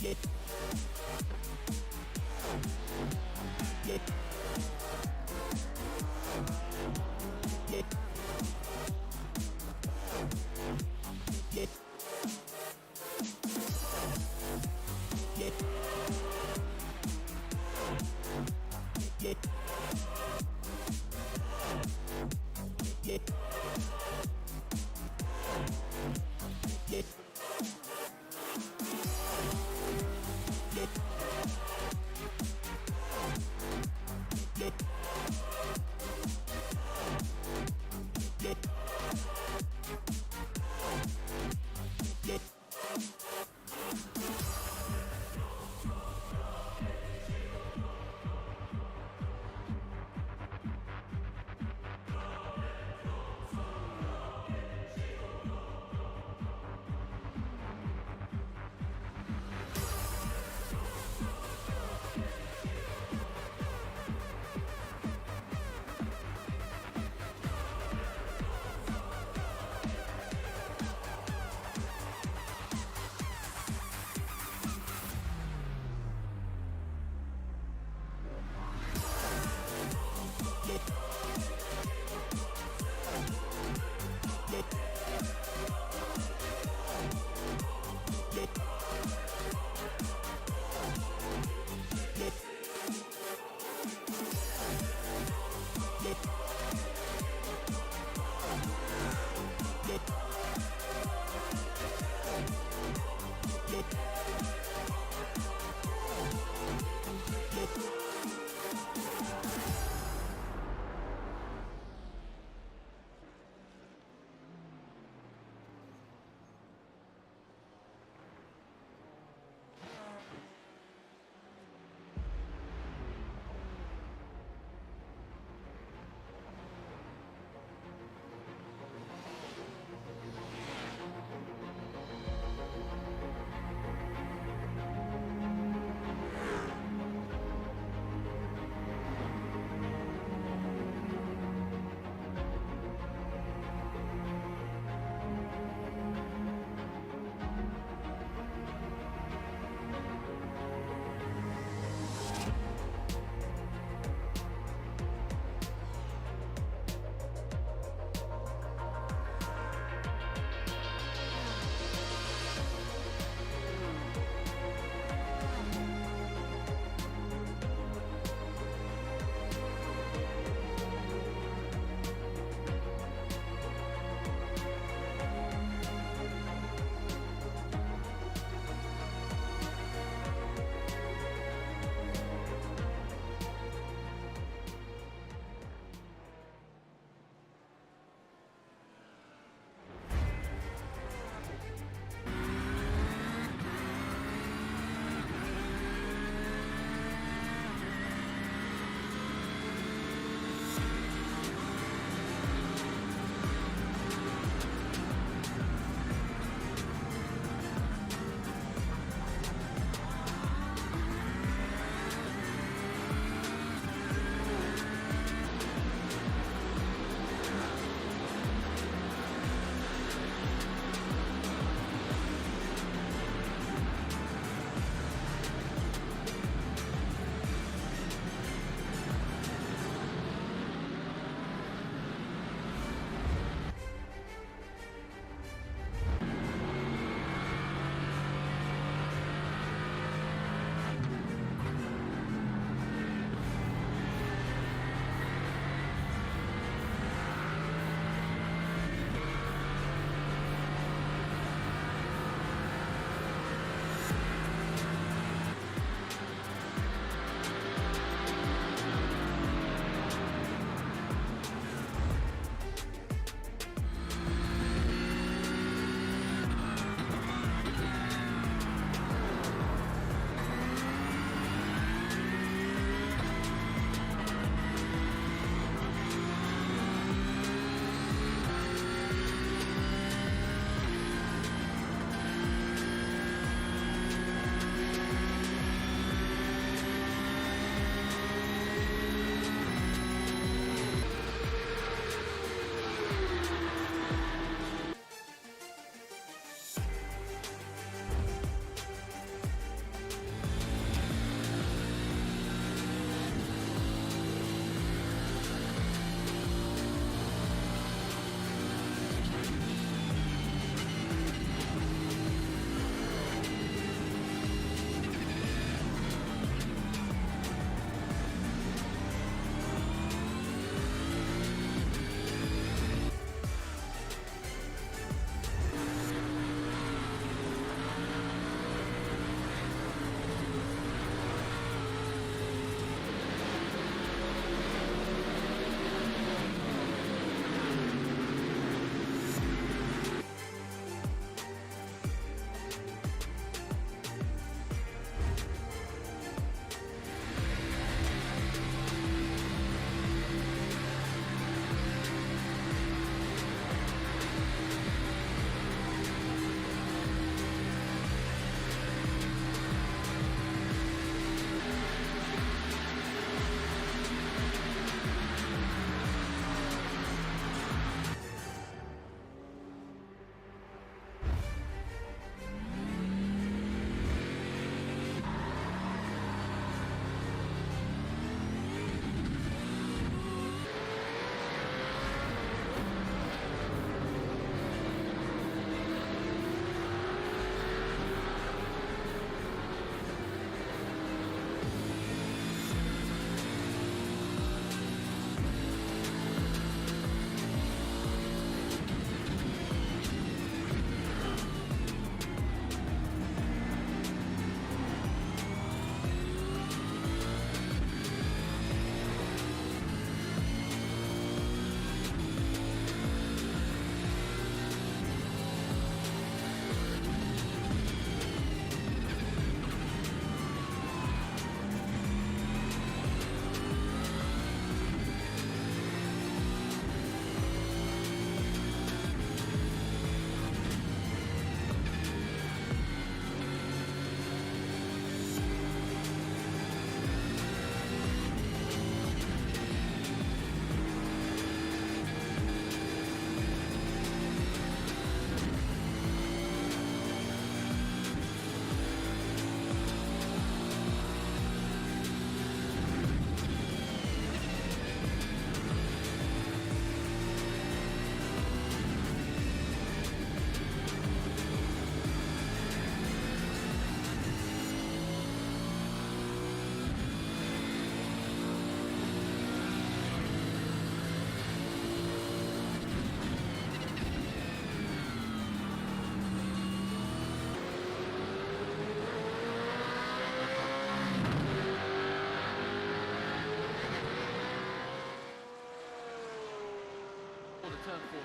Yeah.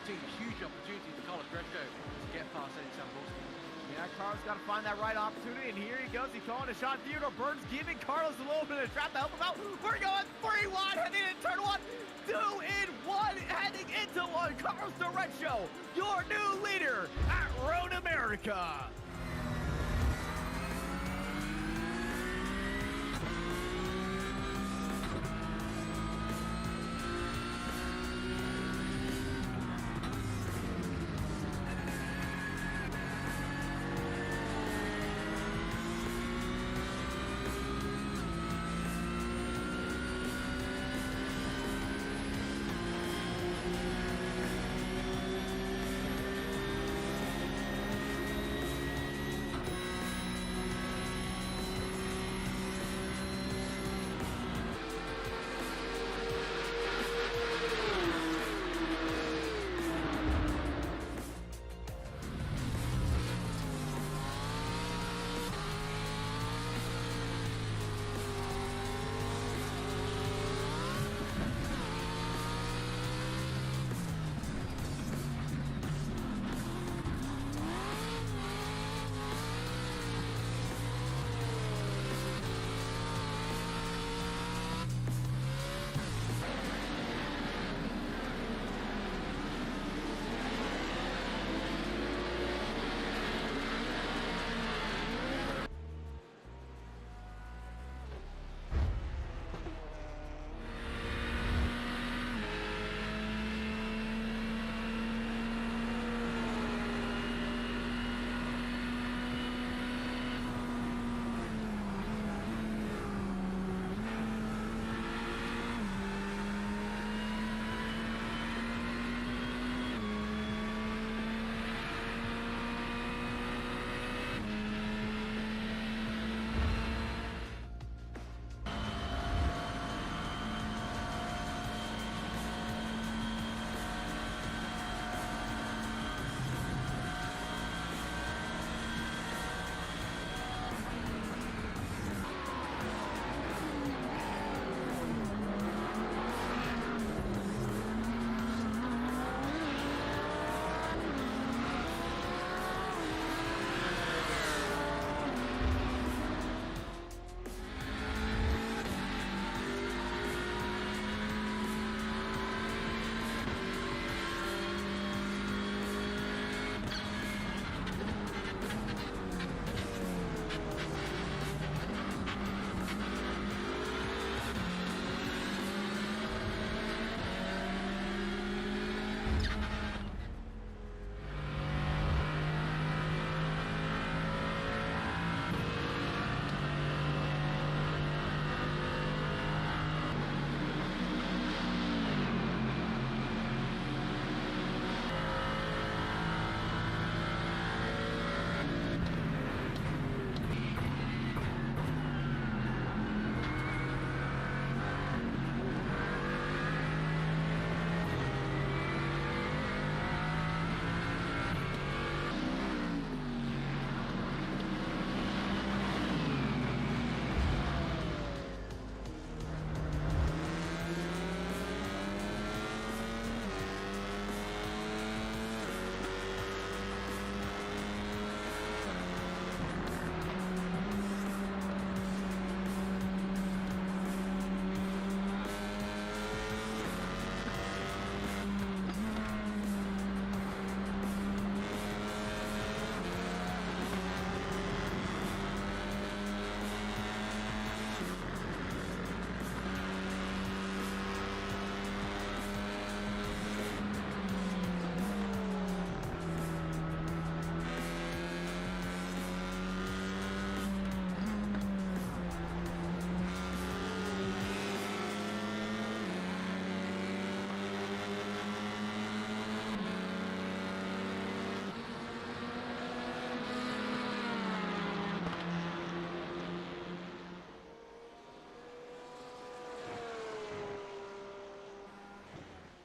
14, huge opportunity for Carlos Gresco to get past Eddie Samborski. Yeah, Carlos got to find that right opportunity, and here he goes. He's calling a shot. Theodore Burns giving Carlos a little bit of trap to help him out. We're going 3 wide, heading in turn 1, 2 in 1, heading into 1. Carlos Derecho, your new leader at Road America.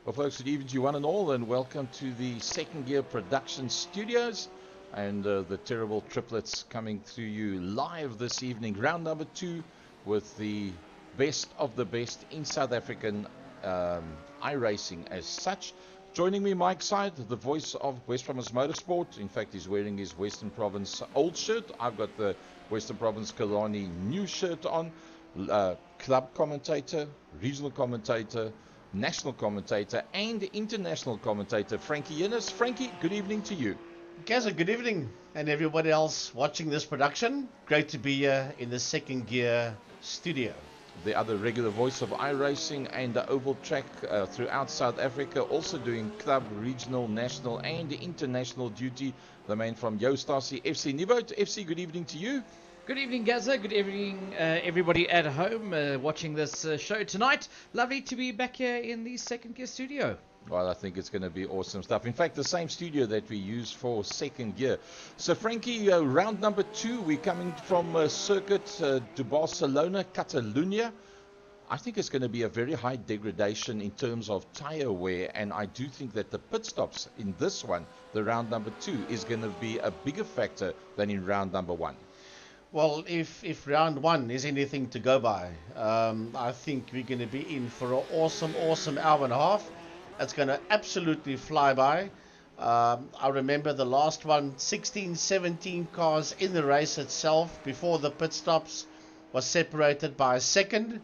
Well, folks, good evening to you one and all, and welcome to the Second Gear Production Studios and the terrible triplets coming through you live this evening. Round number 2 with the best of the best in South African iRacing as such. Joining me, Mike Side, the voice of West Province Motorsport. In fact, he's wearing his Western Province old shirt. I've got the Western Province Kalani new shirt on. Club commentator, regional commentator, national commentator, and international commentator, Frankie Innes. Frankie, good evening to you. Gaza, good evening, and everybody else watching this production. Great to be here in the Second Gear studio. The other regular voice of iRacing and the oval track throughout South Africa, also doing club, regional, national, and international duty. The man from Jostasi, FC Niboot. FC, good evening to you. Good evening, Gaza. Good evening, everybody at home watching this show tonight. Lovely to be back here in the Second Gear studio. Well, I think it's going to be awesome stuff. In fact, the same studio that we use for Second Gear. So, Frankie, round number 2, we're coming from Circuit de Barcelona-Catalunya. I think it's going to be a very high degradation in terms of tire wear, and I do think that the pit stops in this one, the round number 2, is going to be a bigger factor than in round number 1. Well, if round 1 is anything to go by, I think we're going to be in for an awesome hour and a half. It's going to absolutely fly by. I remember the last one, 16, 17 cars in the race itself before the pit stops was separated by a second.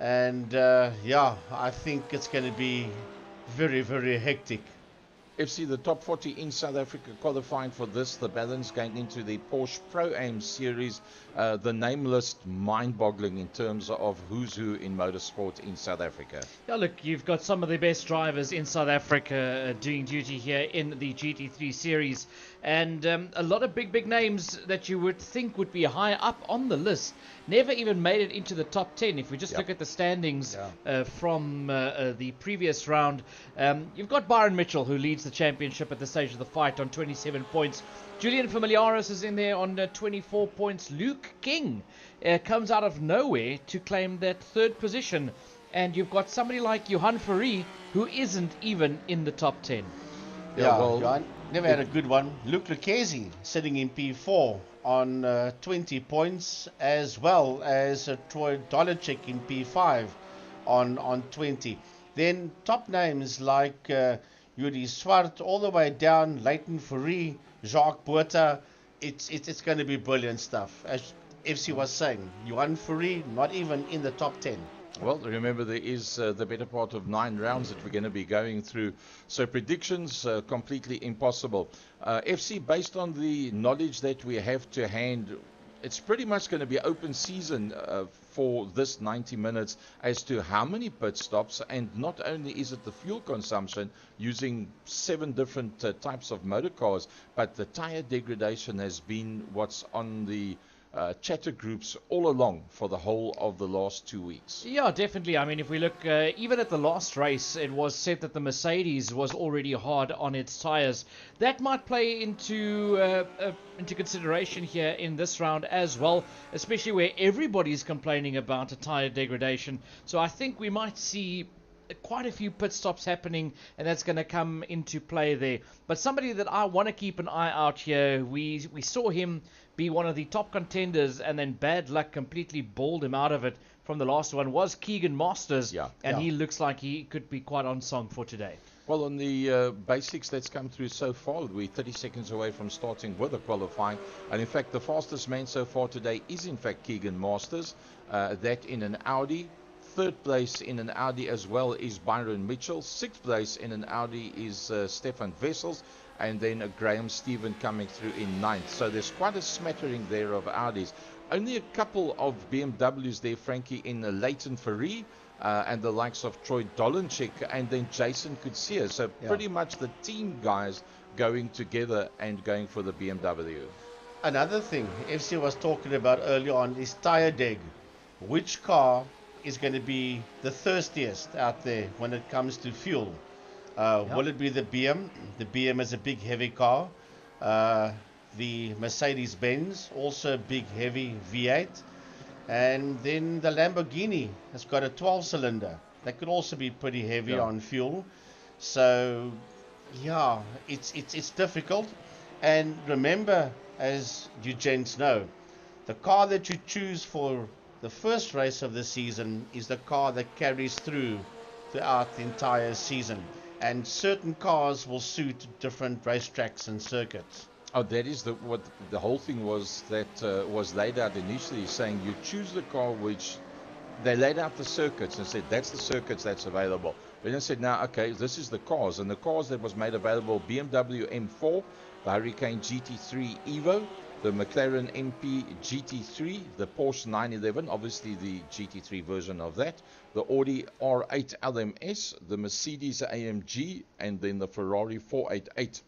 And yeah, I think it's going to be very, very hectic. FC, the top 40 in South Africa qualifying for this, the balance going into the Porsche Pro-Am series. The name list mind-boggling in terms of who's who in motorsport in South Africa. Yeah, look, you've got some of the best drivers in South Africa doing duty here in the GT3 series. And a lot of big names that you would think would be high up on the list never even made it into the top 10. If we just look at the standings from the previous round, you've got Byron Mitchell, who leads the championship at the stage of the fight on 27 points. Julian Familiaris is in there on 24 points. Luke King comes out of nowhere to claim that third position. And you've got somebody like Johan Fourie, who isn't even in the top 10. Yeah, well, Johan never had a good one. Luke Lucchesi sitting in P4 on 20 points, as well as Troy Dolachik in P5 on 20. Then top names like Yuri Swart all the way down, Leighton Fourie, Jacques Botha. It's going to be brilliant stuff. As FC was saying, Johan Fourie not even in the top 10. Well, remember there is the better part of 9 rounds that we're going to be going through. So predictions, completely impossible. FC, based on the knowledge that we have to hand, it's pretty much going to be open season for this 90 minutes as to how many pit stops. And not only is it the fuel consumption using 7 different types of motor cars, but the tire degradation has been what's on the chatter groups all along for the whole of the last 2 weeks. Yeah, definitely. I mean, if we look even at the last race, it was said that the Mercedes was already hard on its tires. That might play into consideration here in this round as well, especially where everybody's complaining about a tire degradation. So I think we might see quite a few pit stops happening, and that's going to come into play there. But somebody that I want to keep an eye out here, we saw him be one of the top contenders, and then bad luck completely bowled him out of it from the last one, was Keegan Masters, and he looks like he could be quite on song for today. Well, on the basics that's come through so far, we're 30 seconds away from starting with the qualifying. And in fact, the fastest man so far today is in fact Keegan Masters, that in an Audi. Third place in an Audi as well is Byron Mitchell. 6th place in an Audi is Stefan Wessels. And then Graham Stephen coming through in 9th. So there's quite a smattering there of Audis. Only a couple of BMWs there, Frankie, in Leighton Fourie and the likes of Troy Dolanchik and then Jason Kutsia. So pretty much the team guys going together and going for the BMW. Another thing FC was talking about early on is tire deg. Which car is going to be the thirstiest out there when it comes to fuel? Will it be the BM? The BM is a big heavy car. The Mercedes-Benz, also a big heavy V8. And then the Lamborghini has got a 12-cylinder. That could also be pretty heavy on fuel. So, yeah, it's difficult. And remember, as you gents know, the car that you choose for the first race of the season is the car that carries throughout the entire season. and certain cars will suit different racetracks and circuits. Oh, that is what the whole thing was, that was laid out initially, saying you choose the car which they laid out the circuits and said that's the circuits that's available. Then they said, now, okay, this is the cars, and the cars that was made available: BMW M4, the Hurricane GT3 Evo, the McLaren MP GT3, the Porsche 911, obviously the GT3 version of that, the Audi R8 LMS, the Mercedes AMG, and then the Ferrari 488.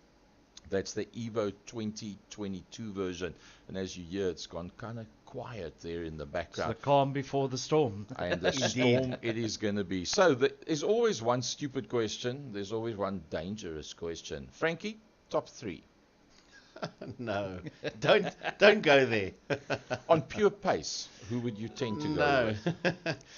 That's the Evo 2022 version. And as you hear, it's gone kind of quiet there in the background. It's the calm before the storm. And the storm it is going to be. So there's always one stupid question. There's always one dangerous question. Frankie, top 3. No, don't go there. On pure pace, who would you tend to go with?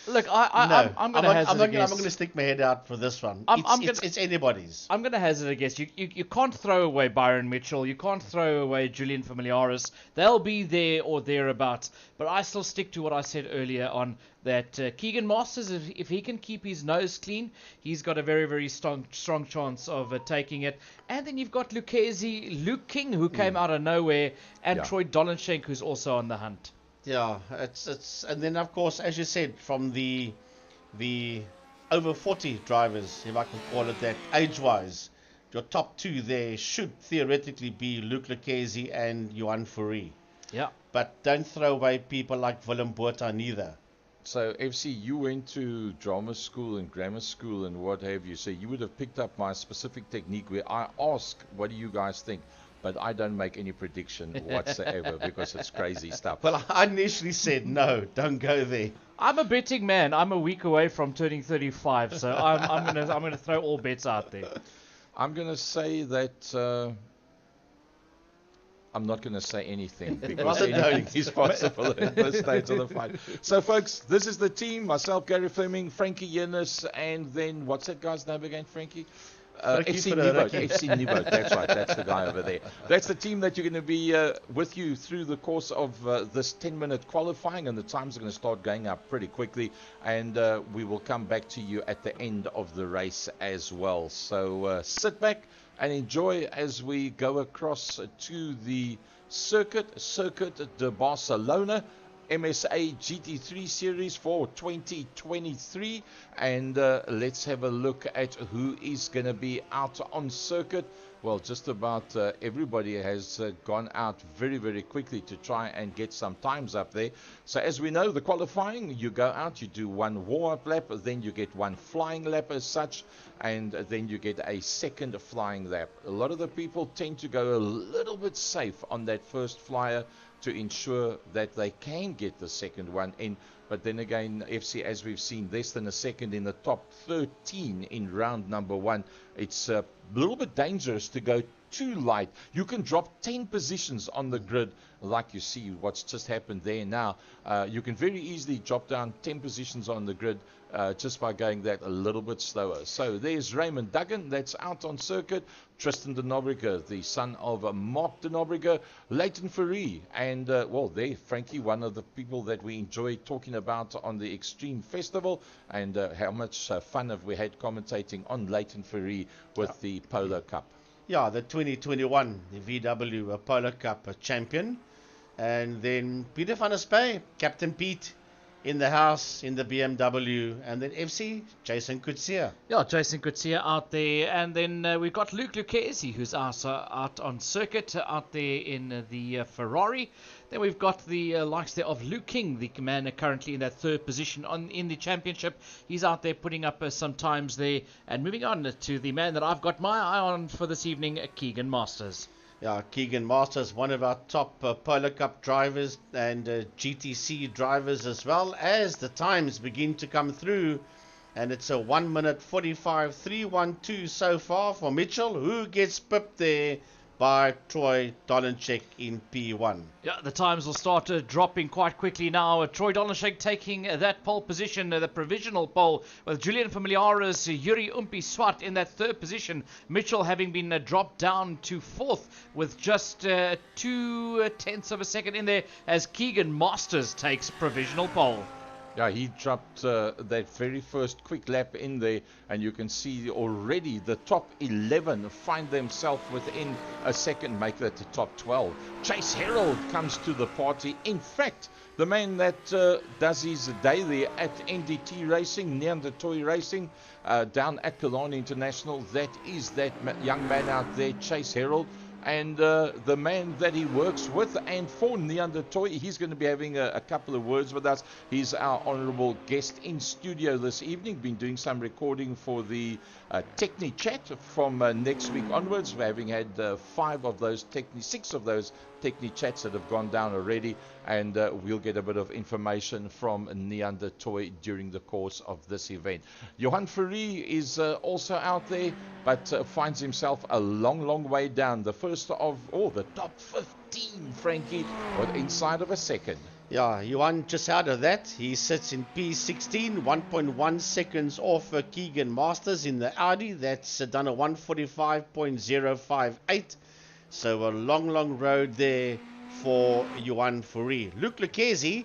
Look, I'm going to hazard a guess. I'm not going to stick my head out for this one. It's anybody's. I'm going to hazard a guess. You can't throw away Byron Mitchell. You can't throw away Julian Familiaris. They'll be there or thereabouts. But I still stick to what I said earlier on, that Keegan Masters, if he can keep his nose clean, he's got a very, very strong chance of taking it. And then you've got Luke King, who came out of nowhere, and Troy Dolenschenk, who's also on the hunt. Yeah, it's and then of course, as you said, from the over 40 drivers, if I can call it that, age-wise, your top 2 there should theoretically be Luke Lucchesi and Johan Fourie. Yeah. But don't throw away people like Willem Botha neither. So, FC, you went to drama school and grammar school and what have you, so you would have picked up my specific technique where I ask, what do you guys think? But I don't make any prediction whatsoever because it's crazy stuff. Well, I initially said, no, don't go there. I'm a betting man. I'm a week away from turning 35, so I'm gonna throw all bets out there. I'm going to say that... I'm not going to say anything because anything is possible at this stage of the fight. So, folks, this is the team. Myself, Gary Fleming, Frankie Yennis, and then, what's that guy's name again, Frankie? FC Nivot. That's right. That's the guy over there. That's the team that you're going to be with you through the course of this 10-minute qualifying, and the times are going to start going up pretty quickly, and we will come back to you at the end of the race as well. So sit back and enjoy as we go across to the Circuit de Barcelona, MSA GT3 Series for 2023, and let's have a look at who is going to be out on circuit. Well, just about everybody has gone out very, very quickly to try and get some times up there. So as we know, the qualifying, you go out, you do one warm-up lap, then you get one flying lap as such, and then you get a second flying lap. A lot of the people tend to go a little bit safe on that first flyer to ensure that they can get the second one in. But then again, FC, as we've seen, less than a second in the top 13 in round number 1. It's a little bit dangerous to go too light. You can drop 10 positions on the grid, like you see what's just happened there now. You can very easily drop down 10 positions on the grid just by going that a little bit slower. So there's Raymond Duggan, that's out on circuit. Tristan de Nobrega, the son of Mark de Nobrega. Leighton Fourie, and well, there, Frankie, one of the people that we enjoy talking about on the Extreme Festival, and how much fun have we had commentating on Leighton Fourie with the Polo Cup. Yeah, the 2021 VW Polo Cup champion. And then Peter van der Spey, Captain Pete, in the house, in the BMW. And then FC, Jason Coetzee. Yeah, Jason Coetzee out there. And then we've got Luke Lucchesi, who's out on circuit, out there in the Ferrari. Then we've got the likes there of Luke King, the man currently in that third position in the championship. He's out there putting up some times there. And moving on to the man that I've got my eye on for this evening, Keegan Masters. Yeah, Keegan Masters, one of our top Polo Cup drivers and GTC drivers, as well as the times begin to come through. And it's a 1 minute 45.312 so far for Mitchell, who gets pipped there by Troy Dolenschenk in P1. Yeah, the times will start dropping quite quickly now. Troy Dolenschenk taking that pole position, the provisional pole, with Julian Familiaris, Yuri Umpi Swart in that third position. Mitchell having been dropped down to fourth with just 2/10 of a second in there as Keegan Masters takes provisional pole. Yeah, he dropped that very first quick lap in there, and you can see already the top 11 find themselves within a second, make that the top 12. Chase Harold comes to the party. In fact, the man that does his day there at NDT Racing, Neanderthal Racing, down at Killarney International, that is that young man out there, Chase Harold. And the man that he works with and for Neanderthal, he's going to be having a couple of words with us. He's our honourable guest in studio this evening. Been doing some recording for the Techni Chat from next week onwards. We're having had 6 of those Techni Chats that have gone down already, and we'll get a bit of information from Neanderthal during the course of this event. Johan Fourie is also out there, but finds himself a long way down. The first of the top 15, Frankie, or inside of a second. Yeah, Johan just out of that. He sits in P16, 1.1 seconds off Keegan Masters in the Audi. That's done a 145.058. So a long road there for Johan Fourie. Luc Lucchesi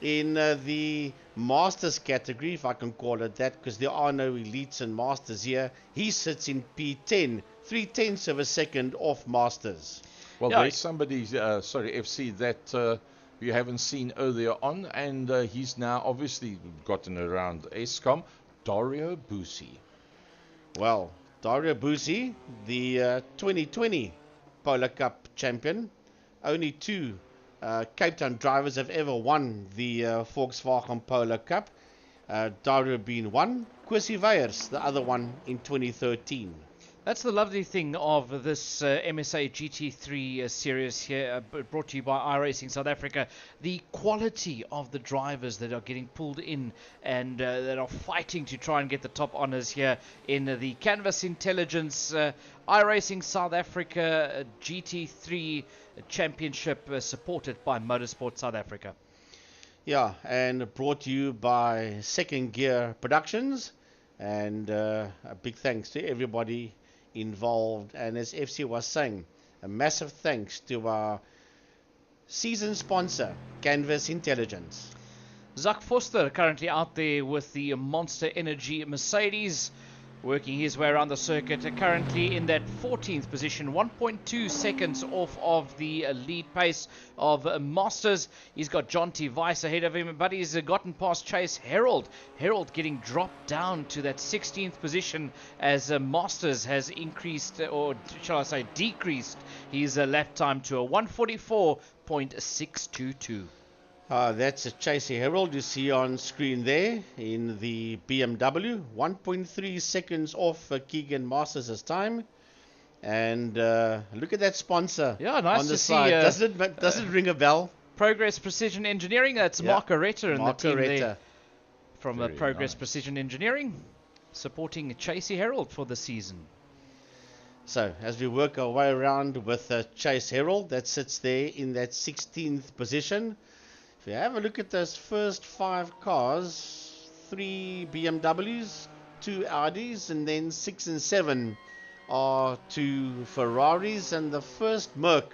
in the Masters category, if I can call it that, because there are no elites and Masters here. He sits in P10, 0.3 of a second off Masters. Well, yeah, there's somebody, FC, that you haven't seen earlier on, and he's now obviously gotten around ESCOM, Dario Bussi. Well, Dario Bussi, the 2020 Polar Cup champion. Only 2 Cape Town drivers have ever won the Volkswagen Polar Cup. Dario being one, Kwesi Weyers, the other one in 2013. That's the lovely thing of this MSA GT3 series here, brought to you by iRacing South Africa. The quality of the drivers that are getting pulled in and that are fighting to try and get the top honours here in the Canvas Intelligence iRacing South Africa GT3 Championship, supported by Motorsport South Africa. Yeah, and brought to you by Second Gear Productions. And a big thanks to everybody involved, and as FC was saying, a massive thanks to our season sponsor, Canvas Intelligence. Zach Foster currently out there with the Monster Energy Mercedes, working his way around the circuit, currently in that 14th position, 1.2 seconds off of the lead pace of Masters. He's got John T. Weiss ahead of him, but he's gotten past Chase Harold. Harold getting dropped down to that 16th position as Masters has increased, or shall I say decreased, his lap time to a 144.622. That's a Chase Harold you see on screen there in the BMW. 1.3 seconds off Keegan Masters' time. And look at that sponsor, yeah, nice on the to side. See, does it ring a bell? Progress Precision Engineering. That's Mark Areta and the team there from Progress Precision Engineering, supporting Chase Harold for the season. So as we work our way around with Chase Harold, that sits there in that 16th position. If you have a look at those first 5 cars, 3 BMWs, 2 Audis, and then 6 and 7 are 2 Ferraris, and the first Merc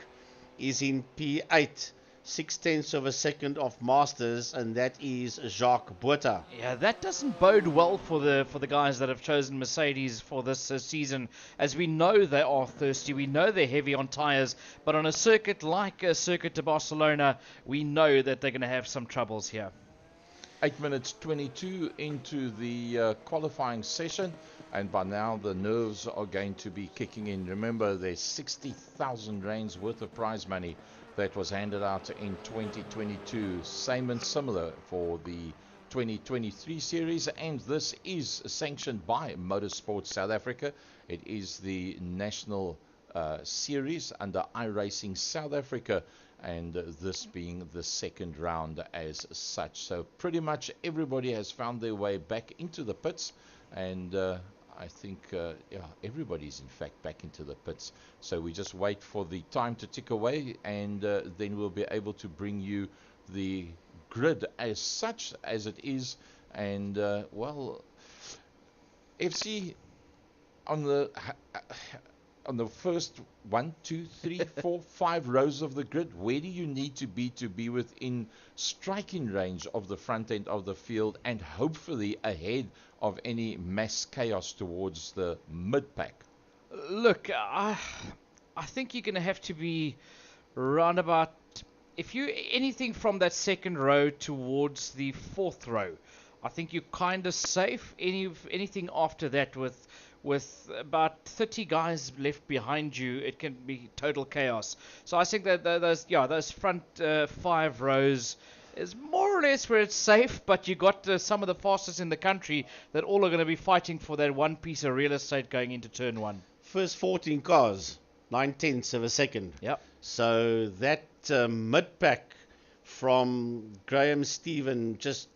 is in P8, 0.6 of a second off Masters, and that is Jacques Botha. Yeah, that doesn't bode well for the guys that have chosen Mercedes for this season, as we know they are thirsty, we know they're heavy on tyres, but on a circuit like Circuit de Barcelona, we know that they're going to have some troubles here. 8 minutes 22 into the qualifying session, and by now the nerves are going to be kicking in. Remember, there's 60,000 rands worth of prize money that was handed out in 2022, same and similar for the 2023 series, and this is sanctioned by Motorsport South Africa. It is the national series under iRacing South Africa, and this being the second round as such. So pretty much everybody has found their way back into the pits, and I think everybody's in fact back into the pits. So we just wait for the time to tick away, and then we'll be able to bring you the grid as such as it is. And well, FC, on the on the first 1, 2, 3, 4, 5 rows of the grid, where do you need to be within striking range of the front end of the field and hopefully ahead of any mass chaos towards the mid-pack? Look, I think you're going to have to be round about, if you anything from that second row towards the fourth row, I think you're kind of safe. Anything after that with about 30 guys left behind you, it can be total chaos. So I think that those front 5 rows is more or less where it's safe, but you got some of the fastest in the country that all are going to be fighting for that one piece of real estate going into turn 1. First 14 cars, 9/10 of a second. Yep. So that mid-pack from Graham Stephen just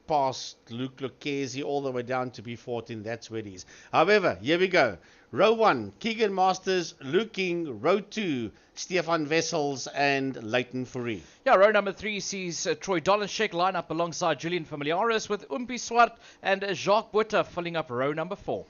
past Luke Lucchese all the way down to P14, that's where it is. However, here we go. Row 1, Keegan Masters, Luke King. Row 2, Stefan Wessels and Leighton Fourie. Yeah, row number 3 sees Troy Dolenschek line up alongside Julian Familiaris, with Umpi Swart and Jacques Butter filling up row number 4.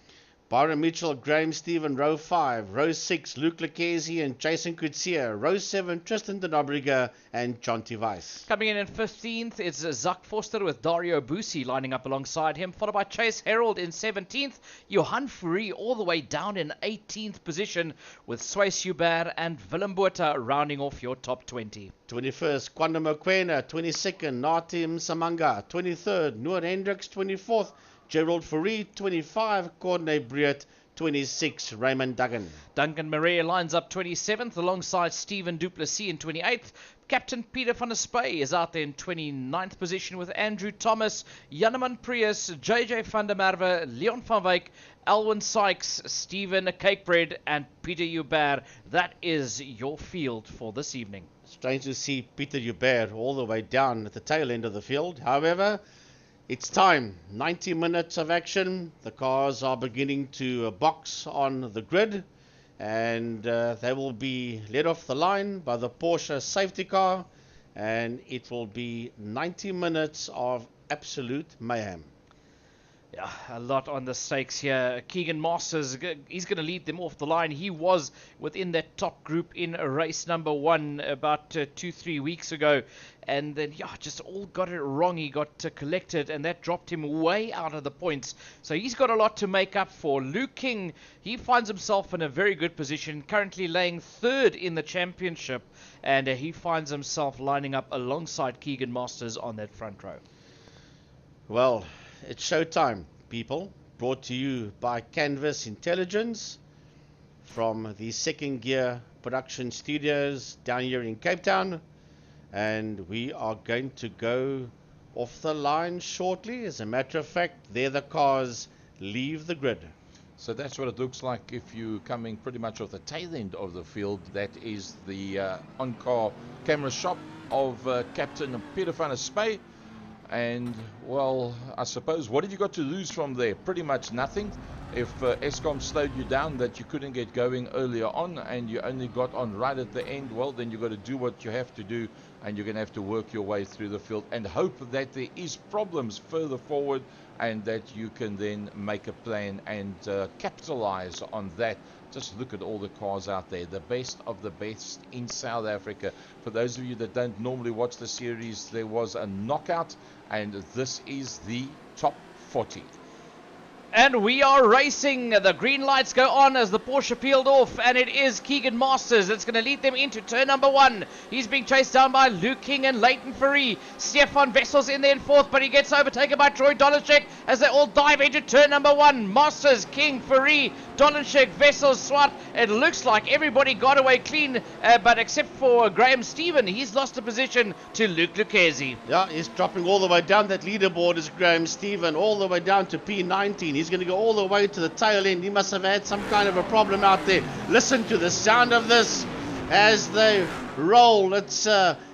Byron Mitchell, Graham Stephen, row 5. Row 6, Luke Lucchese and Jason Coetzee. Row 7, Tristan de Nobrega and Jonty Weiss. Coming in 15th, it's Zach Forster with Dario Busi lining up alongside him, followed by Chase Herald in 17th. Johan Fourie all the way down in 18th position, with Swayce Hubert and Willem Botha rounding off your top 20. 21st, Kwanda Mokoena. 22nd, Natim Samanga. 23rd, Noor Hendricks. 24th, Gerald Fourie. 25, Corne Breut. 26, Raymond Duggan. Duncan Murray lines up 27th alongside Stephen Duplessis in 28th. Captain Peter van der Spey is out there in 29th position with Andrew Thomas, Janneman Prius, JJ van der Merwe, Leon van Wyk, Alwyn Sykes, Stephen Cakebread and Peter Hubert. That is your field for this evening. Strange to see Peter Hubert all the way down at the tail end of the field. However, it's time. 90 minutes of action. The cars are beginning to box on the grid, and they will be led off the line by the Porsche safety car, and it will be 90 minutes of absolute mayhem. Yeah, a lot on the stakes here. Keegan Masters, he's going to lead them off the line. He was within that top group in race number 1 about 2-3 weeks ago. And then, just all got it wrong. He got collected, and that dropped him way out of the points. So he's got a lot to make up for. Luke King, he finds himself in a very good position, currently laying 3rd in the championship. And he finds himself lining up alongside Keegan Masters on that front row. Well, it's showtime, people. Brought to you by Canvas Intelligence from the Second Gear Production Studios down here in Cape Town. And we are going to go off the line shortly. As a matter of fact, there the cars leave the grid. So that's what it looks like if you're coming pretty much off the tail end of the field. That is the on-car camera shot of Captain Peter van der Spey. And, well, I suppose, what have you got to lose from there? Pretty much nothing. If Eskom slowed you down that you couldn't get going earlier on and you only got on right at the end, well, then you've got to do what you have to do, and you're going to have to work your way through the field and hope that there is problems further forward and that you can then make a plan and capitalize on that. Just look at all the cars out there, the best of the best in South Africa. For those of you that don't normally watch the series, there was a knockout, and this is the top 40. And we are racing. The green lights go on as the Porsche peeled off, and it is Keegan Masters that's going to lead them into turn number 1. He's being chased down by Luke King and Leighton Fourie. Stefan Wessels in there in 4th, but he gets overtaken by Troy Dolenschek as they all dive into turn number 1. Masters, King, Fourie, Dolenschek, Wessels, Swart. It looks like everybody got away clean, but except for Graham Stephen, he's lost a position to Luke Lucchese. Yeah, he's dropping all the way down that leaderboard is Graham Stephen, all the way down to P19. He's going to go all the way to the tail end. He must have had some kind of a problem out there. Listen to the sound of this as they roll. It's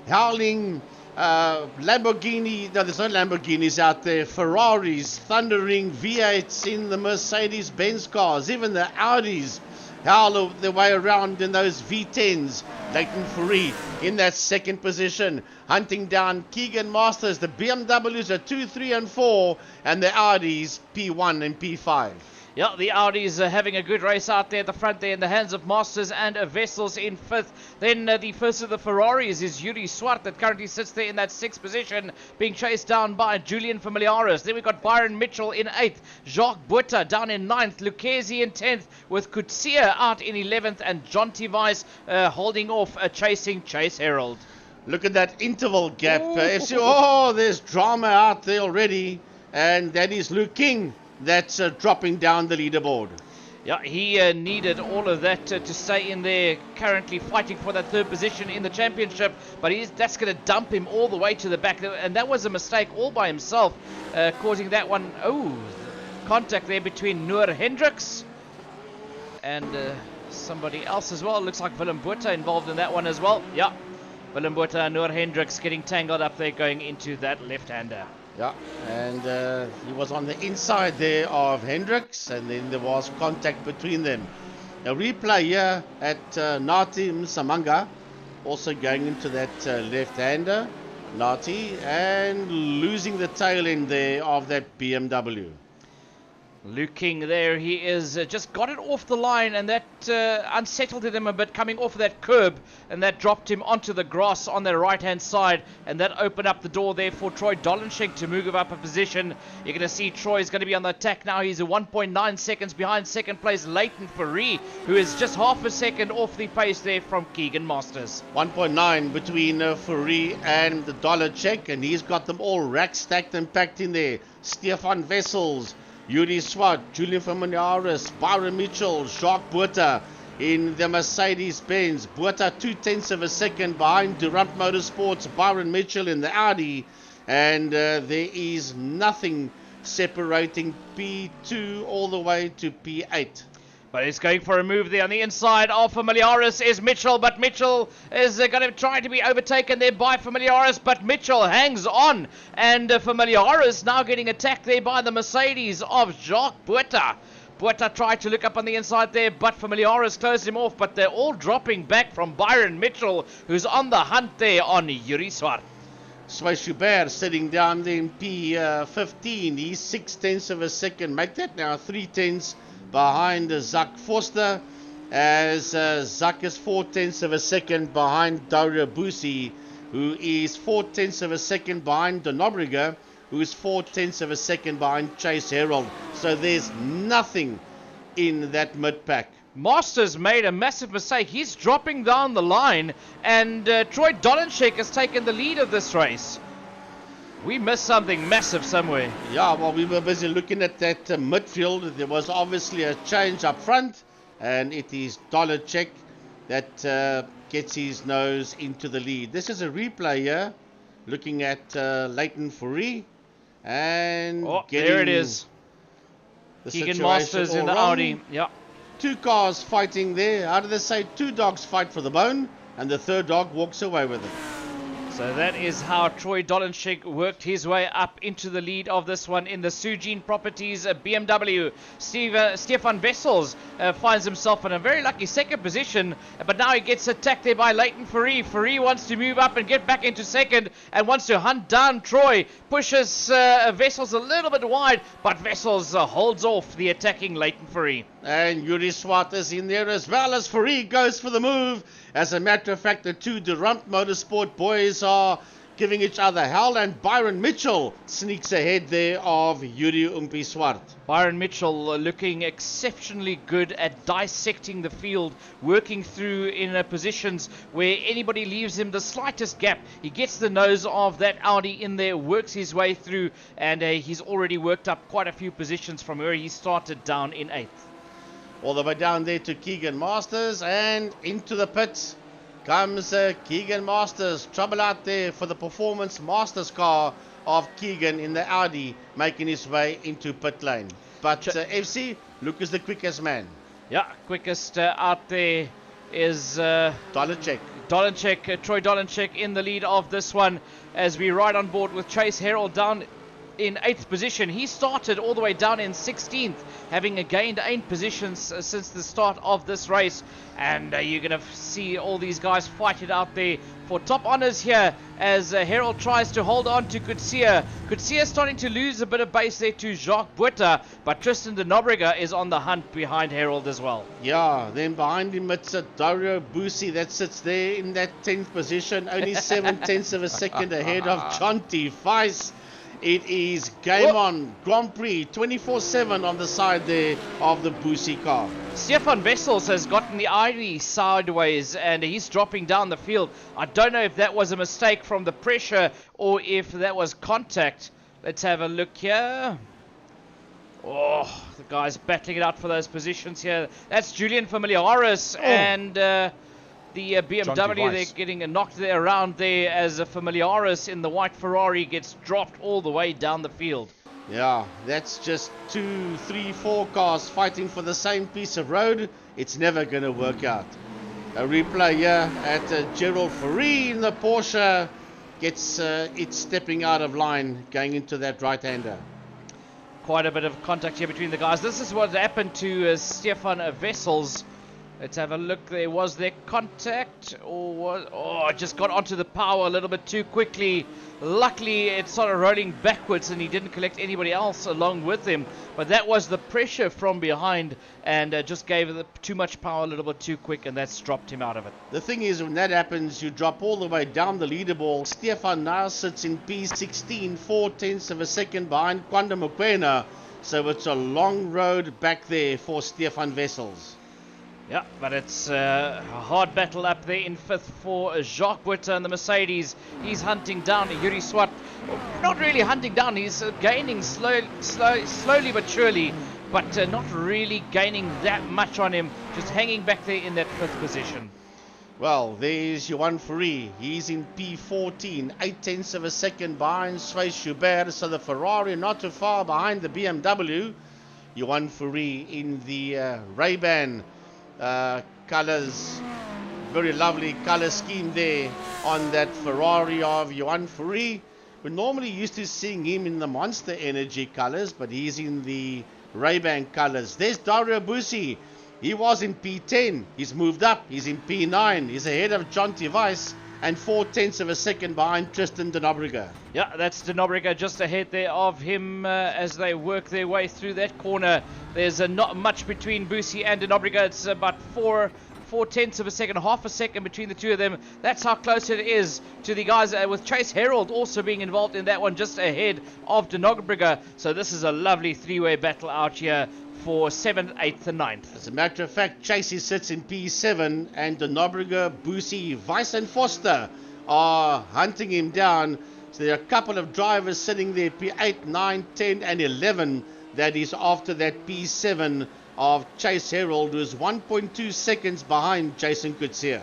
howling Lamborghini. No, there's no Lamborghinis out there. Ferraris, thundering V8s in the Mercedes-Benz cars. Even the Audis howl their way around in those V10s. Leighton Fourie in that second position, hunting down Keegan Masters. The BMWs are 2, 3 and 4, and the Audis P1 and P5. Yeah, the Audis are having a good race out there at the front there in the hands of Masters and Vessels in 5th. Then the first of the Ferraris is Yuri Swart that currently sits there in that 6th position, being chased down by Julian Familiaris. Then we've got Byron Mitchell in 8th, Jacques Butter down in 9th, Lucchesi in 10th, with Kutsia out in 11th, and John Tivice holding off, chasing Chase Herald. Look at that interval gap. FC, there's drama out there already, and that is Luke King that's dropping down the leaderboard. Yeah, he needed all of that to stay in there, currently fighting for that 3rd position in the championship, but that's going to dump him all the way to the back, and that was a mistake all by himself, causing that one. Contact there between Noor Hendricks and somebody else as well. Looks like Willem Botha involved in that one as well. Yeah, Willem Botha and Noor Hendricks getting tangled up there going into that left-hander. Yeah, and he was on the inside there of Hendricks, and then there was contact between them. A replay here at Nati Msamanga, also going into that left-hander, Nati, and losing the tail end there of that BMW. Luke King there, he is just got it off the line, and that unsettled him a bit coming off that curb, and that dropped him onto the grass on the right hand side, and that opened up the door there for Troy Dolenschek to move up a position. You're going to see Troy's going to be on the attack now. He's 1.9 seconds behind second place Leighton Fourie, who is just half a second off the pace there from Keegan Masters. 1.9 between Fourie and the Dolenschek, and he's got them all rack stacked and packed in there. Stefan Wessels, Yuri Swart, Julian Familiaris, Byron Mitchell, Jacques Butter in the Mercedes-Benz. Butter 0.2 of a second behind Durant Motorsports, Byron Mitchell in the Audi. And there is nothing separating P2 all the way to P8. But he's going for a move there on the inside of Familiaris is Mitchell, but Mitchell is going to try to be overtaken there by Familiaris, but Mitchell hangs on, and Familiaris now getting attacked there by the Mercedes of Jacques Butter. Butter tried to look up on the inside there, but Familiaris closed him off, but they're all dropping back from Byron Mitchell, who's on the hunt there on Yuri Swart. Sway Schubert sitting down there in P15. He's 0.6 of a second. Make that now 0.3 behind Zach Foster, as Zach is 0.4 of a second behind Dario Busi, who is 0.4 of a second behind Donobriga, who is 0.4 of a second behind Chase Herald. So there's nothing in that mid pack. Masters made a massive mistake. He's dropping down the line, and Troy Dolenschek has taken the lead of this race. We missed something massive somewhere. Yeah, well, we were busy looking at that midfield. There was obviously a change up front, and it is Dolenschek that gets his nose into the lead. This is a replay here, looking at Leighton Fourie, and there it is. Keegan Masters in the Audi. Yeah. Two cars fighting there. How do they say? Two dogs fight for the bone, and the third dog walks away with it. So that is how Troy Dolenschek worked his way up into the lead of this one in the Sujin Properties BMW. Stefan Wessels finds himself in a very lucky second position, but now he gets attacked there by Leighton Fourie. Fourie wants to move up and get back into second and wants to hunt down Troy. Pushes Wessels a little bit wide, but Wessels holds off the attacking Leighton Fourie. And Yuri Swart is in there as well as Fourie goes for the move. As a matter of fact, the two Durant Motorsport boys are giving each other hell, and Byron Mitchell sneaks ahead there of Yuri Umpi Swart. Byron Mitchell looking exceptionally good at dissecting the field, working through in positions where anybody leaves him the slightest gap. He gets the nose of that Audi in there, works his way through, and he's already worked up quite a few positions from where he started down in 8th. All the way down there to Keegan Masters, and into the pits comes Keegan Masters. Trouble out there for the Performance Masters car of Keegan in the Audi, making his way into pit lane. But FC, Luke is the quickest man. Yeah, quickest out there is Dolenschek. Troy Dolenschek in the lead of this one, as we ride on board with Chase Herald down in 8th position. He started all the way down in 16th, having gained 8 positions since the start of this race. And you're going to see all these guys fight it out there for top honors here as Harold tries to hold on to Coetzee. Coetzee starting to lose a bit of base there to Jacques Butter, but Tristan de Nobrega is on the hunt behind Harold as well. Yeah, then behind him it's Dario Bussi that sits there in that 10th position, only 7/10 of a second ahead of Jonty Weiss. It is game on, Grand Prix, 24/7 on the side there of the Bussi car. Stefan Wessels has gotten the ID sideways and he's dropping down the field. I don't know if that was a mistake from the pressure or if that was contact. Let's have a look here. Oh, the guy's battling it out for those positions here. That's Julian Familiaris and the BMW, they're getting knocked there around there as a Familiaris in the white Ferrari gets dropped all the way down the field. Yeah, that's just 2, 3, 4 cars fighting for the same piece of road. It's never going to work out. A replay here at Gerald Ferry in the Porsche gets it stepping out of line going into that right-hander. Quite a bit of contact here between the guys. This is what happened to Stefan Wessels. Let's have a look. There was there contact, or was, it just got onto the power a little bit too quickly. Luckily, it started rolling backwards, and he didn't collect anybody else along with him. But that was the pressure from behind, and just gave too much power a little bit too quick, and that's dropped him out of it. The thing is, when that happens, you drop all the way down the leaderboard. Stefan now sits in P16, 4/10 of a second behind Kwanda Mokwena. So it's a long road back there for Stefan Wessels. Yeah, but it's a hard battle up there in 5th for Jacques Butter and the Mercedes. He's hunting down Yuri Swat. Not really hunting down, he's gaining slowly but surely, but not really gaining that much on him, just hanging back there in that 5th position. Well, there's Johan Ferry. He's in P14, 8/10 of a second behind Sway Schubert, so the Ferrari not too far behind the BMW. Johan Ferry in the Ray-Ban colors, very lovely color scheme there on that Ferrari of Johan Ferry. We're normally used to seeing him in the Monster Energy colors, but he's in the Ray-Ban colors. There's Dario Bussi. He was in P10. He's moved up. He's in P9. He's ahead of Jonty Weiss and 4/10 of a second behind Tristan de Nobrega. Yeah, that's de Nobrega just ahead there of him as they work their way through that corner. There's not much between Bussi and de Nobrega. It's about 4/10 of a second, half a second between the two of them. That's how close it is to the guys with Chase Harold also being involved in that one just ahead of de Nobrega. So this is a lovely three-way battle out here for 7th, 8th and 9th. As a matter of fact, Chasey sits in P7 and de Nobrega, Bussi, Weiss and Foster are hunting him down. So there are a couple of drivers sitting there, P8, 9, 10 and 11. That is after that P7 of Chase Harold, who is 1.2 seconds behind Jason Coetzee.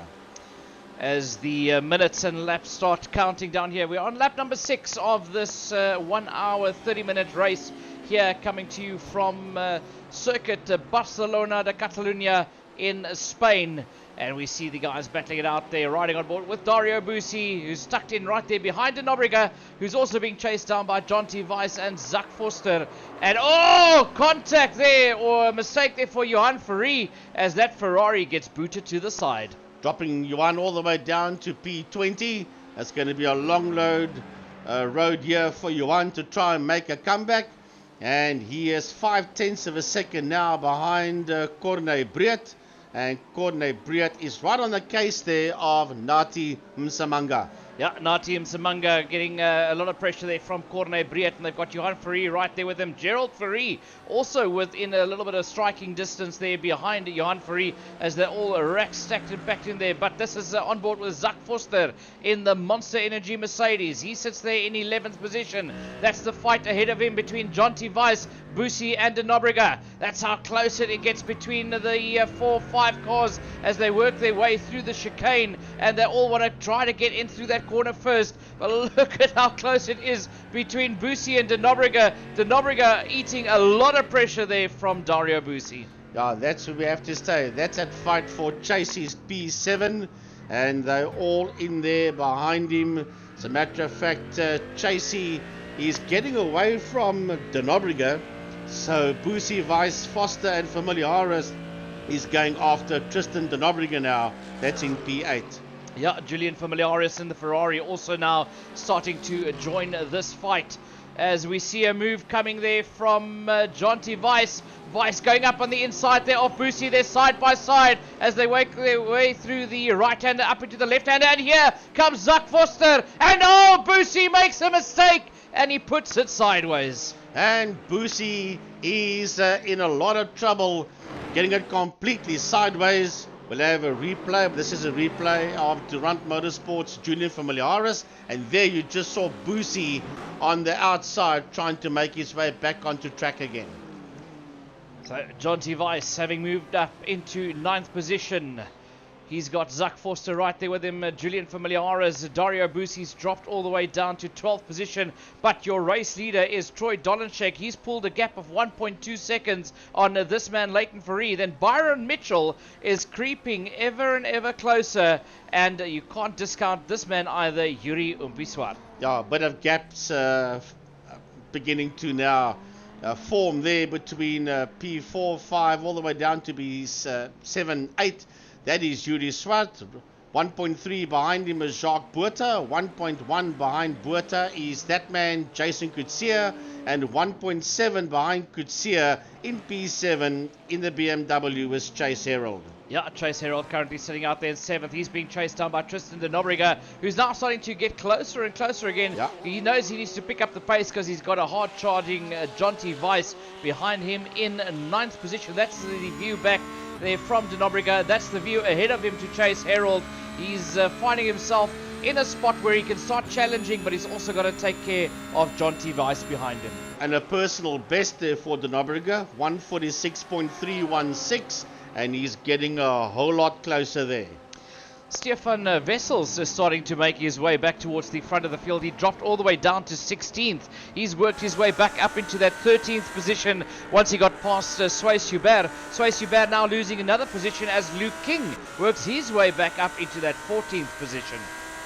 As the minutes and laps start counting down here, we're on lap number 6 of this 1 hour 30-minute race here, coming to you from Circuit de Barcelona-Catalunya in Spain. And we see the guys battling it out there, riding on board with Dario Bussi, who's tucked in right there behind de Nobrega, who's also being chased down by Jonty Weiss and Zach Foster. And contact there, or a mistake there for Johan Ferry, as that Ferrari gets booted to the side. Dropping Johan all the way down to P20. That's going to be a long road here for Johan to try and make a comeback. And he is 5/10 of a second now behind Corne Breet. And Corne Breet is right on the case there of Nati Msamanga. Yeah, Nati Msamanga getting a lot of pressure there from Corne Breet, and they've got Johan Ferry right there with him. Gerald Ferry also within a little bit of striking distance there behind Johan Ferry, as they're all stacked and back in there. But this is on board with Zach Foster in the Monster Energy Mercedes. He sits there in 11th position. That's the fight ahead of him between Jonty Weiss, Bussi and de Nobrega. That's how close it gets between the 4-5 cars as they work their way through the chicane, and they all want to try to get in through that corner first. But look at how close it is between Bussi and de Nobrega. De Nobrega eating a lot of pressure there from Dario Bussi. Yeah, that's what we have to say. That's that fight for Chasey's P7, and they're all in there behind him. As a matter of fact, Chasey is getting away from De Nobrega. So Busi, Weiss, Foster and Familiaris is going after Tristan De Nobrega now. That's in P8. Yeah, Julian Familiaris in the Ferrari also now starting to join this fight. As we see a move coming there from Jonty Weiss. Weiss going up on the inside there of Busi. They're side by side as they work their way through the right-hander up into the left-hander. And here comes Zak Foster. And oh, Busi makes a mistake and he puts it sideways. And Busi is in a lot of trouble, getting it completely sideways. We'll have a replay. This is a replay of Durant Motorsports Julian Familiaris. And there you just saw Busi on the outside trying to make his way back onto track again. So Jonty Weiss having moved up into 9th position. He's got Zak Forster right there with him. Julian Familiaris. Dario Busi's dropped all the way down to 12th position. But your race leader is Troy Dolenchek. He's pulled a gap of 1.2 seconds on this man, Leighton Ferree. Then Byron Mitchell is creeping ever and ever closer. And you can't discount this man either, Yuri Umpiswar. Yeah, a bit of gaps beginning to now form there between P4, 5, all the way down to B7, 8. That is Yuri Swart. 1.3 behind him is Jacques Buerta. 1.1 behind Buerta is that man, Jason Kutsia. And 1.7 behind Kutsia in P7 in the BMW is Chase Herald. Yeah, Chase Herald currently sitting out there in 7th. He's being chased down by Tristan De Nobrega, who's now starting to get closer and closer again. Yeah. He knows he needs to pick up the pace because he's got a hard-charging Jonty Weiss behind him in 9th position. That's the view back there from De Nobrega. That's the view ahead of him to Chase Herald. He's finding himself in a spot where he can start challenging, but he's also got to take care of Jonty Weiss behind him. And a personal best there for De Nobrega, 146.316, and he's getting a whole lot closer there. Stefan Wessels is starting to make his way back towards the front of the field. He dropped all the way down to 16th. He's worked his way back up into that 13th position once he got past Suisse Hubert. Suisse Hubert now losing another position as Luke King works his way back up into that 14th position.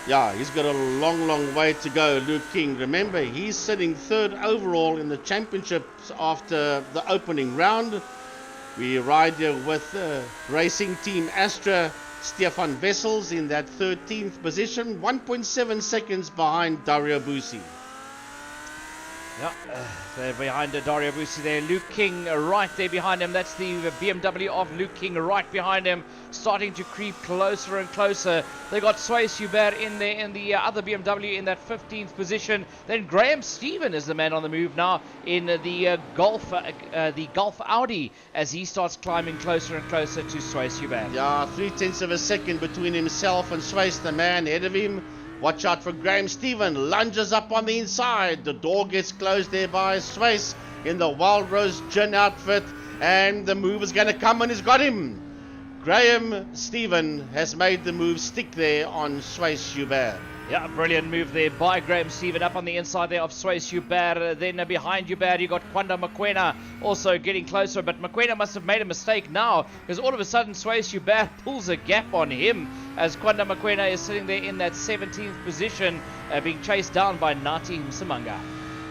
Yeah, he's got a long, long way to go, Luke King. Remember, he's sitting 3rd overall in the championships after the opening round. We ride with Racing Team Astra. Stefan Wessels in that 13th position, 1.7 seconds behind Dario Busi. Yeah, they're behind Dario Busi there. Luke King right there behind him. That's the BMW of Luke King right behind him, starting to creep closer and closer. They got Suisse Hubert in there in the other BMW in that 15th position. Then Graham Stephen is the man on the move now in the Golf Audi as he starts climbing closer and closer to Suisse Hubert. Yeah, 0.3 of a second between himself and Suisse, the man ahead of him. Watch out for Graham Stephen, lunges up on the inside. The door gets closed there by Suisse in the Wild Rose Gin outfit. And the move is going to come and he's got him. Graham Stephen has made the move stick there on Suisse Hubert. Yeah, brilliant move there by Graham Stephen up on the inside there of Suisse Hubert. Then behind Hubert you got Kwanda Mokoena also getting closer, but Mokoena must have made a mistake now because all of a sudden Suisse Hubert pulls a gap on him as Kwanda Mokoena is sitting there in that 17th position being chased down by Nati Msimanga.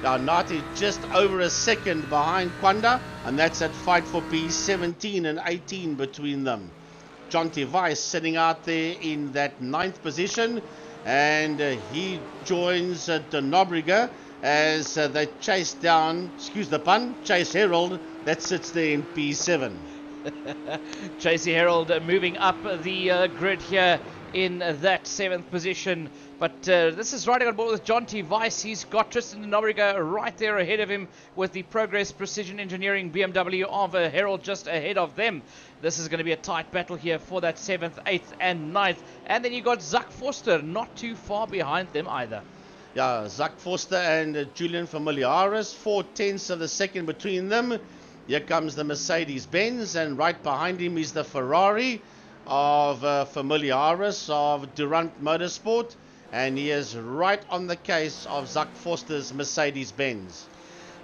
Now Nati just over a second behind Kwanda, and that's that fight for P17 and 18 between them. Jonty Weiss sitting out there in that 9th position. And he joins De Nobrega as they chase down, excuse the pun, Chase Herald, that sits there in P7. Chase Herald moving up the grid here in that 7th position. But this is riding on board with Jonty Weiss. He's got Tristan De Nobrega right there ahead of him with the Progress Precision Engineering BMW of Herald just ahead of them. This is going to be a tight battle here for that 7th, 8th and 9th. And then you got Zak Forster not too far behind them either. Yeah, Zak Forster and Julian Familiaris, 0.4 of a second between them. Here comes the Mercedes-Benz, and right behind him is the Ferrari of Familiaris of Durant Motorsport. And he is right on the case of Zak Forster's Mercedes-Benz.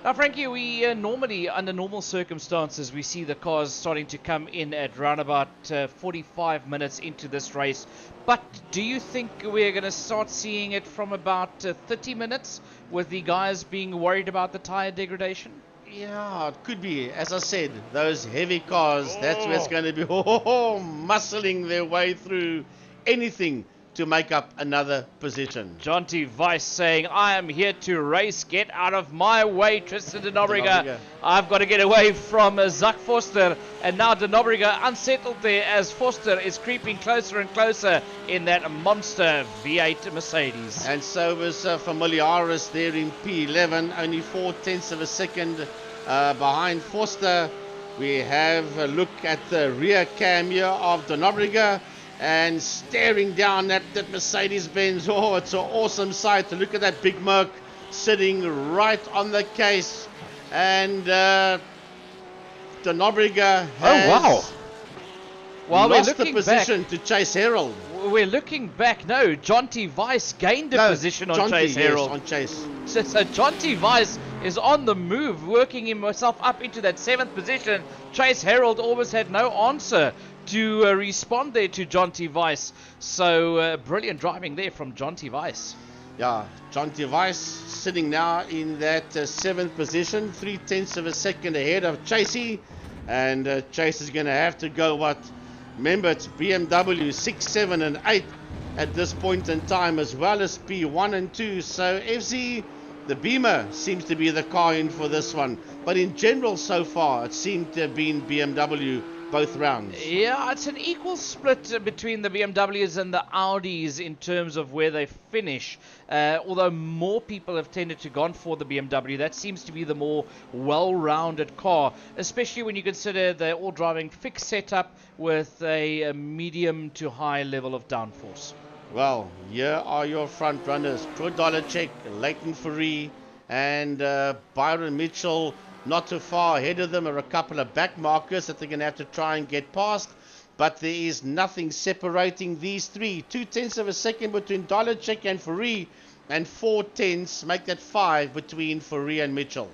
Now, Frankie, we normally, under normal circumstances, we see the cars starting to come in at around about 45 minutes into this race. But do you think we're going to start seeing it from about 30 minutes, with the guys being worried about the tyre degradation? Yeah, it could be. As I said, those heavy cars, that's where it's going to be muscling their way through anything to make up another position. Jonty Weiss saying, I am here to race. Get out of my way, Tristan de Nobrega. I've got to get away from Zak Forster. And now de Nobrega unsettled there as Forster is creeping closer and closer in that monster V8 Mercedes. And so was Familiaris there in P11, only 4/10 of a second behind Forster. We have a look at the rear cam here of de Nobrega, and staring down at that Mercedes-Benz. Oh, it's an awesome sight to look at that big Merc sitting right on the case. And de Nobrega has lost the position to Chase Herald. We're looking back. No, Jonty Weiss gained a position on Chase Herald. On Chase. So Jonty Weiss is on the move, working himself up into that 7th position. Chase Herald almost had no answer to respond there to Jonty Weiss. So brilliant driving there from Jonty Weiss. Yeah, Jonty Weiss sitting now in that 7th position, 3/10 of a second ahead of Chasey. And Chase is going to have to go what? Remember, it's BMW 6, 7 and 8 at this point in time, as well as P1 and 2. So FC, the Beamer seems to be the car in for this one. But in general so far, it seemed to have been BMW both rounds. Yeah, it's an equal split between the BMWs and the Audis in terms of where they finish. Although more people have tended to gone for the BMW, that seems to be the more well-rounded car, especially when you consider they're all driving fixed setup with a medium to high level of downforce. Well, here are your front runners: Troy Dolacek, Leighton Fourie, and Byron Mitchell. Not too far ahead of them are a couple of back markers that they're going to have to try and get past. But there is nothing separating these three. 2/10 of a second between Dolacek and Fourie, and 4/10 make that 5 between Fourie and Mitchell.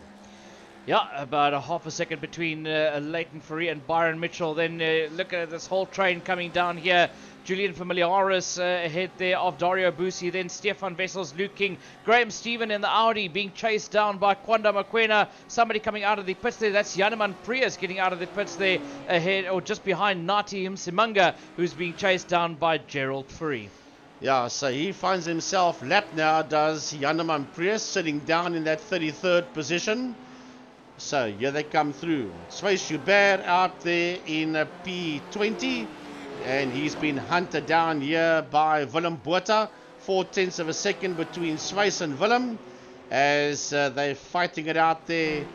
Yeah, about a half a second between Leighton Fourie and Byron Mitchell. Then look at this whole train coming down here. Julian Familiaris ahead there of Dario Bussi, then Stefan Wessels, Luke King, Graham Stephen in the Audi being chased down by Kwanda Makwena. Somebody coming out of the pits there, that's Janeman Prius getting out of the pits there ahead, or just behind Nati Msimanga, who's being chased down by Gerald Fourie. Yeah, so he finds himself lapped now, does Janeman Prius, sitting down in that 33rd position. So here they come through. Sway Schubert out there in P20. And he's been hunted down here by Willem Botha. 4/10 of a second between Swiss and Willem, as they're fighting it out there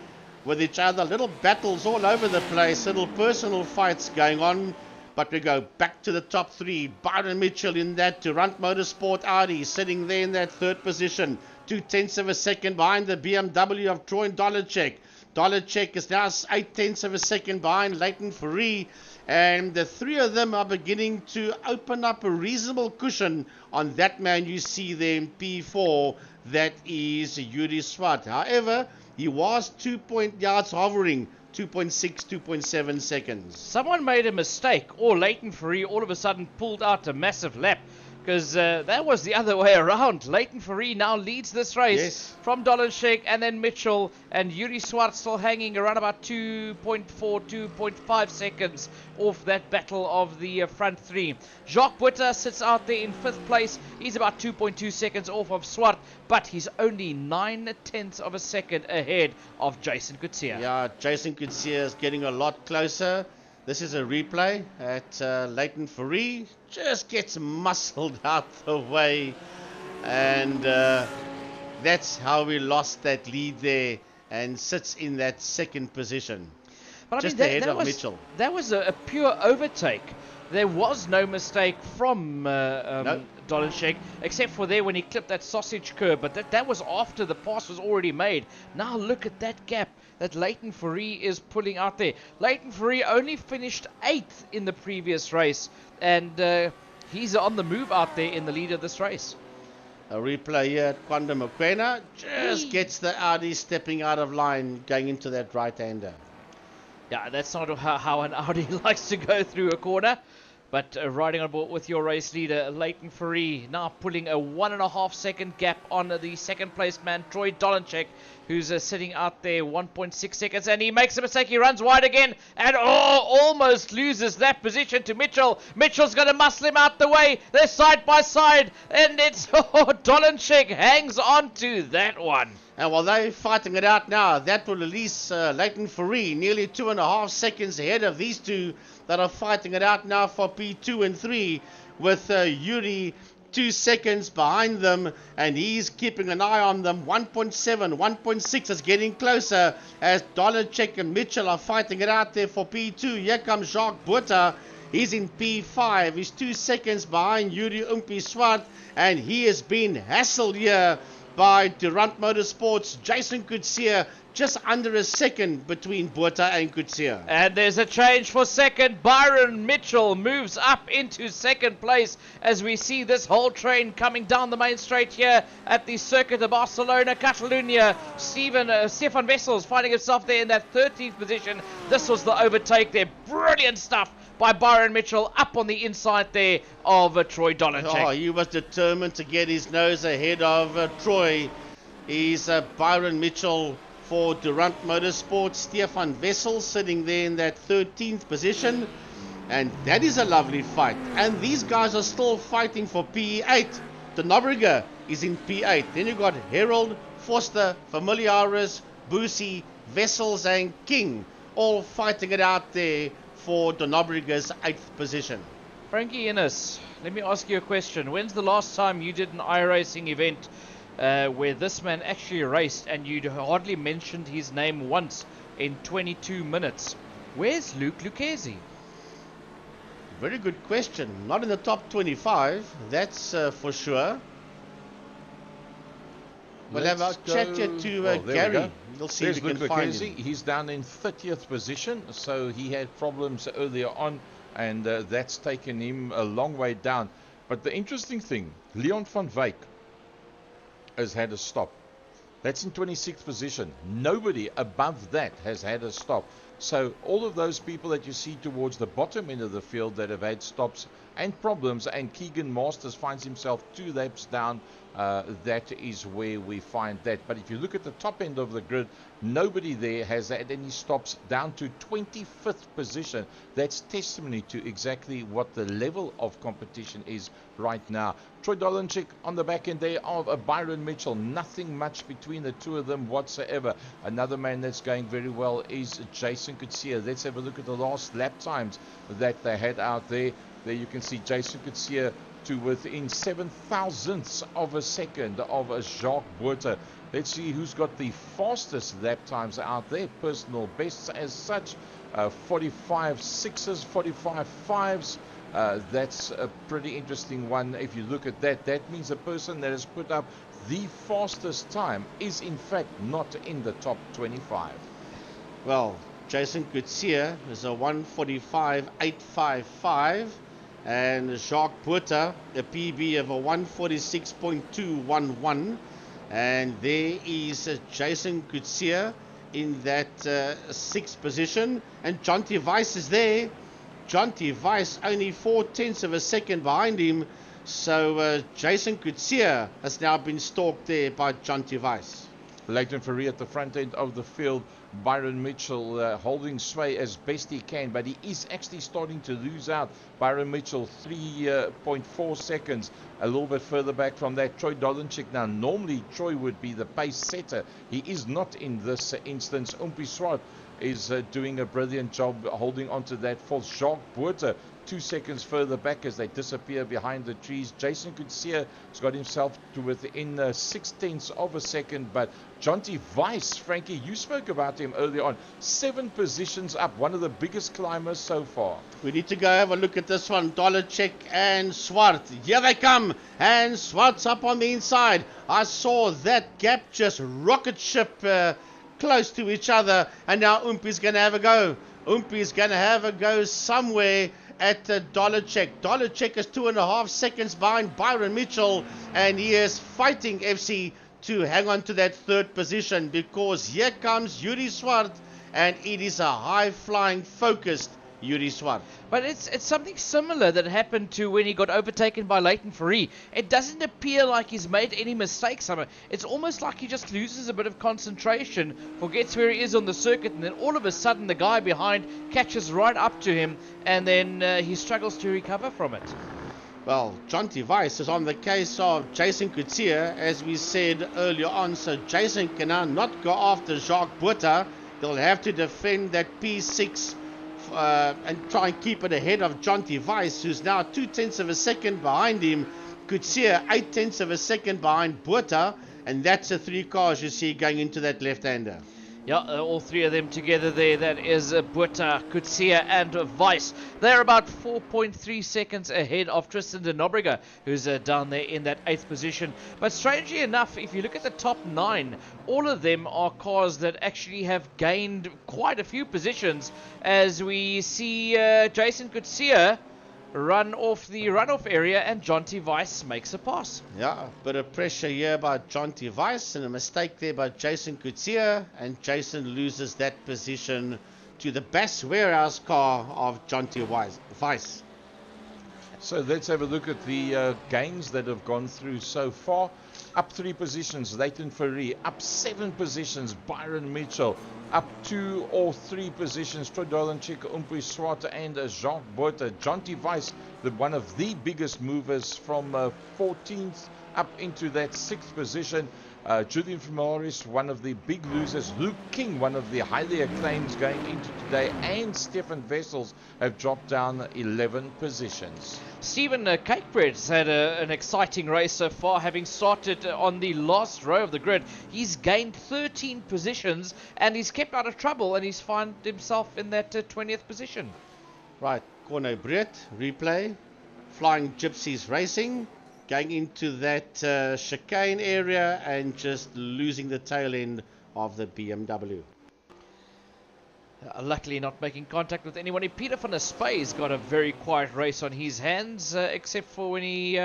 with each other. Little battles all over the place, little personal fights going on. But we go back to the top 3. Byron Mitchell in that Durant Motorsport Audi, sitting there in that 3rd position. 2/10 of a second behind the BMW of Troy Dolacek. Dolacek is now 8/10 of a second behind Leighton Fourie. And the 3 of them are beginning to open up a reasonable cushion on that man you see there in P4. That is Yuri Swart. However, he was 2 yards hovering, 2.6, 2.7 seconds. Someone made a mistake, or Leighton Fourie all of a sudden pulled out a massive lap, because that was the other way around. Leighton Fourie now leads this race from Dolacek, and then Mitchell, and Yuri Swart still hanging around about 2.4, 2.5 seconds off that battle of the front 3. Jacques Botha sits out there in 5th place. He's about 2.2 seconds off of Swart, but he's only 9/10 of a second ahead of Jason Kutsia. Yeah, Jason Kutsia is getting a lot closer. This is a replay at Leighton Fourie. Just gets muscled out the way. And that's how we lost that lead there, and sits in that 2nd position. But just I mean, ahead of Mitchell. That was a pure overtake. There was no mistake from Dolacek, except for there when he clipped that sausage curb. But that was after the pass was already made. Now look at that gap that Leighton Fourie is pulling out there. Leighton Fourie only finished 8th in the previous race, and he's on the move out there in the lead of this race. A replay here at Quanda Moquena just gets the Audi stepping out of line, going into that right-hander. Yeah, that's not how an Audi likes to go through a corner. But riding on board with your race leader, Leighton Ferree, now pulling a 1.5 second gap on the second place man, Troy Dolenchek, who's sitting out there 1.6 seconds, and he makes a mistake. He runs wide again and almost loses that position to Mitchell. Mitchell's going to muscle him out the way. They're side by side, and it's Dolenchek hangs on to that one. And while they're fighting it out now, that will release Leighton Ferree nearly 2.5 seconds ahead of these two that are fighting it out now for P2 and 3, with Yuri 2 seconds behind them, and he's keeping an eye on them. 1.7, 1.6 is getting closer as Dolenchek and Mitchell are fighting it out there for P2. Here comes Jacques Botha. He's in P5. He's 2 seconds behind Yuri Swart, and he has been hassled here by Durant Motorsports. Jason Coetzee just under a second between Botha and Coetzee. And there's a change for second. Byron Mitchell moves up into second place as we see this whole train coming down the main straight here at the Circuit de Barcelona-Catalunya. Stefan Wessels finding himself there in that 13th position. This was the overtake there. Brilliant stuff by Byron Mitchell up on the inside there of Troy Dolenchek. Oh, he was determined to get his nose ahead of Troy. He's Byron Mitchell for Durant Motorsports. Stefan Wessels sitting there in that 13th position. And that is a lovely fight. And these guys are still fighting for P8. De Nobrega is in P8. Then you've got Harold, Foster, Familiaris, Boosie, Wessels and King all fighting it out there for De Nobrega's 8th position. Frankie Innes, let me ask you a question. When's the last time you did an iRacing event where this man actually raced and you'd hardly mentioned his name once in 22 minutes? Where's Luke Lucchesi? Very good question. Not in the top 25, that's for sure. We'll have our chat here to Gary. We'll see if we can find him. He's down in 30th position, so he had problems earlier on, and that's taken him a long way down. But the interesting thing, Leon van Wyk has had a stop. That's in 26th position. Nobody above that has had a stop. So all of those people that you see towards the bottom end of the field that have had stops and problems, and Keegan Masters finds himself 2 laps down, that is where we find that. But if you look at the top end of the grid, nobody there has had any stops, down to 25th position. That's testimony to exactly what the level of competition is right now. Troy Dolenchek on the back end there of Byron Mitchell. Nothing much between the two of them whatsoever. Another man that's going very well is Jason Coetzee. Let's have a look at the last lap times that they had out there. There you can see Jason Coetzee to within 7,000ths of a second of Jacques Botha. Let's see who's got the fastest lap times out there. Personal bests as such. 45.6s, 45.5s. That's a pretty interesting one. If you look at that, that means the person that has put up the fastest time is in fact not in the top 25. Well, Jason Coetzee is a 145.855. And Jacques Botha, a PB of a 146.211. And there is Jason Coetzee in that 6th position. And Jonty Weiss is there. Jonty Weiss only 0.4 of a second behind him. So Jason Coetzee has now been stalked there by Jonty Weiss. Leighton Ferree at the front end of the field. Byron Mitchell holding sway as best he can, but he is actually starting to lose out. Byron Mitchell 3.4 seconds, a little bit further back from that. Troy Dolenchek now, normally Troy would be the pace setter. He is not in this instance. Swart is doing a brilliant job holding on to that false. Jacques Botha 2 seconds further back as they disappear behind the trees. Jason Coetzee has got himself to within 0.6 of a second, but Jonty Weiss, Frankie, you spoke about him earlier on. 7 positions up, one of the biggest climbers so far. We need to go have a look at this one. Dolenchek and Swart. Here they come. And Swart's up on the inside. I saw that gap just rocket ship close to each other. And now Umpi's going to have a go. Umpi's going to have a go somewhere. at Dollarcheck. Dollarcheck is 2.5 seconds behind Byron Mitchell, and he is fighting FC to hang on to that third position, because here comes Yuri Swart, and it is a high-flying, focused Yuri Swart. But it's something similar that happened to when he got overtaken by Leighton Ferree. It doesn't appear like he's made any mistakes. It's almost like he just loses a bit of concentration, forgets where he is on the circuit, and then all of a sudden the guy behind catches right up to him, and then he struggles to recover from it. Well, Jonty Weiss is on the case of Jason Coetzee, as we said earlier on, so Jason can now not go after Jacques Botha. They'll have to defend that P6 and try and keep it ahead of Jonty Weiss, who's now 0.2 of a second behind him. Coetzee 0.8 of a second behind Botha, and that's the three cars you see going into that left-hander. Yeah, all three of them together there. That is Botha, Coetzee and Weiss. They're about 4.3 seconds ahead of Tristan de Nobrega, who's down there in that 8th position. But strangely enough, if you look at the top 9, all of them are cars that actually have gained quite a few positions, as we see Jason Coetzee run off the runoff area, and Jonty Weiss makes a pass. Yeah, bit of pressure here by Jonty Weiss, and a mistake there by Jason Coetzee, and Jason loses that position to the Bass Warehouse car of Jonty Weiss. So let's have a look at the gains that have gone through so far. Up 3 positions, Leighton Ferree. Up 7 positions, Byron Mitchell. Up 2 or 3 positions, Troy Dolenchik, Umpi Swart and Jacques Botha. Jonty Weiss, one of the biggest movers, from 14th up into that 6th position. Julian Fumaris, one of the big losers. Luke King, one of the highly acclaimed going into today, and Stefan Wessels have dropped down 11 positions. Stephen Cakebread's had an exciting race so far, having started on the last row of the grid. He's gained 13 positions, and he's kept out of trouble, and he's found himself in that 20th position. Right, Corne Brett, replay, Flying Gypsies Racing, going into that chicane area and just losing the tail end of the BMW. Luckily not making contact with anyone. Peter van der Spey's got a very quiet race on his hands, except for when he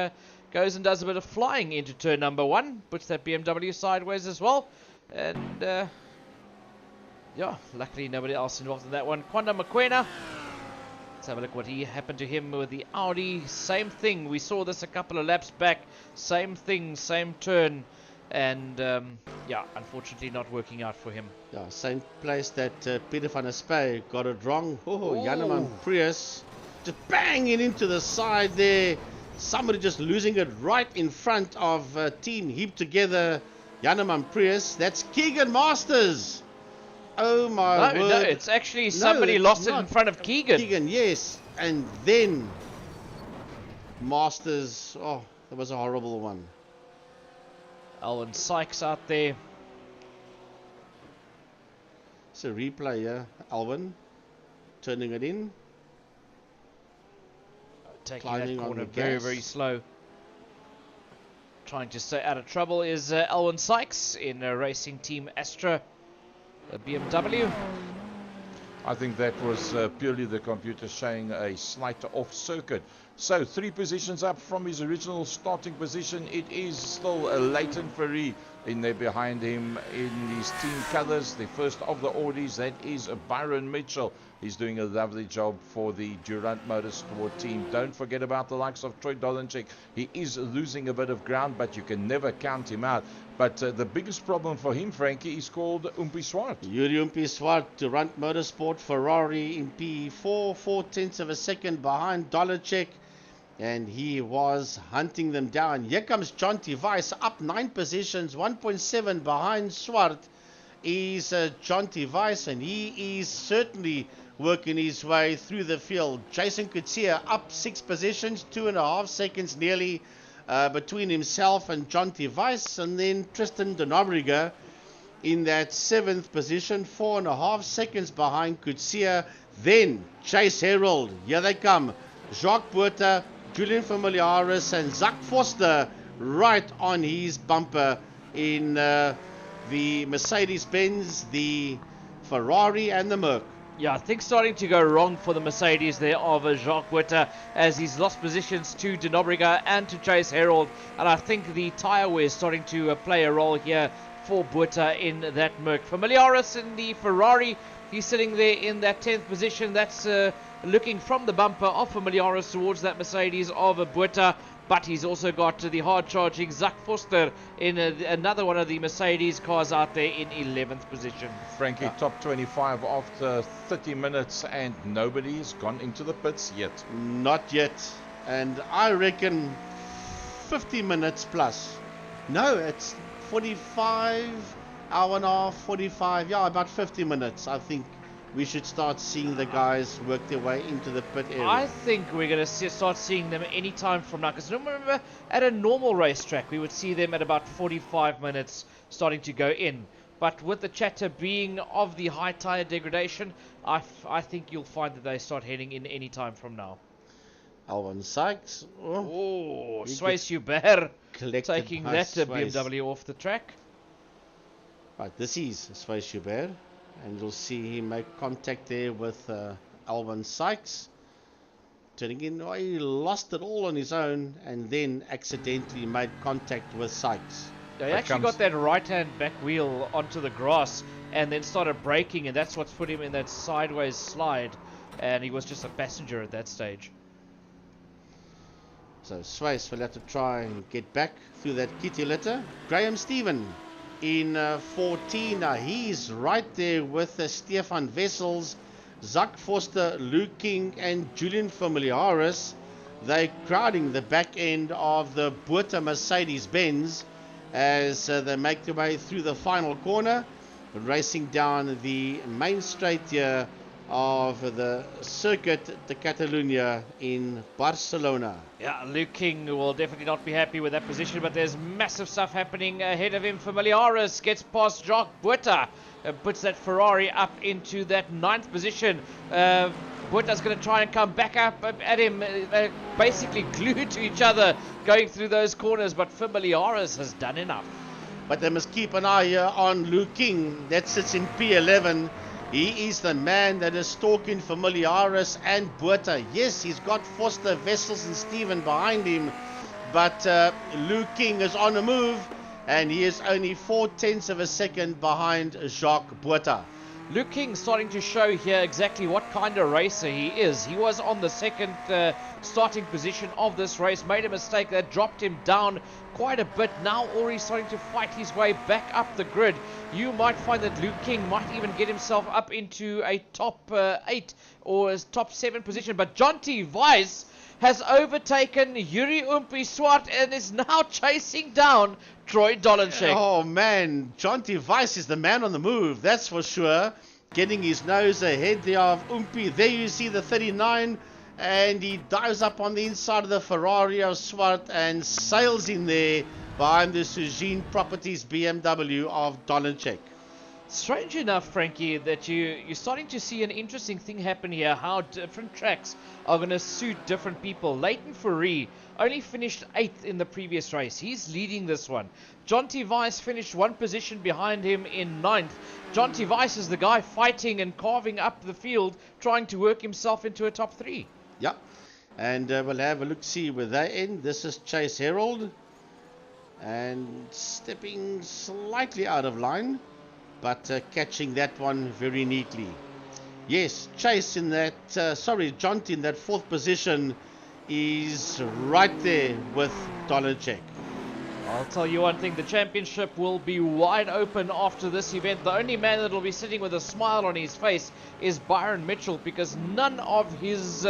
goes and does a bit of flying into turn number 1, puts that BMW sideways as well, and yeah, luckily nobody else involved in that one. Kwanda Mokoena, let's have a look what happened to him with the Audi. Same thing, we saw this a couple of laps back, same thing, same turn, and yeah, unfortunately not working out for him. Yeah, same place that Peter van der Spey got it wrong. Janneman Prius just banging into the side there. Somebody just losing it right in front of team heaped together Janneman Prius. That's Keegan Masters. Oh my word. No, it's actually somebody lost it in front of Keegan. Keegan, yes. And then Masters. Oh, that was a horrible one. Alwyn Sykes out there. It's a replay, yeah. Alwyn turning it in. Taking that corner very, very slow. Trying to stay out of trouble is Alwyn Sykes in Racing Team Astra, the BMW. I think that was purely the computer showing a slight off circuit. So 3 positions up from his original starting position. It is still Leighton Ferree in there behind him in his team colours. The first of the Audis, that is Byron Mitchell. He's doing a lovely job for the Durant Motorsport team. Don't forget about the likes of Troy Dolenchik. He is losing a bit of ground, but you can never count him out. But the biggest problem for him, Frankie, is called Umpi Swart. Yuri Umpi Swart, Durant Motorsport, Ferrari in P4, 0.4 of a second behind Dolenchik. And he was hunting them down. Here comes Jonty Weiss, up 9 positions, 1.7 behind Swart is Jonty Weiss, and he is certainly working his way through the field. Jason Coetzee up 6 positions, 2.5 seconds nearly between himself and Jonty Weiss, and then Tristan de Nobrega in that 7th position, 4.5 seconds behind Coetzee. Then Chase Herald, here they come, Jacques Botha, Julian Familiaris and Zach Foster right on his bumper in the Mercedes-Benz, the Ferrari and the Merc. Yeah, things starting to go wrong for the Mercedes there of Jacques Butter as he's lost positions to De Nobrega and to Chase Herald. And I think the tyre wear is starting to play a role here for Butter in that Merc. Familiaris in the Ferrari, he's sitting there in that 10th position. That's looking from the bumper of Familiaris towards that Mercedes of Butter. But he's also got the hard-charging Zak Foster in another one of the Mercedes cars out there in 11th position. Frankie, top 25 after 30 minutes and nobody's gone into the pits yet. Not yet. And I reckon 50 minutes plus. No, it's 45, hour and a half, 45. Yeah, about 50 minutes. I think we should start seeing the guys work their way into the pit area. I think we're going to start seeing them any time from now. Because remember, at a normal racetrack, we would see them at about 45 minutes starting to go in. But with the chatter being of the high tyre degradation, I think you'll find that they start heading in any time from now. Alban Sykes. Oh, Swayze Hubert taking that Swayze. BMW off the track. Right, this is Swayze Hubert. And you'll see him make contact there with Alban Sykes. Turning in, oh, he lost it all on his own and then accidentally made contact with Sykes. They actually got that right-hand back wheel onto the grass and then started braking, and that's what's put him in that sideways slide. And he was just a passenger at that stage. So Swayze will have to try and get back through that kitty litter. Graham Stephen in 14. Now he's right there with Stefan Wessels, Zak Foster, Luke King and Julian Familiaris. They're crowding the back end of the Buerta Mercedes-Benz as they make their way through the final corner, racing down the main straight here of the Circuit de Catalunya in Barcelona. Yeah, Luke King will definitely not be happy with that position, but there's massive stuff happening ahead of him. Familiaris gets past Jacques Butter, puts that Ferrari up into that 9th position. Butta's going to try and come back up at him, basically glued to each other going through those corners, but Familiaris has done enough. But they must keep an eye here on Luke King, that sits in P11. He is the man that is stalking Familiaris and Buerta. Yes, he's got Foster, Wessels and Stephen behind him, but Luke King is on the move and he is only 0.4 of a second behind Jacques Buerta. Luke King starting to show here exactly what kind of racer he is. He was on the second starting position of this race, made a mistake that dropped him down quite a bit. Now already starting to fight his way back up the grid. You might find that Luke King might even get himself up into a top 8 or a top 7 position. But Jonty Weiss has overtaken Yuri Umpi Swart and is now chasing down Troy Dolenchek. Oh man, Jonty Weiss is the man on the move, that's for sure. Getting his nose ahead there of Umpi. There you see the 39, and he dives up on the inside of the Ferrari of Swart and sails in there behind the Suzine Properties BMW of Dolenchek. Strange enough, Frankie, that you're starting to see an interesting thing happen here, how different tracks are going to suit different people. Leighton Fourie only finished 8th in the previous race. He's leading this one. Jonty Weiss finished 1 position behind him in 9th. Jonty Weiss is the guy fighting and carving up the field, trying to work himself into a top 3. Yeah, and we'll have a look, see where they end. This is Chase Herald, and stepping slightly out of line, but catching that one very neatly. Yes, Chase in that, Jonty in that 4th position is right there with Dolenchek. I'll tell you one thing, the championship will be wide open after this event. The only man that will be sitting with a smile on his face is Byron Mitchell, because none of his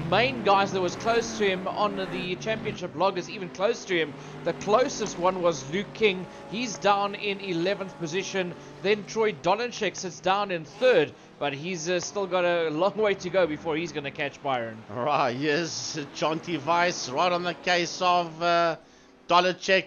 main guys that was close to him on the championship log is even close to him. The closest one was Luke King. He's down in 11th position. Then Troy Dolenchek sits down in 3rd, but he's still got a long way to go before he's going to catch Byron. Right, yes, Jonty Weiss right on the case of Dolenchek.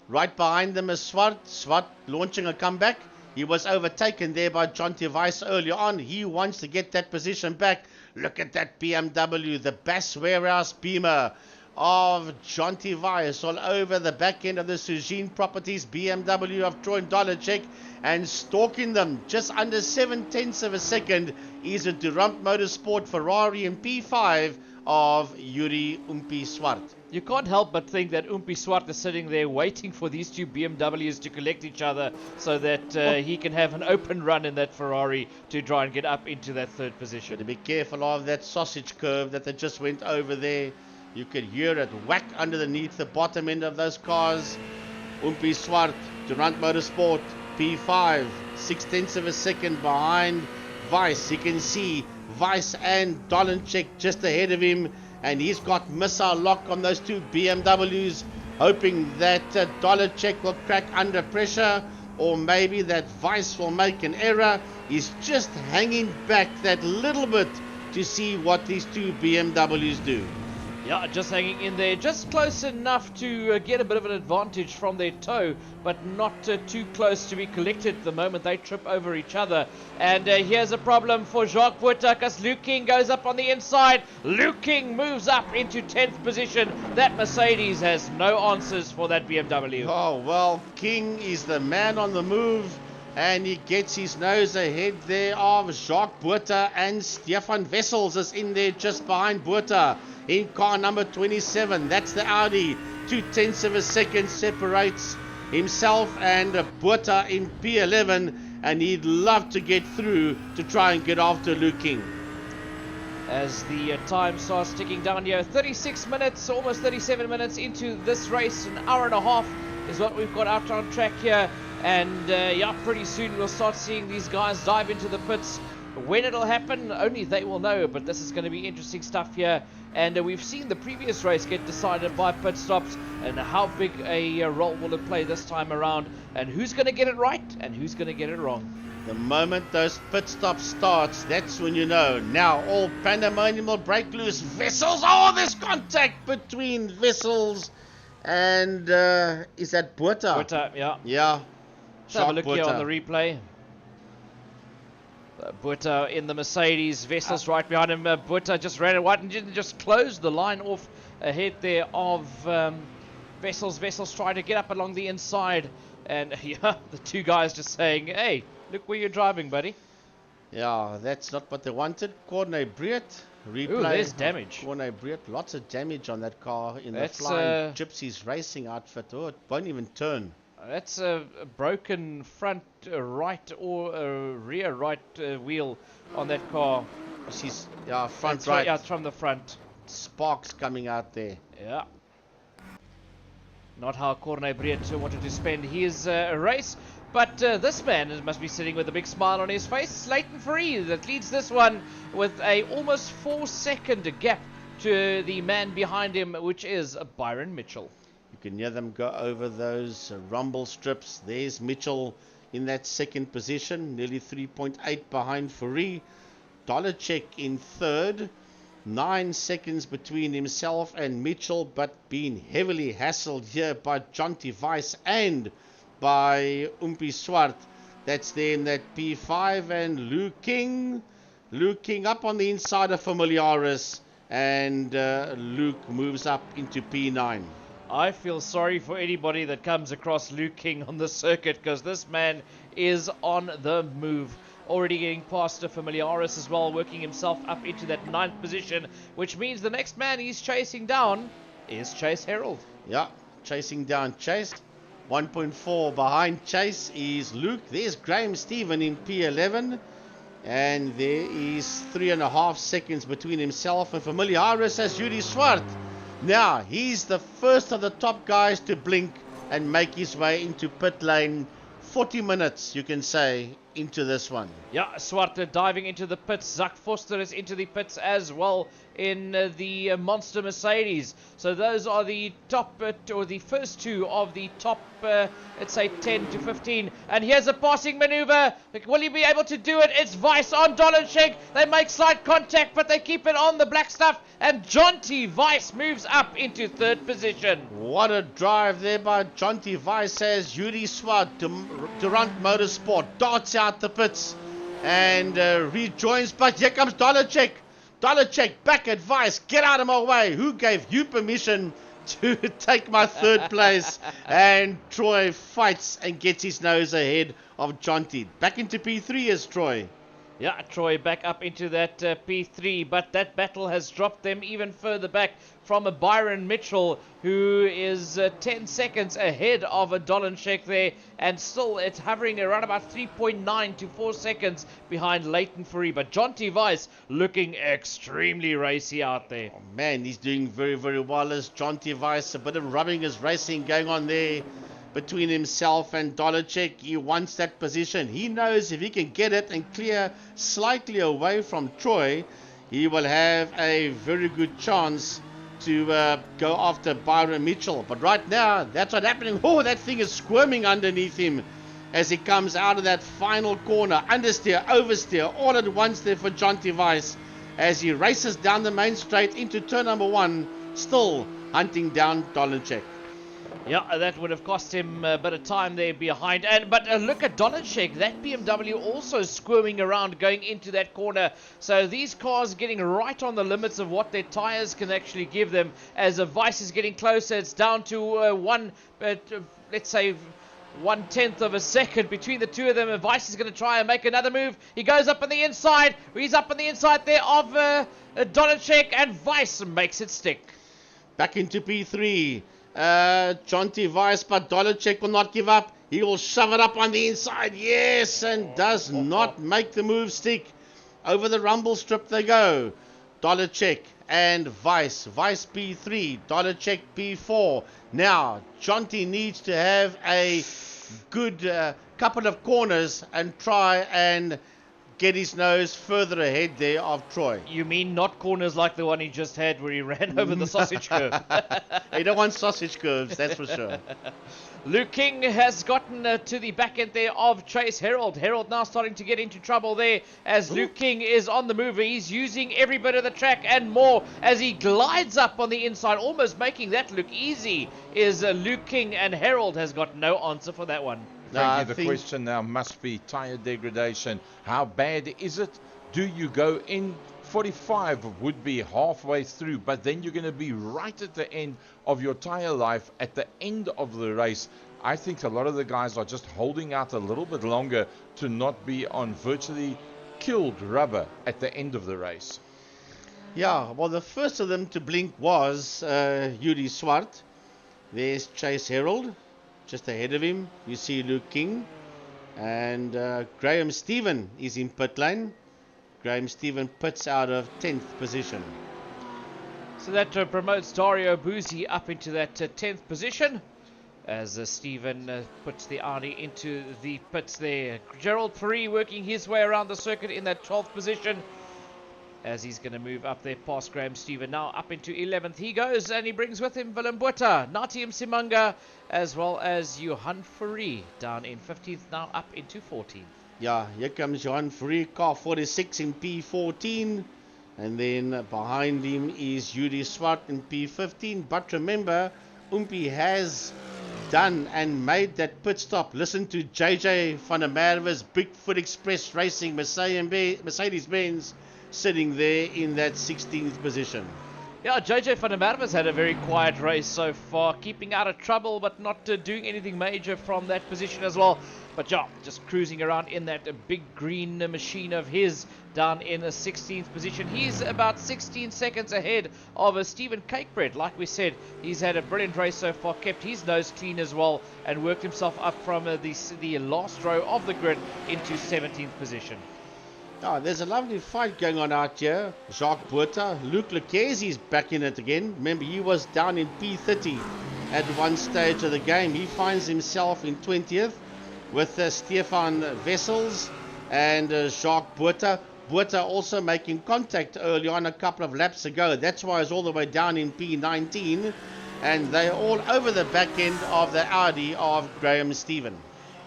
Right behind them is Swart. Swart launching a comeback. He was overtaken there by Jonty Weiss earlier on. He wants to get that position back. Look at that BMW, the Bass Warehouse Beamer of Jonty Weiss all over the back end of the Suzhine Properties BMW of Troy Dolacek, and stalking them just under 0.7 of a second is a Durant Motorsport Ferrari in P5 of Yuri Umpi Swart. You can't help but think that Umpi Swart is sitting there waiting for these two BMWs to collect each other so that he can have an open run in that Ferrari to try and get up into that third position. To be careful of that sausage curve that they just went over there. You could hear it whack underneath the bottom end of those cars. Umpi Swart, Durant Motorsport, P5, 0.6 of a second behind Weiss. You can see Weiss and Dolacek just ahead of him, and he's got missile lock on those two BMWs, hoping that Dolacek will crack under pressure, or maybe that Weiss will make an error. He's just hanging back that little bit to see what these two BMWs do. Yeah, just hanging in there, just close enough to get a bit of an advantage from their toe, but not too close to be collected the moment they trip over each other. And here's a problem for Jacques Buerta, because Luke King goes up on the inside. Luke King moves up into 10th position. That Mercedes has no answers for that BMW. Oh, well, King is the man on the move, and he gets his nose ahead there of Jacques Buerta, and Stefan Wessels is in there just behind Buerta. In car number 27, that's the Audi. 0.2 of a second separates himself and Buerta in P11, and he'd love to get through to try and get after Luke King. As the time starts ticking down here, 36 minutes, almost 37 minutes into this race, an hour and a half is what we've got out on track here. And yeah, pretty soon we'll start seeing these guys dive into the pits. When it'll happen, only they will know, but this is going to be interesting stuff here. And we've seen the previous race get decided by pit stops, and how big a role will it play this time around, and who's going to get it right and who's going to get it wrong. The moment those pit stops starts, that's when you know. Now all pandemonium will break loose. Wessels, oh, there's contact between Wessels and is that Buerta? Buerta, yeah. Yeah. Let's have a look here on the replay. Buerta in the Mercedes, Wessels right behind him. Buerta just ran it wide and didn't just close the line off ahead there of Wessels. Wessels tried to get up along the inside, and yeah, the two guys just saying, hey, look where you're driving, buddy. Yeah, that's not what they wanted. Corne Breed replay. Ooh, there's damage. Corne Breed, lots of damage on that car in the Flying Gypsies racing outfit. Oh, it won't even turn. That's a broken front right or rear right wheel on that car. She's front That's right. Yeah, it's from the front. Sparks coming out there. Yeah. Not how Corne Breed wanted to spend his race. But this man must be sitting with a big smile on his face. Leighton Free that leads this one with a almost 4-second gap to the man behind him, which is Byron Mitchell. You can hear them go over those rumble strips. There's Mitchell in that second position, nearly 3.8 behind Fourie. Dolacek in third, 9 seconds between himself and Mitchell, but being heavily hassled here by Jonty Weiss and by Umpi Swart. That's there in that P5, and Luke King up on the inside of Familiaris, and Luke moves up into P9. I feel sorry for anybody that comes across Luke King on the circuit, because this man is on the move. Already getting past Familiaris as well, working himself up into that 9th position, which means the next man he's chasing down is Chase Herald. Yeah, chasing down Chase. 1.4 behind Chase is Luke. There's Graham Stephen in P11. And there is 3.5 seconds between himself and Familiaris as Yuri Swart. Now, he's the first of the top guys to blink and make his way into pit lane. 40 minutes, you can say, into this one. Yeah, Swart diving into the pits. Zach Foster is into the pits as well in the Monster Mercedes. So those are the top, or the first two of the top, let's say 10 to 15. And here's a passing maneuver. Will he be able to do it? It's Weiss on Dolacek. They make slight contact, but they keep it on the black stuff. And Jonty Weiss moves up into 3rd position. What a drive there by Jonty Weiss as Yuri Swart, Durant Motorsport, darts out the pits and rejoins. But here comes Dolacek. Dolacek back advice. Get out of my way. Who gave you permission to take my third place? And Troy fights and gets his nose ahead of Jonty. Back into P3 is Troy. Yeah, Troy back up into that P3, but that battle has dropped them even further back from a Byron Mitchell, who is 10 seconds ahead of a Dolacek there, and still it's hovering around about 3.9 to 4 seconds behind Leighton Fourie. But Jonty Weiss looking extremely racy out there. Oh man, he's doing very, very well as Jonty Weiss. A bit of rubbing his racing going on there between himself and Dolacek. He wants that position. He knows if he can get it and clear slightly away from Troy, he will have a very good chance to go after Byron Mitchell. But right now, that's what's happening. Oh, that thing is squirming underneath him as he comes out of that final corner. Understeer, oversteer, all at once there for Jonty Weiss as he races down the main straight into turn number 1, still hunting down Dolacek. Yeah, that would have cost him a bit of time there behind. But look at Dolacek, that BMW also squirming around going into that corner. So these cars getting right on the limits of what their tires can actually give them. As Weiss is getting closer, it's down to let's say 1/10 of a second between the two of them. Weiss is going to try and make another move. He goes up on the inside. He's up on the inside there of Dolacek, and Weiss makes it stick. Back into P3. Jonty Weiss, but Dolacek will not give up. He will shove it up on the inside. Yes, and does not make the move stick. Over the rumble strip they go. Dolacek and Weiss. Weiss P3, Dolacek P4. Now, Jonty needs to have a good couple of corners and try and get his nose further ahead there of Troy. You mean not corners like the one he just had where he ran over the sausage curve? You don't want sausage curves, that's for sure. Luke King has gotten to the back end there of Chase Herald. Herald now starting to get into trouble there as Luke King is on the move. He's using every bit of the track and more as he glides up on the inside, almost making that look easy. Is Luke King, and Herald has got no answer for that one. The question now must be tire degradation. How bad is it? Do you go in? 45 would be halfway through, but then you're going to be right at the end of your tire life at the end of the race. I think a lot of the guys are just holding out a little bit longer to not be on virtually killed rubber at the end of the race. Yeah, well, the first of them to blink was Yuri Swart. There's Chase Herald. Just ahead of him, you see Luke King. And Graham Stephen is in pit lane. Graham Stephen pits out of 10th position. So that promotes Dario Buzzi up into that 10th position. As Stephen puts the Audi into the pits there. Gerald Fourie working his way around the circuit in that 12th position. As he's going to move up there past Graham Stephen. Now up into 11th he goes, and he brings with him Willem Botha, Natium Simanga, as well as Johan Fourie down in 15th, now up into 14th. Yeah, here comes Johan Fourie, car 46 in P14. And then behind him is Yuri Swart in P15. But remember, Umpi has done and made that pit stop. Listen to JJ van der Merwe's Bigfoot Express Racing Mercedes-Benz sitting there in that 16th position. Yeah, JJ van der Merwe's had a very quiet race so far, keeping out of trouble but not doing anything major from that position as well. But yeah, just cruising around in that big green machine of his down in the 16th position. He's about 16 seconds ahead of Stephen Cakebread. Like we said, he's had a brilliant race so far, kept his nose clean as well, and worked himself up from the last row of the grid into 17th position. Oh, there's a lovely fight going on out here. Jacques Botha, Luc Leclerc is back in it again. Remember, he was down in P30 at one stage of the game. He finds himself in 20th with Stefan Wessels and Jacques Botha. Botha also making contact early on a couple of laps ago. That's why it's all the way down in P19. And they're all over the back end of the Audi of Graham Stephen.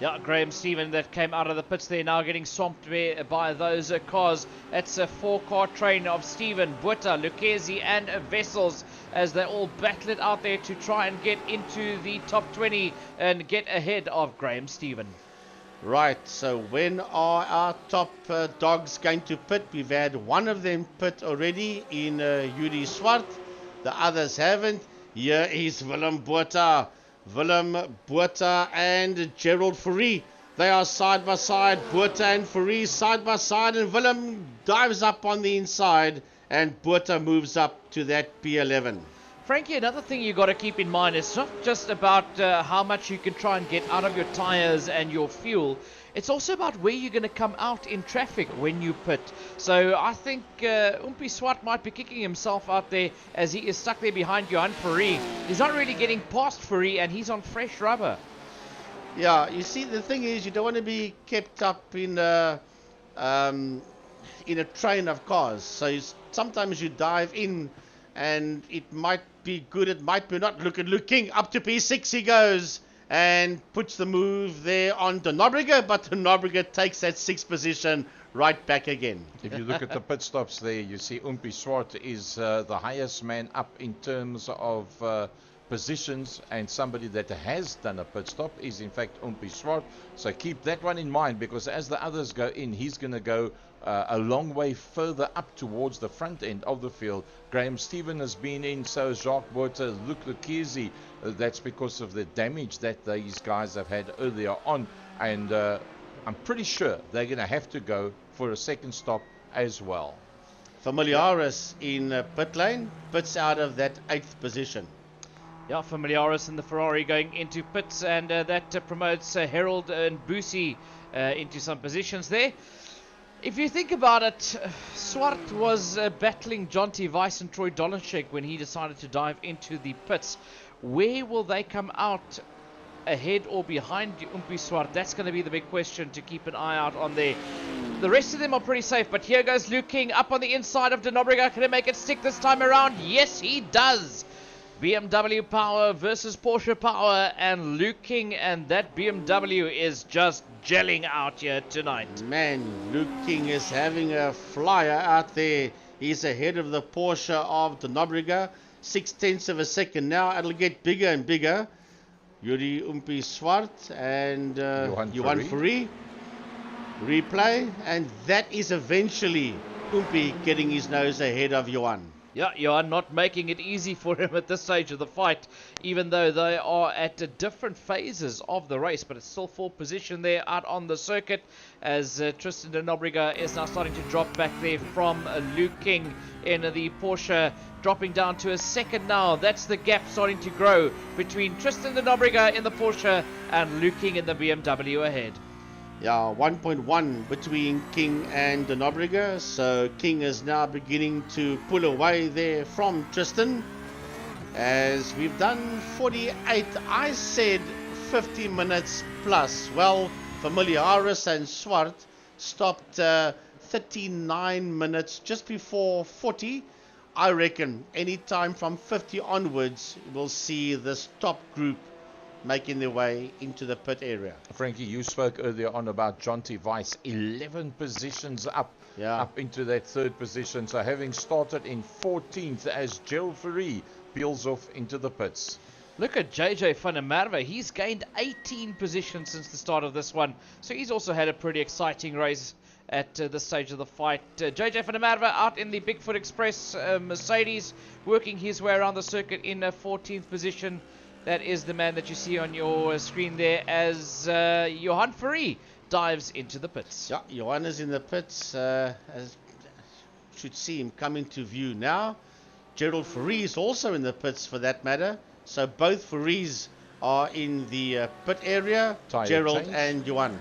Yeah, Graham Stephen that came out of the pits there now getting swamped by those cars. It's a 4-car train of Stephen, Botha, Lucchesi and Wessels as they all battle it out there to try and get into the top 20 and get ahead of Graham Stephen. Right, so when are our top dogs going to pit? We've had one of them pit already in Yuri Swart. The others haven't. Here is Willem Botha. Willem Botha and Gerald Fourie. They are side by side. Botha and Fourie side by side. And Willem dives up on the inside. And Botha moves up to that P11. Frankie, another thing you got to keep in mind, it's not just about how much you can try and get out of your tires and your fuel. It's also about where you're going to come out in traffic when you pit. So I think Umpi Swart might be kicking himself out there as he is stuck there behind Johan Fourie. He's not really getting past Fourie and he's on fresh rubber. Yeah, you see, the thing is, you don't want to be kept up in a train of cars. So sometimes you dive in and it might be good, it might be not. Look at Luke King, up to P6 he goes and puts the move there on De Nobrega, but De Nobrega takes that 6th position right back again. If you look at the pit stops there, you see Umpi Swart is the highest man up in terms of positions, and somebody that has done a pit stop is in fact Umpi Swart. So keep that one in mind, because as the others go in, he's going to go a long way further up towards the front end of the field. Graham Stephen has been in, so has Jacques Botha, Luc Lekizi. That's because of the damage that these guys have had earlier on, and I'm pretty sure they're going to have to go for a second stop as well. Familiaris in pit lane, pits out of that 8th position. Yeah, Familiaris in the Ferrari going into pits, and that promotes Harold and Boosie into some positions there. If you think about it, Swart was battling Jonty Weiss and Troy Dolenchek when he decided to dive into the pits. Where will they come out, ahead or behind Umpi Swart? That's going to be the big question to keep an eye out on there. The rest of them are pretty safe, but here goes Luke King up on the inside of De Nobrega. Can he make it stick this time around? Yes, he does. BMW power versus Porsche power, and Luke King and that BMW is just gelling out here tonight. Man, Luke King is having a flyer out there. He's ahead of the Porsche of De Nobrega, 0.6 of a second now. It'll get bigger and bigger. Yuri Umpi Swart and Johan Fourie. Replay, and that is eventually Umpi getting his nose ahead of Johan. Yeah, Johan not making it easy for him at this stage of the fight, even though they are at different phases of the race, but it's still 4th position there out on the circuit, as Tristan De Nobrega is now starting to drop back there from Luke King in the Porsche, dropping down to a 2nd now. That's the gap starting to grow between Tristan De Nobrega in the Porsche and Luke King in the BMW ahead. Yeah, 1.1 between King and De Nobrega. So King is now beginning to pull away there from Tristan. As we've done 48, I said 50 minutes plus. Well, Familiaris and Swart stopped 39 minutes just before 40. I reckon any time from 50 onwards, we'll see this top group making their way into the pit area. Frankie, you spoke earlier on about Jonty Weiss, 11 positions up into that 3rd position. So having started in 14th as Gerald Fourie peels off into the pits. Look at JJ van der Merwe. He's gained 18 positions since the start of this one. So he's also had a pretty exciting race at this stage of the fight. JJ van der Merwe out in the Bigfoot Express Mercedes, working his way around the circuit in 14th position. That is the man that you see on your screen there as Johan Fourie dives into the pits. Yeah, Johan is in the pits. As should see him come into view now. Gerald Fourie is also in the pits for that matter. So both Fouries are in the pit area, Tire Gerald change. and Johan.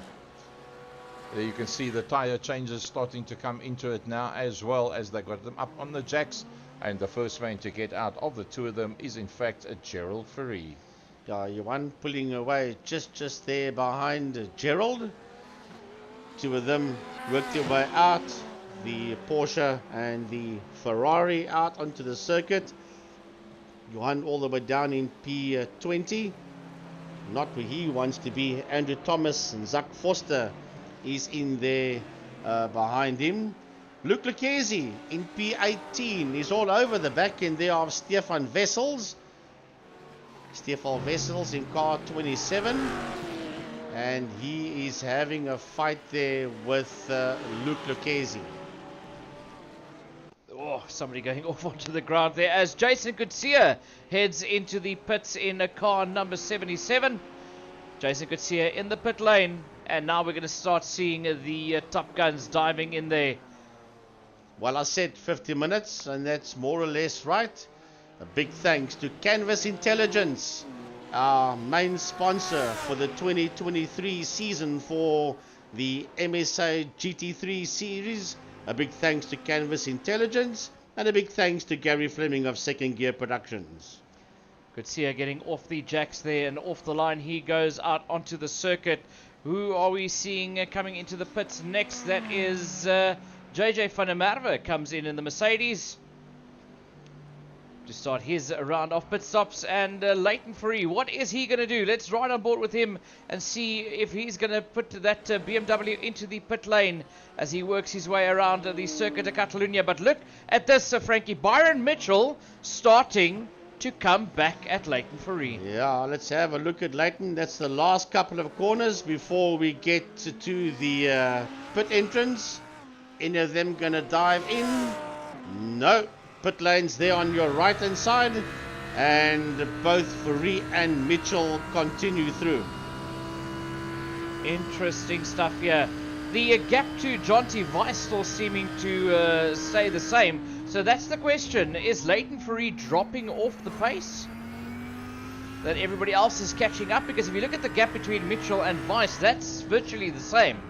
There you can see the tire changes starting to come into it now, as well as they got them up on the jacks. And the first man to get out of the two of them is in fact Gerald Fourie. Yeah, Johan pulling away just there behind Gerald. Two of them worked their way out. The Porsche and the Ferrari out onto the circuit. Johan all the way down in P20. Not where he wants to be. Andrew Thomas and Zach Foster is in there behind him. Luc Lekizi in P18 is all over the back end there of Stefan Wessels. Stefan Wessels in car 27. And he is having a fight there with Luke Lucchesi. Oh, somebody going off onto the ground there as Jason Kutsia heads into the pits in a car number 77. Jason Kutsia in the pit lane, and now we're going to start seeing the Top Guns diving in there. Well, I said 50 minutes, and that's more or less right. A big thanks to Canvas Intelligence, our main sponsor for the 2023 season for the MSA GT3 Series. A big thanks to Canvas Intelligence, and a big thanks to Gary Fleming of Second Gear Productions. Kutsia getting off the jacks there, and off the line he goes out onto the circuit. Who are we seeing coming into the pits next? That is JJ van der Merwe comes in the Mercedes to start his round of pit stops. And Leighton Fourie, what is he going to do? Let's ride on board with him and see if he's going to put that BMW into the pit lane as he works his way around the Circuit de Catalunya. But look at this, Frankie. Byron Mitchell starting to come back at Leighton Fourie. Yeah, let's have a look at Leighton. That's the last couple of corners before we get to the pit entrance. Any of them going to dive in? No. Pit lanes there on your right hand side, and both Fourie and Mitchell continue through. Interesting stuff here. The gap to Jonty Weiss still seeming to stay the same. So that's the question. Is Leighton Fourie dropping off the pace that everybody else is catching up? Because if you look at the gap between Mitchell and Weiss, that's virtually the same.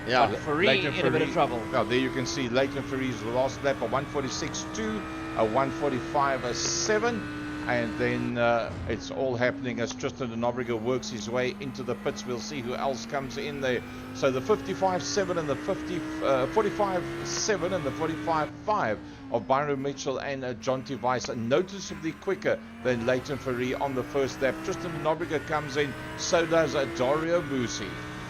Yeah, but Fourie in a bit of trouble. Now there you can see Leighton Fourie's last lap, a 146.2, a 145.7. And then it's all happening as Tristan de Nobrega works his way into the pits. We'll see who else comes in there. So the 55.7 and the 45.7 and the 45.5 of Byron Mitchell and Jonty Weiss are noticeably quicker than Leighton Fourie on the first lap. Tristan de Nobrega comes in, so does Dario Busi.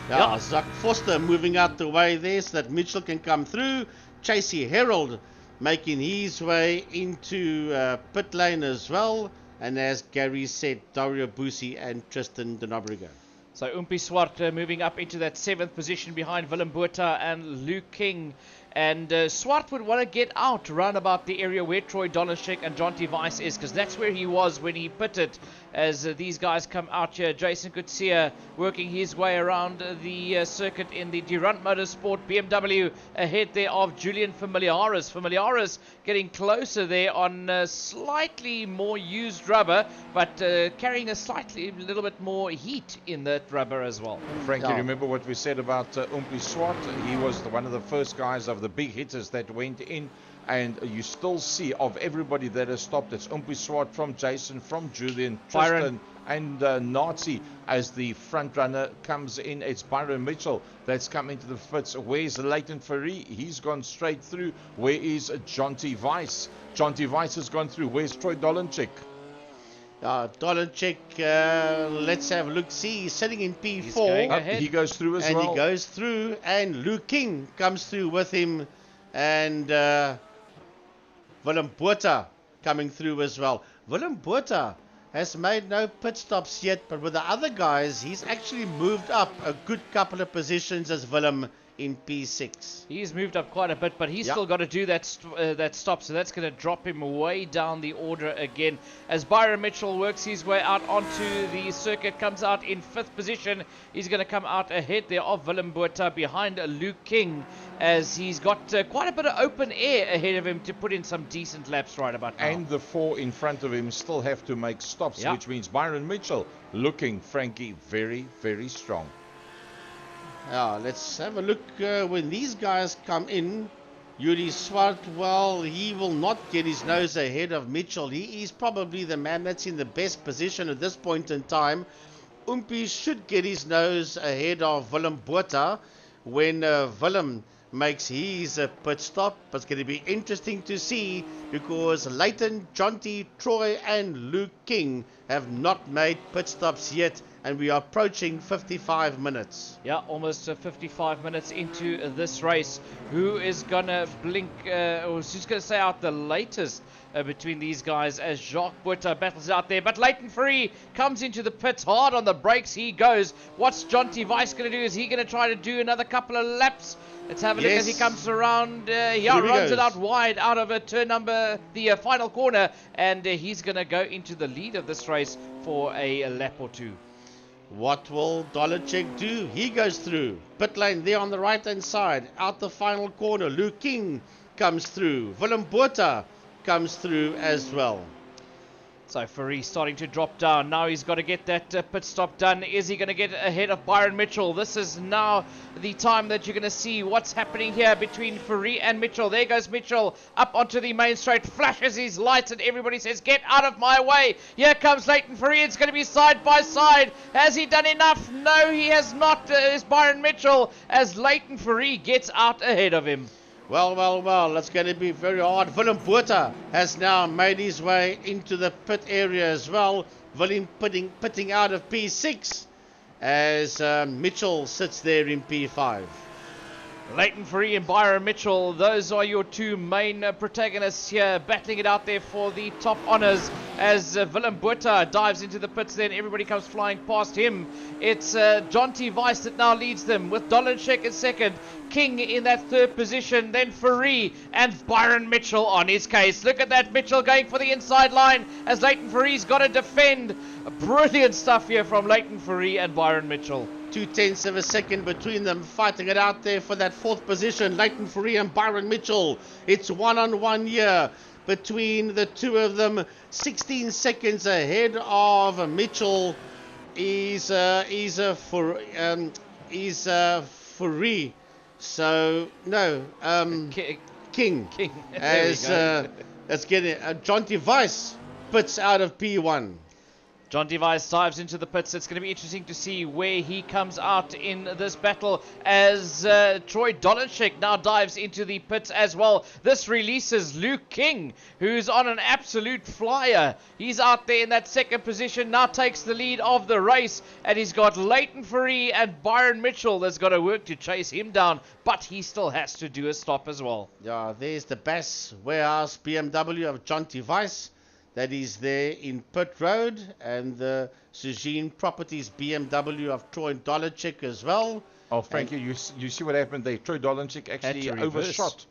Yeah, Zach Foster moving out the way there so that Mitchell can come through. Chasey Herald making his way into pit lane as well. And as Gary said, Dario Busi and Tristan de Nobrega. So Umpi Swart moving up into that 7th position behind Willem Botha and Luke King. And Swart would want to get out around about the area where Troy Dolishek and Jonty Weiss is, because that's where he was when he pitted. As these guys come out here, Jason Kutsia working his way around the circuit in the Durant Motorsport BMW ahead there of Julian Familiaris. Familiaris getting closer there on slightly more used rubber, but carrying a little bit more heat in that rubber as well. Frankie, remember what we said about Umpi Swart? He was one of the first guys of the big hitters that went in, and you still see of everybody that has stopped, it's Umpi Swart from Jason, from Julian, Tristan and Nazi as the front runner comes in. It's Byron Mitchell that's come into the pits. Where's Leighton Fourie? He's gone straight through. Where is Jonty Weiss? Jonty Weiss has gone through. Where's Troy Dolenchik? Dolenchik, let's have a look. See, he's sitting in P4. He goes through as well. And he goes through, and Luke King comes through with him, and Willem Botha coming through as well. Willem Botha has made no pit stops yet, but with the other guys, he's actually moved up a good couple of positions as Willem in P6. He's moved up quite a bit, but he's still got to do that stop, so that's going to drop him way down the order again. As Byron Mitchell works his way out onto the circuit, comes out in 5th position. He's going to come out ahead there of Willem Botha behind Luke King, as he's got quite a bit of open air ahead of him to put in some decent laps right about now. And the 4 in front of him still have to make stops, which means Byron Mitchell looking, Frankie, very, very strong. Let's have a look when these guys come in. Yuri Swart, well, he will not get his nose ahead of Mitchell. He is probably the man that's in the best position at this point in time. Umpi should get his nose ahead of Willem Botha when Willem makes his pit stop. But it's going to be interesting to see, because Leighton, Jonty, Troy and Luke King have not made pit stops yet. and we are approaching 55 minutes. Yeah, almost 55 minutes into this race. Who is going to blink, or who's going to say out the latest between these guys as Jacques Butter battles out there? But Leighton Free comes into the pits, hard on the brakes he goes. What's Jonty Weiss going to do? Is he going to try to do another couple of laps? Let's have a look as he comes around. Runs it out wide out of turn number, the final corner, and he's going to go into the lead of this race for a lap or two. What will Dolacek do? He goes through. Pit lane there on the right-hand side. Out the final corner. Luke King comes through. Willem Botha comes through as well. So Ferrari starting to drop down. Now he's got to get that pit stop done. Is he going to get ahead of Byron Mitchell? This is now the time that you're going to see what's happening here between Ferrari and Mitchell. There goes Mitchell up onto the main straight, flashes his lights, and everybody says, get out of my way. Here comes Leighton Ferrari. It's going to be side by side. Has he done enough? No, he has not. It's Byron Mitchell as Leighton Ferrari gets out ahead of him. Well, it's going to be very hard. Willem Botha has now made his way into the pit area as well. Willem pitting out of P6 as Mitchell sits there in P5. Leighton Ferrari and Byron Mitchell, those are your two main protagonists here, battling it out there for the top honours as Willem Botha dives into the pits. Then everybody comes flying past him. It's Jonty Weiss that now leads them, with Dolacek in second, King in that third position, then Ferrari and Byron Mitchell on his case. Look at that, Mitchell going for the inside line as Leighton Ferrari's got to defend. Brilliant stuff here from Leighton Ferrari and Byron Mitchell. 0.2 of a second between them, fighting it out there for that fourth position. Leighton Ferrari and Byron Mitchell. It's one-on-one here between the two of them. 16 seconds ahead of Mitchell is Ferrari. So no, King. As let's get it. Jonty Weiss puts out of P1. Jonty Weiss dives into the pits. It's going to be interesting to see where he comes out in this battle as Troy Dolacek now dives into the pits as well. This releases Luke King, who's on an absolute flyer. He's out there in that second position, now takes the lead of the race, and he's got Leighton Ferrari and Byron Mitchell that's got to work to chase him down, but he still has to do a stop as well. Yeah, there's the Bass Warehouse BMW of Jonty Weiss. That is there in Pit Road, and the Suzine Properties BMW of Troy Dolacek as well. Oh, Frankie, you see what happened there? Troy Dolacek actually overshot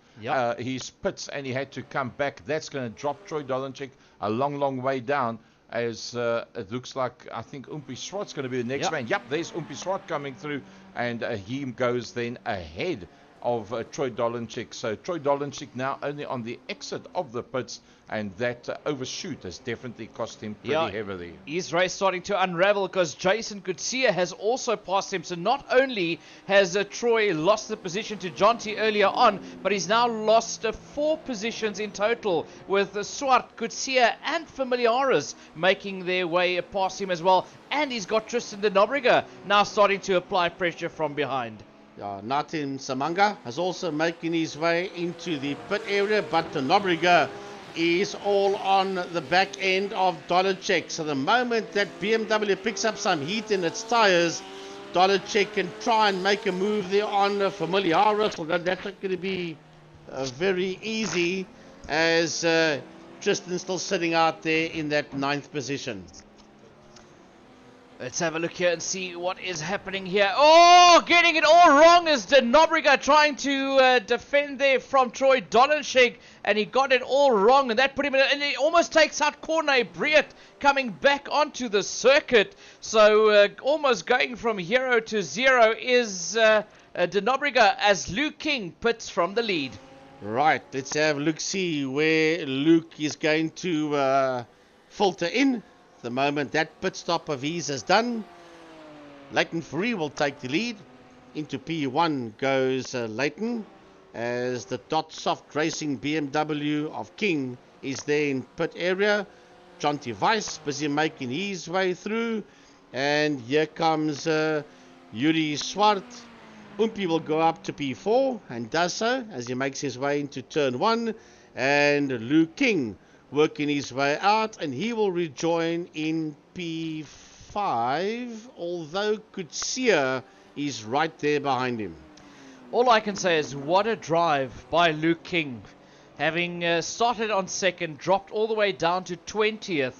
his pits, and he had to come back. That's going to drop Troy Dolacek a long way down, as it looks like, I think Umpi Swart's going to be the next man. Yep, there's Umpi Swart coming through, and he goes then ahead of Troy Dolacek. So Troy Dolacek now only on the exit of the pits, and that overshoot has definitely cost him pretty heavily. His race starting to unravel because Jason Kutsia has also passed him. So not only has Troy lost the position to Jonty earlier on, but he's now lost 4 positions in total, with Swart, Kutsia and Familiaris making their way past him as well. And he's got Tristan de Nobrega now starting to apply pressure from behind. Natim Samanga has also making his way into the pit area, but de Nobrega is all on the back end of Dolacek. So the moment that BMW picks up some heat in its tires, Dolacek can try and make a move there on Familiaris. That's not going to be very easy, as Tristan's still sitting out there in that 9th position. Let's have a look here and see what is happening here. Oh, getting it all wrong is de Nobrega trying to defend there from Troy Dolacek, and he got it all wrong, and that put him in, and he almost takes out Corne Briet coming back onto the circuit. So almost going from hero to zero is de Nobrega as Luke King pits from the lead. Right, let's have a look, see where Luke is going to filter in. The moment that pit stop of his is done, Leighton Ferrari will take the lead. Into P1 goes Leighton, as the Dot Soft Racing BMW of King is there in pit area. Jonty Weiss busy making his way through, and here comes Yuri Swart. Umpi will go up to P4 and does so as he makes his way into turn 1, and Luke King working his way out, and he will rejoin in P5. 5, although Kutsia is right there behind him. All I can say is what a drive by Luke King. Having started on second, dropped all the way down to 20th,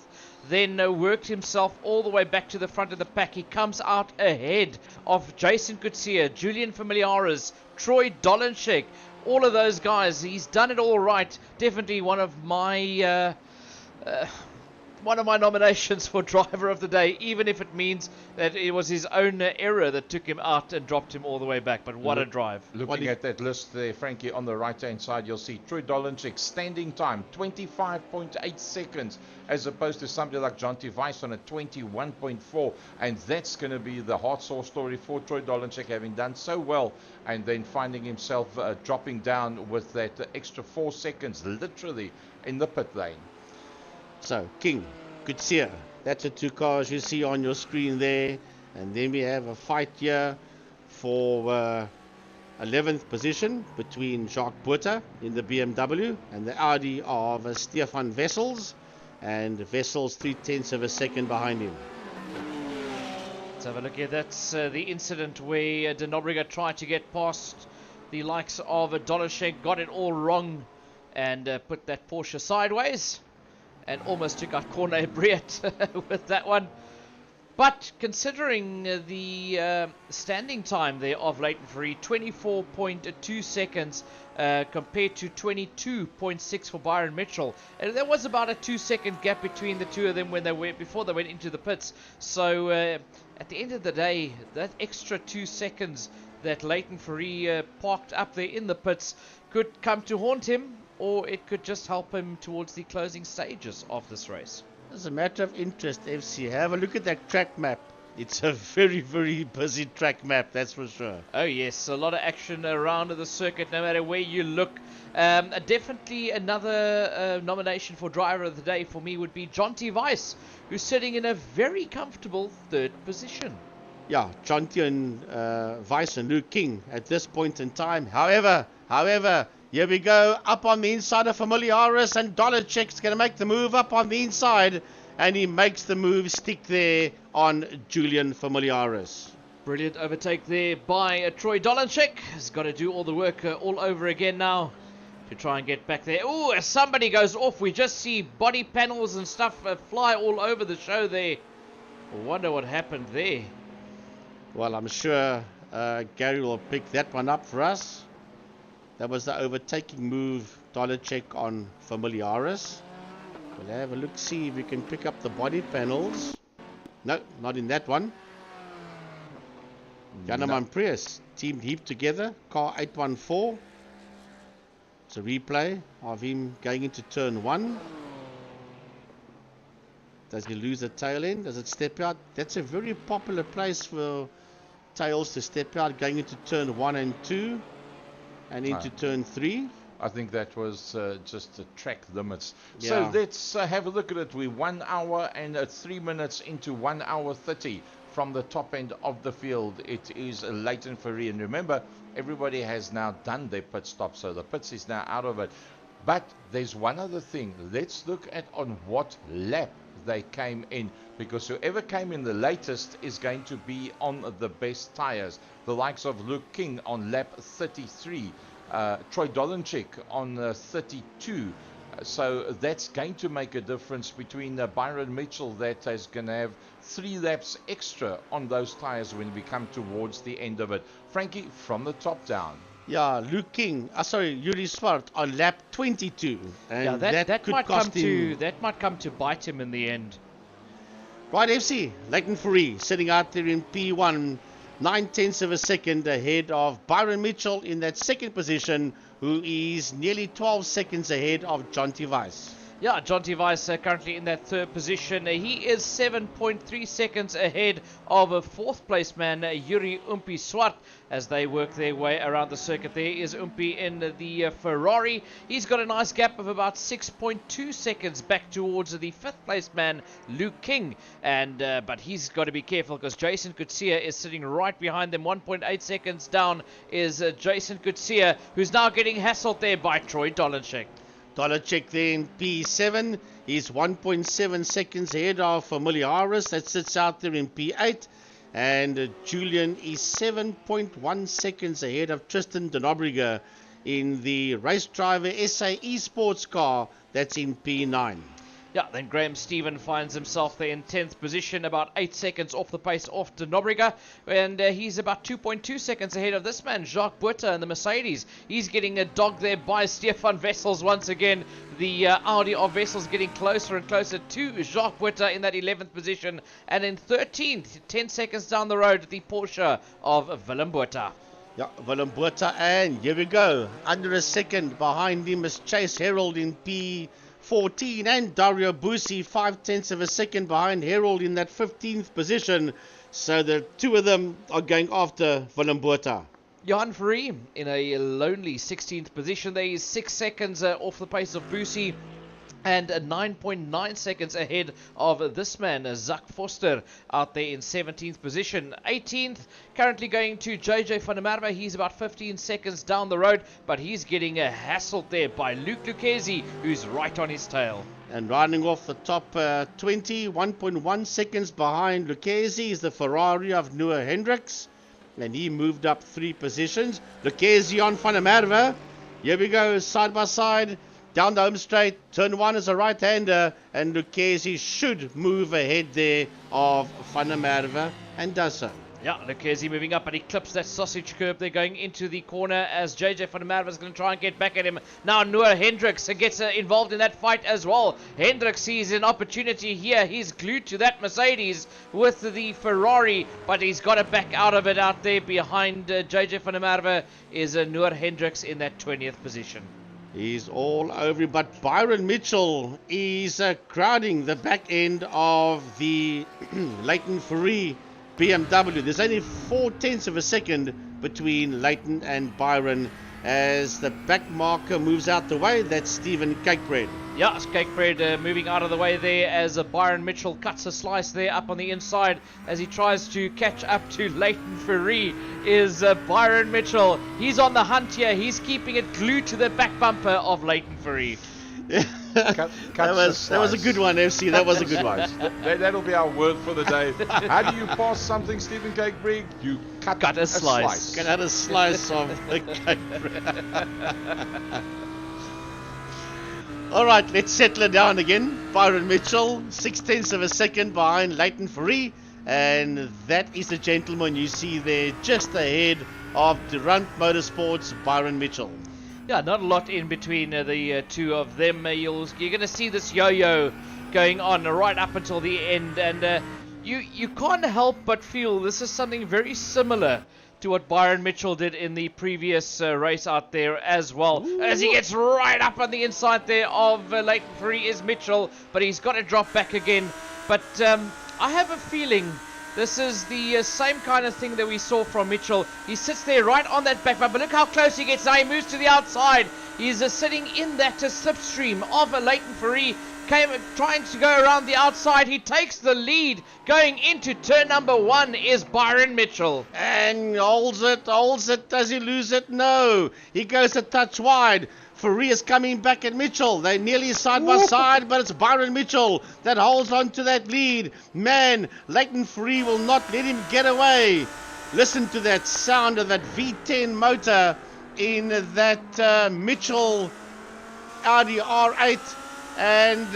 then worked himself all the way back to the front of the pack. He comes out ahead of Jason Kutsia, Julian Familiaris, Troy Dolenchek, all of those guys. He's done it all right. Definitely one of my nominations for driver of the day, even if it means that it was his own error that took him out and dropped him all the way back. But what a drive. Looking at that list there, Frankie, on the right-hand side, you'll see Troy Dolenchek standing time, 25.8 seconds, as opposed to somebody like Jonty Weiss on a 21.4. And that's going to be the heart sore story for Troy Dolenchek, having done so well and then finding himself dropping down with that extra 4 seconds, literally, in the pit lane. So, King, Kutsia, that's the two cars you see on your screen there. And then we have a fight here for 11th position between Jacques Buerta in the BMW and the Audi of Stefan Wessels. And Wessels 3/10 of a second behind him. Let's have a look here. That's the incident where De Nobrega tried to get past the likes of Dolenchek, got it all wrong, and put that Porsche sideways. And almost took out Corne Briet with that one. But considering the standing time there of Leighton Fourie, 24.2 seconds compared to 22.6 for Byron Mitchell. And there was about a 2-second gap between the two of them before they went into the pits. So at the end of the day, that extra 2 seconds that Leighton Fourie parked up there in the pits could come to haunt him, or it could just help him towards the closing stages of this race. As a matter of interest, FC, have a look at that track map. It's a very, very busy track map, that's for sure. Oh yes, a lot of action around the circuit, no matter where you look. Definitely another nomination for driver of the day for me would be Jonty Weiss, who's sitting in a very comfortable 3rd position. Yeah, Jonty and Weiss and Luke King at this point in time. However, here we go, up on the inside of Familiaris, and Dolenchek's going to make the move up on the inside, and he makes the move stick there on Julian Familiaris. Brilliant overtake there by Troy Dolenchek. Has got to do all the work all over again now to try and get back there. Oh, as somebody goes off, we just see body panels and stuff fly all over the show there. I wonder what happened there. Well, I'm sure Gary will pick that one up for us. That was the overtaking move, Dolenchek on Familiaris. We'll have a look, see if we can pick up the body panels. No, not in that one. Janeman Prius, team heaped together, car 814. It's a replay of him going into turn 1. Does he lose the tail end? Does it step out? That's a very popular place for tails to step out, going into turn 1 and 2. And into turn 3. I think that was just the track limits. Yeah. So let's have a look at it. We're 1 hour and 3 minutes into 1 hour 30 from the top end of the field. It is Leighton Fourie. And remember, everybody has now done their pit stop, so the pits is now out of it. But there's one other thing. Let's look at on what lap they came in, because whoever came in the latest is going to be on the best tires. The likes of Luke King on lap 33, Troy Dolenchek on 32. So that's going to make a difference between Byron Mitchell, that is going to have 3 laps extra on those tires when we come towards the end of it. Frankie, from the top down. Yeah, Luke King, Yuri Swart on lap 22. And yeah, that could might cost come him. that might come to bite him in the end. Right, FC, Leighton Fourie sitting out there in P1, 9/10 of a second ahead of Byron Mitchell in that 2nd position, who is nearly 12 seconds ahead of Jonty Weiss. Yeah, Jonty Weiss currently in that 3rd position. He is 7.3 seconds ahead of a 4th place man, Yuri Umpi Swart, as they work their way around the circuit. There is Umpi in the Ferrari. He's got a nice gap of about 6.2 seconds back towards the 5th place man, Luke King. And but he's got to be careful, because Jason Kutsia is sitting right behind them. 1.8 seconds down is Jason Kutsia, who's now getting hassled there by Troy Dolenchek. Dollar check there in P7. He's 1.7 seconds ahead of Familiaris. That sits out there in P8. And Julian is 7.1 seconds ahead of Tristan de Nobrega in the Race Driver SA Esports car. That's in P9. Yeah, then Graham Stephen finds himself there in 10th position, about 8 seconds off the pace off de Nobrega, and he's about 2.2 seconds ahead of this man, Jacques Buerta, in the Mercedes. He's getting a dog there by Stefan Wessels once again. The Audi of Wessels getting closer and closer to Jacques Buerta in that 11th position, and in 13th, 10 seconds down the road, the Porsche of Willem Buerta. Yeah, Willem Buerta, and here we go. Under a second behind him is Chase Herald in P14, and Dario Bussi 0.5 of a second behind Herald in that 15th position. So the two of them are going after Willem Buerta. Johan Verree in a lonely 16th position. There is 6 seconds off the pace of Bussi, and 9.9 seconds ahead of this man, Zak Foster, out there in 17th position. 18th, currently going to JJ van der Merwe. He's about 15 seconds down the road, but he's getting hassled there by Luc Lucchesi, who's right on his tail. And riding off the top 20, 1.1 seconds behind Lucchesi is the Ferrari of Noah Hendricks, and he moved up 3 positions. Lucchesi on van der Merwe. Here we go, side by side. Down the home straight, turn 1 is a right-hander, and Lucchesi should move ahead there of Van der Merwe, and does so. Yeah, Lucchesi moving up, but he clips that sausage curb there going into the corner as JJ van der Merwe is going to try and get back at him. Now Noah Hendricks gets involved in that fight as well. Hendricks sees an opportunity here. He's glued to that Mercedes with the Ferrari, but he's got to back out of it out there. Behind JJ van der Merwe is Noah Hendricks in that 20th position. He's all over it, but Byron Mitchell is crowding the back end of the Leighton Ferrari BMW. There's only 0.4 of a second between Leighton and Byron as the back marker moves out the way. That's Stephen Cakebread. Yeah, Cakebread moving out of the way there as Byron Mitchell cuts a slice there up on the inside as he tries to catch up to Leighton Ferrari is Byron Mitchell. He's on the hunt here. He's keeping it glued to the back bumper of Leighton Ferrari. That was a good one, FC. That was a good one. That'll be our word for the day. How do you pass something, Stephen Cakebread? You cut a slice. Cut a slice of the cake bread. All right, let's settle it down again. Byron Mitchell, 0.6 of a second behind Leighton Ferrari, and that is the gentleman you see there just ahead of Durant Motorsports, Byron Mitchell. Yeah, not a lot in between the two of them. You're going to see this yo-yo going on right up until the end, and you can't help but feel this is something very similar to what Byron Mitchell did in the previous race out there as well. Ooh. As he gets right up on the inside there of Leighton Ferrari is Mitchell, but he's got to drop back again. But I have a feeling this is the same kind of thing that we saw from Mitchell. He sits there right on that back bumper. Look how close he gets now. He moves to the outside. He's sitting in that slipstream of Leighton Ferrari. Trying to go around the outside. He takes the lead. Going into turn number 1 is Byron Mitchell. And holds it. Does he lose it? No. He goes a touch wide. Ferrari is coming back at Mitchell. They're nearly side by side, but it's Byron Mitchell that holds on to that lead. Man, Leighton Ferrari will not let him get away. Listen to that sound of that V10 motor in that Mitchell Audi R8. And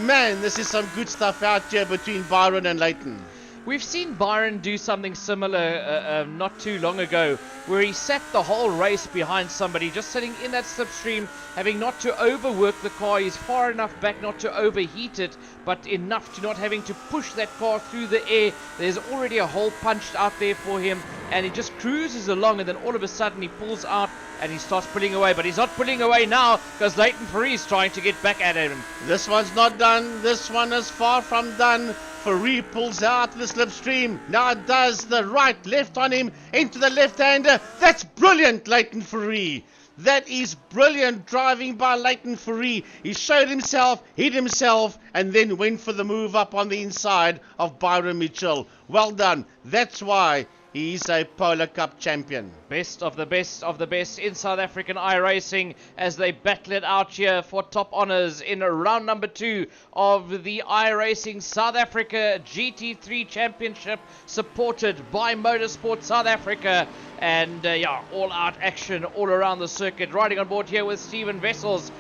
man, this is some good stuff out here between Byron and Leighton. We've seen Byron do something similar not too long ago, where he sat the whole race behind somebody, just sitting in that slipstream, having not to overwork the car. He's far enough back not to overheat it, but enough to not having to push that car through the air. There's already a hole punched out there for him, and he just cruises along, and then all of a sudden he pulls out and he starts pulling away. But he's not pulling away now because Leighton Ferrari is trying to get back at him. This one's not done. This one is far from done. Ferrari pulls out the slipstream. Now it does the right, left on him, into the left-hander. That's brilliant, Leighton Ferrari. That is brilliant driving by Leighton Ferrari. He showed himself, hit himself, and then went for the move up on the inside of Byron Mitchell. Well done. That's why he's a Polar Cup champion. best of the best of the best in South African iRacing as they battle it out here for top honours in round number 2 of the iRacing South Africa GT3 Championship, supported by Motorsport South Africa. And yeah, all out action all around the circuit. Riding on board here with Stefan Wessels,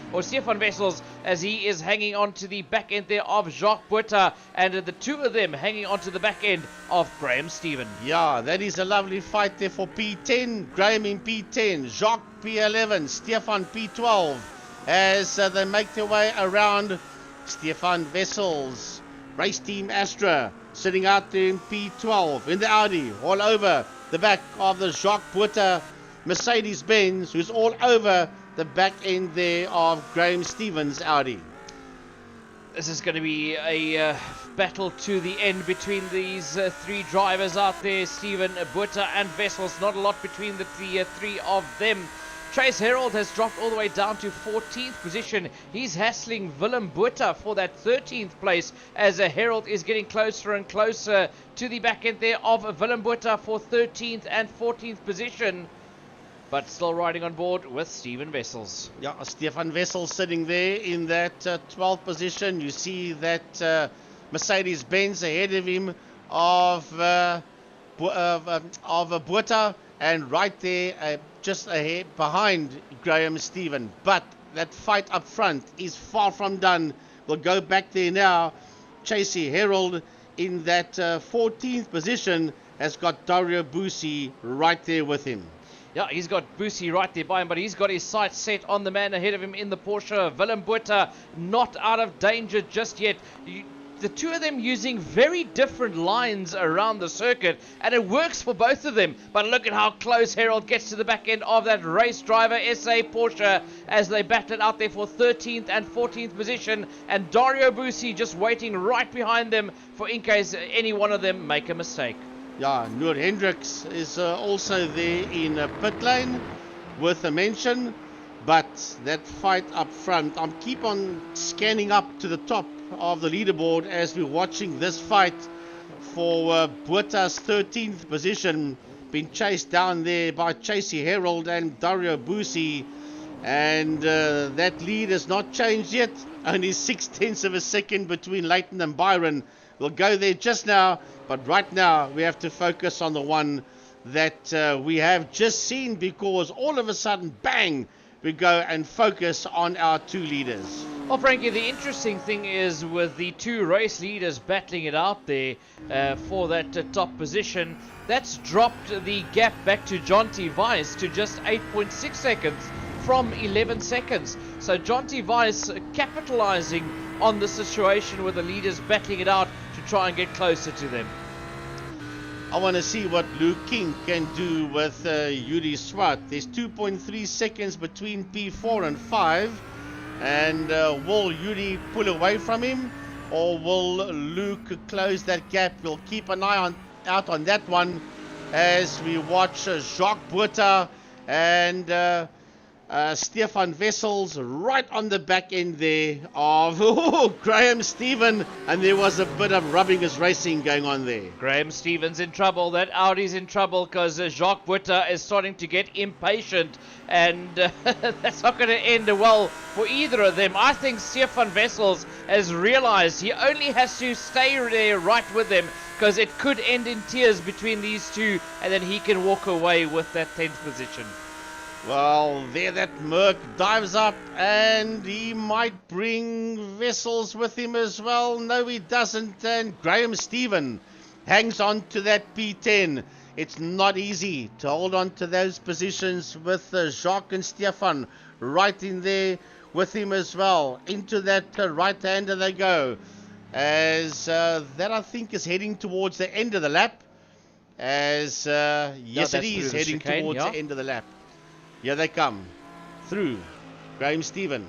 as he is hanging on to the back end there of Jacques Botha, and the two of them hanging on to the back end of Graham Stephen. Yeah, that is a lovely fight there for P10. Graham in P10, Jacques P11, Stefan P12, as they make their way around. Stefan Wessels, Race Team Astra, sitting out there in P12 in the Audi, all over the back of the Jacques Botha Mercedes-Benz, who's all over the back end there of Graham Stevens' Audi. This is going to be a battle to the end between these three drivers out there, Stephen, Botha and Wessels. Not a lot between the three of them. Chase Herald has dropped all the way down to 14th position. He's hassling Willem Botha for that 13th place, as Herald is getting closer and closer to the back end there of Willem Botha for 13th and 14th position. But still riding on board with Stephen Wessels. Yeah, Stefan Wessels sitting there in that 12th position. You see that Mercedes-Benz ahead of him of Botha, and right there just ahead behind Graham Stephen. But that fight up front is far from done. We'll go back there now. Chase Herald in that 14th position has got Dario Bussi right there with him. Yeah, he's got Bussi right there by him, but he's got his sights set on the man ahead of him in the Porsche. Willem Botha not out of danger just yet. The two of them using very different lines around the circuit, and it works for both of them. But look at how close Herald gets to the back end of that race driver SA Porsche as they battle it out there for 13th and 14th position, and Dario Bussi just waiting right behind them for in case any one of them make a mistake. Yeah, Noor Hendricks is also there in pit lane with a mention, but that fight up front, I'm keep on scanning up to the top of the leaderboard as we're watching this fight for Botha's 13th position, being chased down there by Chase Herald and Dario Bussi, and that lead has not changed yet. Only 0.6 of a second between Leighton and Byron. We'll go there just now, but right now we have to focus on the one that we have just seen, because all of a sudden, bang, we go and focus on our two leaders. Well, Frankie, the interesting thing is with the two race leaders battling it out there for that top position, that's dropped the gap back to Jonty Weiss to just 8.6 seconds from 11 seconds. So Jonty Weiss capitalizing on the situation with the leaders battling it out to try and get closer to them. I want to see what Luke King can do with Yuri Swart. There's 2.3 seconds between P4 and 5. And will Yuri pull away from him, or will Luke close that gap? We'll keep an eye out on that one as we watch Jacques Botha and Stefan Wessels right on the back end there of Graham Stephen, and there was a bit of rubbing his racing going on there. Graham Stevens in trouble. That Audi's in trouble because Jacques Botha is starting to get impatient, and that's not going to end well for either of them. I think Stefan Wessels has realized he only has to stay there right with them, because it could end in tears between these two, and then he can walk away with that 10th position. Well, there that Merc dives up, and he might bring Wessels with him as well. No, he doesn't. And Graham Stephen hangs on to that P10. It's not easy to hold on to those positions with Jacques and Stefan right in there with him as well. Into that right-hander they go. As that, I think, is heading towards the end of the lap. As yes, it is heading towards the end of the lap. Here they come through Graham Stephen,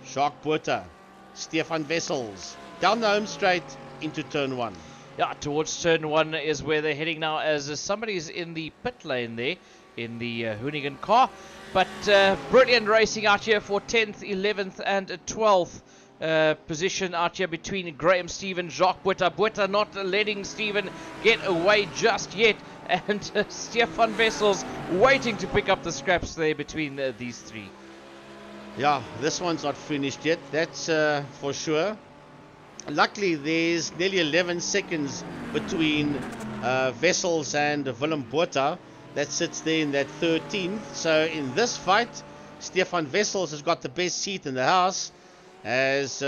Jacques Botha, Stefan Wessels, down the home straight into turn 1. Yeah, towards turn 1 is where they're heading now, as somebody's in the pit lane there in the Hoonigan car. But brilliant racing out here for 10th, 11th and 12th position out here between Graham Stephen, Jacques Botha. Botha not letting Stephen get away just yet, and Stefan Wessels waiting to pick up the scraps there between these three. Yeah, this one's not finished yet, that's for sure. Luckily, there's nearly 11 seconds between Wessels and Willem Botha. That sits there in that 13th. So in this fight, Stefan Wessels has got the best seat in the house, as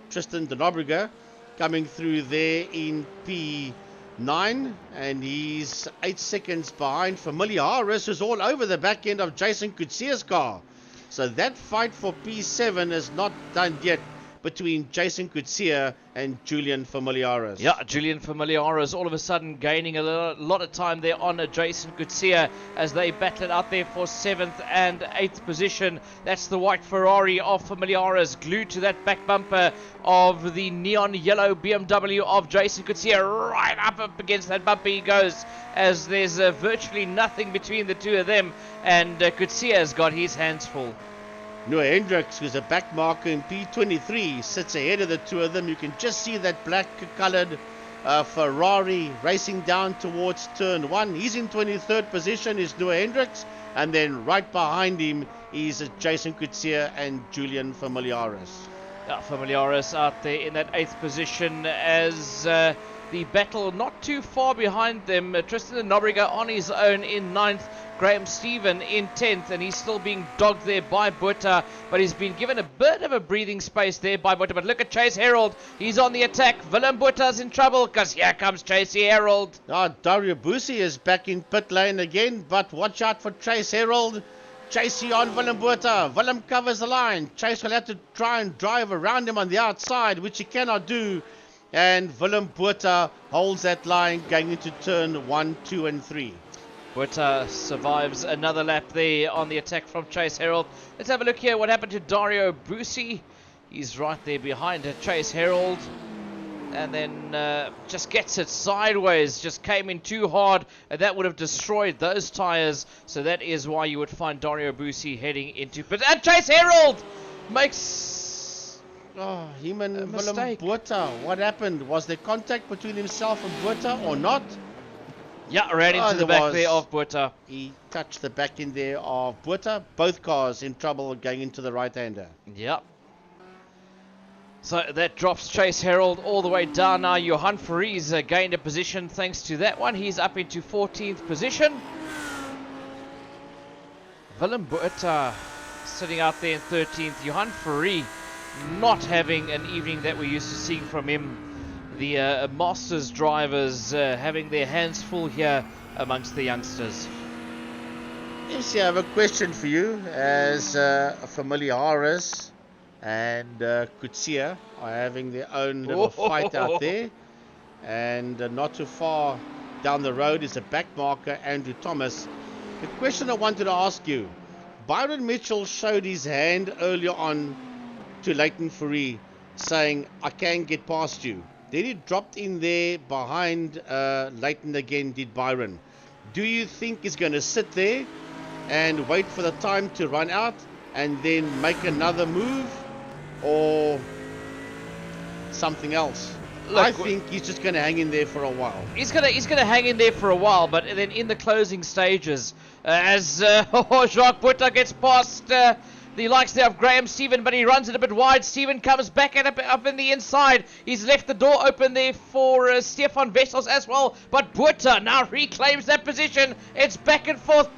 Tristan de Nobrega coming through there in P9, and he's 8 seconds behind Familiaris, who's all over the back end of Jason Kutsia's car. So that fight for P7 is not done yet between Jason Kutsia and Julian Familiaris. Yeah, Julian Familiaris all of a sudden gaining a lot of time there on Jason Kutsia as they battle it out there for 7th and 8th position. That's the white Ferrari of Familiaris glued to that back bumper of the neon yellow BMW of Jason Kutsia. Right up against that bumper he goes, as there's virtually nothing between the two of them, and Kutsia has got his hands full. Noah Hendricks, who's a back marker in P23, sits ahead of the two of them. You can just see that black-coloured Ferrari racing down towards turn 1. He's in 23rd position, is Noah Hendricks, and then right behind him is Jason Kutsia and Julian Familiaris. Familiaris out there in that 8th position as the battle not too far behind them. Tristan de Nobrega on his own in 9th. Graham Stephen in 10th, and he's still being dogged there by Botha, but he's been given a bit of a breathing space there by Botha. But look at Chase Herald, he's on the attack. Willem Botha's in trouble because here comes Chase Herald. Dario Bussi is back in pit lane again, but watch out for Chase Herald. Chasey on Willem Botha. Willem covers the line. Chase will have to try and drive around him on the outside, which he cannot do. And Willem Botha holds that line going into turn 1, 2, and 3. Botha survives another lap there on the attack from Chase Herald. Let's have a look here what happened to Dario Bussi. He's right there behind Chase Herald, and then just gets it sideways, just came in too hard, and that would have destroyed those tires. So that is why you would find Dario Bussi heading into pit. And Chase Herald makes him and a Willem mistake. Botha. What happened? Was there contact between himself and Botha or not? Yeah, ran into the back there of Botha. He touched the back end there of Botha. Both cars in trouble going into the right-hander. Yep. So that drops Chase Herald all the way down now. Johan Fries gained a position thanks to that one. He's up into 14th position. Willem Botha sitting out there in 13th. Johan Fries not having an evening that we're used to seeing from him. The Masters drivers having their hands full here amongst the youngsters. Yes, I have a question for you. As Familiaris and Kutsia are having their own little fight out there. And not too far down the road is a back marker, Andrew Thomas. The question I wanted to ask you. Byron Mitchell showed his hand earlier on to Leighton Fourie, saying, I can't get past you. Then he dropped in there behind Leighton again, did Byron. Do you think he's going to sit there and wait for the time to run out and then make another move, or something else? Look, I think he's just going to hang in there for a while. He's gonna hang in there for a while, but then in the closing stages, as Jacques Botha gets past the likes there of Graham Stephen, but he runs it a bit wide. Stephen comes back at up in the inside. He's left the door open there for Stefan Wessels as well, but Botha now reclaims that position. It's back and forth,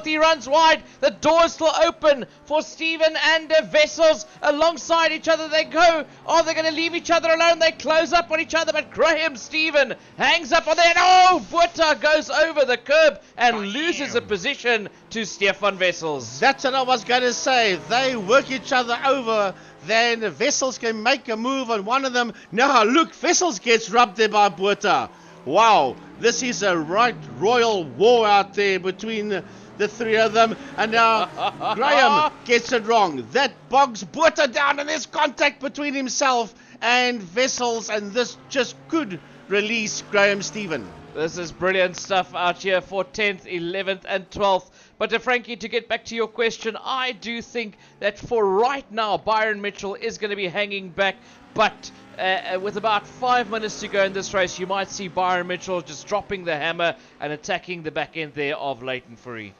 he runs wide. The door is still open for Stephen and Wessels. Alongside each other they go. Are they going to leave each other alone? They close up on each other, but Graham Stephen hangs up on there. Oh, Botha goes over the curb and loses a position to Stefan Wessels. That's what I was going to say. They work each other over. Then Wessels can make a move on one of them. Now look, Wessels gets rubbed there by Botha. Wow, this is a right royal war out there between the three of them. And now Graham gets it wrong. That bogs Botha down, and there's contact between himself and Wessels, and this just could release Graham Stephen. This is brilliant stuff out here for 10th, 11th and 12th But Frankie, to get back to your question, I do think that for right now, Byron Mitchell is going to be hanging back. But with about 5 minutes to go in this race, you might see Byron Mitchell just dropping the hammer and attacking the back end there of Leighton Fourie.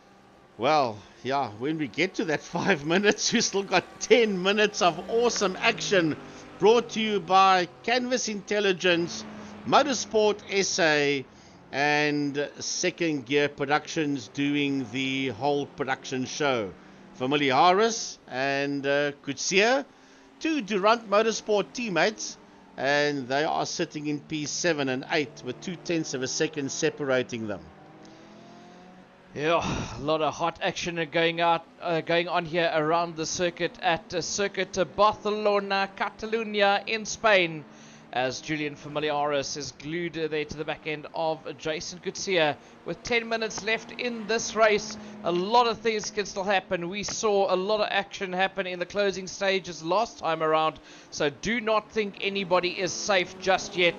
Well, yeah, when we get to that 5 minutes, we still got 10 minutes of awesome action brought to you by Canvas Intelligence, Motorsport SA, and Second Gear Productions doing the whole production show. Familiaris and Coetzee, two Durant Motorsport teammates, and they are sitting in P7 and 8 with 0.2 of a second separating them. Yeah, a lot of hot action going on here around the circuit at Circuit de Barcelona-Catalunya in Spain, as Julian Familiaris is glued there to the back end of Jason Coetzee. With 10 minutes left in this race, a lot of things can still happen. We saw a lot of action happen in the closing stages last time around, so do not think anybody is safe just yet.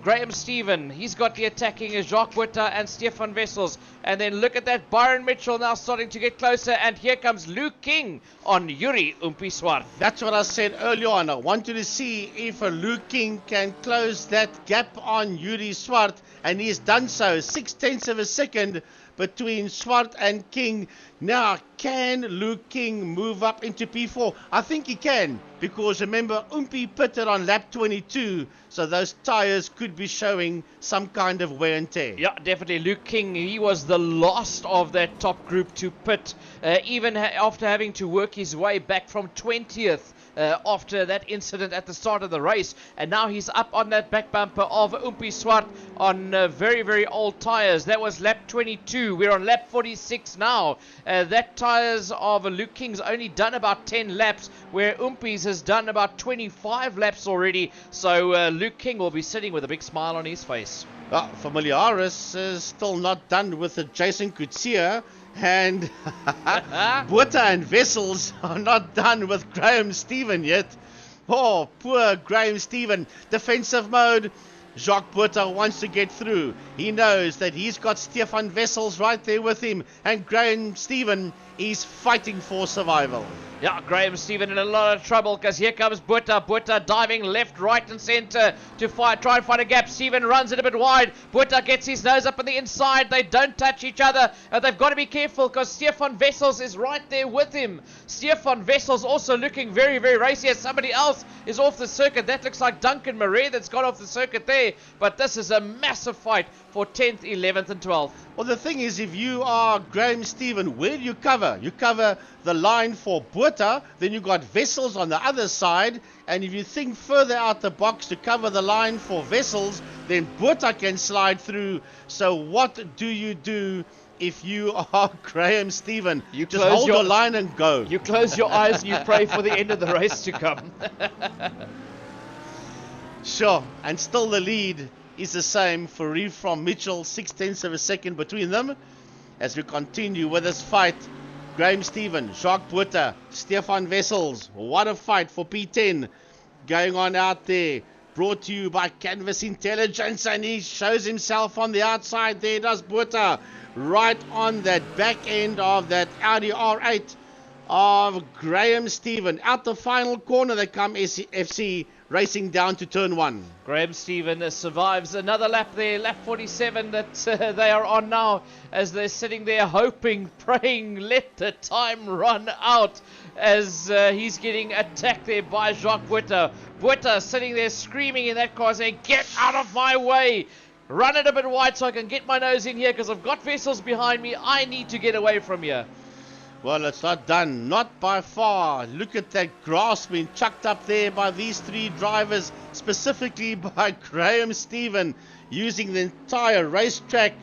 Graham Stephen, he's got the attacking Jacques Butter and Stefan Wessels. And then look at that, Byron Mitchell now starting to get closer. And here comes Luke King on Yuri Umpiswart. That's what I said earlier on. I wanted to see if Luke King can close that gap on Yuri Swart. And he's done so. 0.6 of a second between Swart and King. Now, can Luke King move up into P4? I think he can, because remember, Umpi pitted on lap 22, so those tires could be showing some kind of wear and tear. Yeah, definitely. Luke King, he was the last of that top group to pit, even after having to work his way back from 20th. After that incident at the start of the race, and now he's up on that back bumper of Umpi Swart on very, very old tires. That was lap 22. We're on lap 46 now. That tires of Luke King's only done about 10 laps, where Umpi's has done about 25 laps already. So Luke King will be sitting with a big smile on his face. Familiaris is still not done with the Jason Coetzee, and Butter and Wessels are not done with Graham Stephen yet. Oh, poor Graham Stephen. Defensive mode. Jacques Butter wants to get through. He knows that he's got Stefan Wessels right there with him, and Graham Stephen is fighting for survival. Yeah, Graham Stephen in a lot of trouble, because here comes Butter. Butter diving left, right and centre to try and find a gap. Stephen runs it a bit wide. Butter gets his nose up on the inside. They don't touch each other. They've got to be careful, because Stefan Wessels is right there with him. Stefan Wessels also looking very, very racy, as somebody else is off the circuit. That looks like Duncan Murray that's got off the circuit there. But this is a massive fight for 10th, 11th and 12th. Well, the thing is, if you are Graham Stephen, where do you cover? You cover the line for Butter, then you got Wessels on the other side, and if you think further out the box to cover the line for Wessels, then Butter can slide through. So what do you do if you are Graham Stephen? You just hold your line and go. You close your eyes and you pray for the end of the race to come. Sure, and still the lead is the same for Reeve from Mitchell, 0.6 of a second between them. As we continue with this fight, Graham Stephen, Jacques Butter, Stefan Wessels, what a fight for P10 going on out there. Brought to you by Canvas Intelligence, and he shows himself on the outside. There does Butter, right on that back end of that Audi R8 of Graham Stephen. Out the final corner they come, FC racing down to turn 1. Graham Stephen survives another lap there, lap 47 that they are on now, as they're sitting there hoping, praying, let the time run out, as he's getting attacked there by Jacques Butter. Butter sitting there screaming in that car saying, get out of my way, run it a bit wide so I can get my nose in here, because I've got Wessels behind me, I need to get away from here. Well, it's not done, not by far. Look at that grass being chucked up there by these three drivers, specifically by Graham Stephen, using the entire racetrack,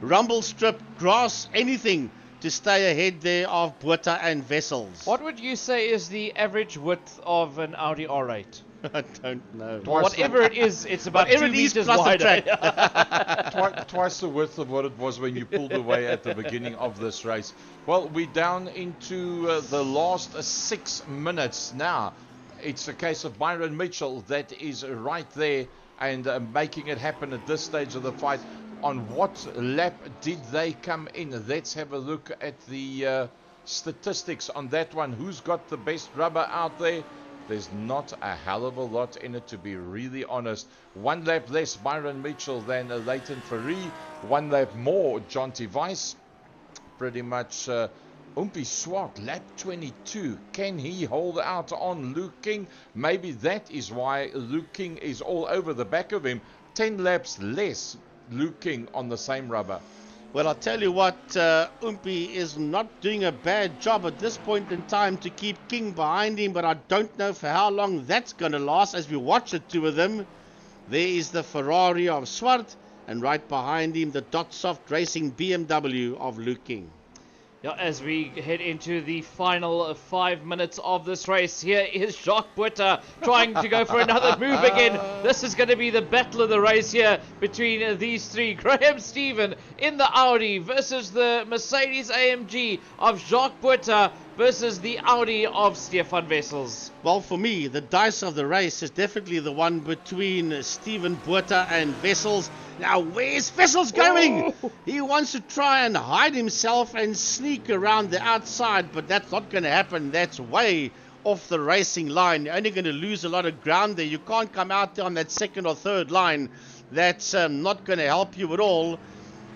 rumble strip, grass, anything to stay ahead there of Butter and Wessels. What would you say is the average width of an Audi R8? I don't know. Well, whatever it is, it's about 2 meters wider. Twice the width of what it was when you pulled away at the beginning of this race. Well, we're down into the last 6 minutes now. It's a case of Byron Mitchell that is right there and making it happen at this stage of the fight. on what lap did they come in. Let's have a look at the statistics on that one. Who's got the best rubber out there? There's not a hell of a lot in it, to be really honest. 1 lap less Byron Mitchell than Leighton Ferree. 1 lap more Jonty Weiss. Pretty much Umpi Swart, lap 22. Can he hold out on Luke King? Maybe that is why Luke King is all over the back of him. 10 laps less Luke King on the same rubber. Well, I'll tell you what, Umpi is not doing a bad job at this point in time to keep King behind him, but I don't know for how long that's going to last as we watch the two of them. There is the Ferrari of Swart, and right behind him the Dotsoft Racing BMW of Luke King. Yeah, as we head into the final 5 minutes of this race, here is Jacques Buerta trying to go for another move again. This is going to be the battle of the race here between these three. Graham Stephen in the Audi versus the Mercedes AMG of Jacques Buerta versus the Audi of Stefan Wessels. Well, for me, the dice of the race is definitely the one between Steven Buerta and Wessels. Now, where's Wessels going? Oh. He wants to try and hide himself and sneak around the outside, but that's not going to happen. That's way off the racing line. You're only going to lose a lot of ground there. You can't come out there on that second or third line. That's not going to help you at all.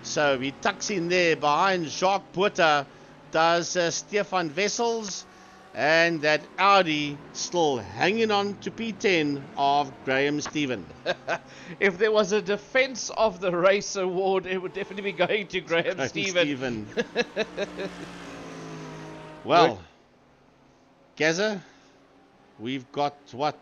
So he tucks in there behind Jacques Buerta. Does Stefan Wessels, and that Audi still hanging on to P10 of Graham Stephen. If there was a Defense of the Race award, it would definitely be going to Graham Stephen. Well, Gaza, we've got what?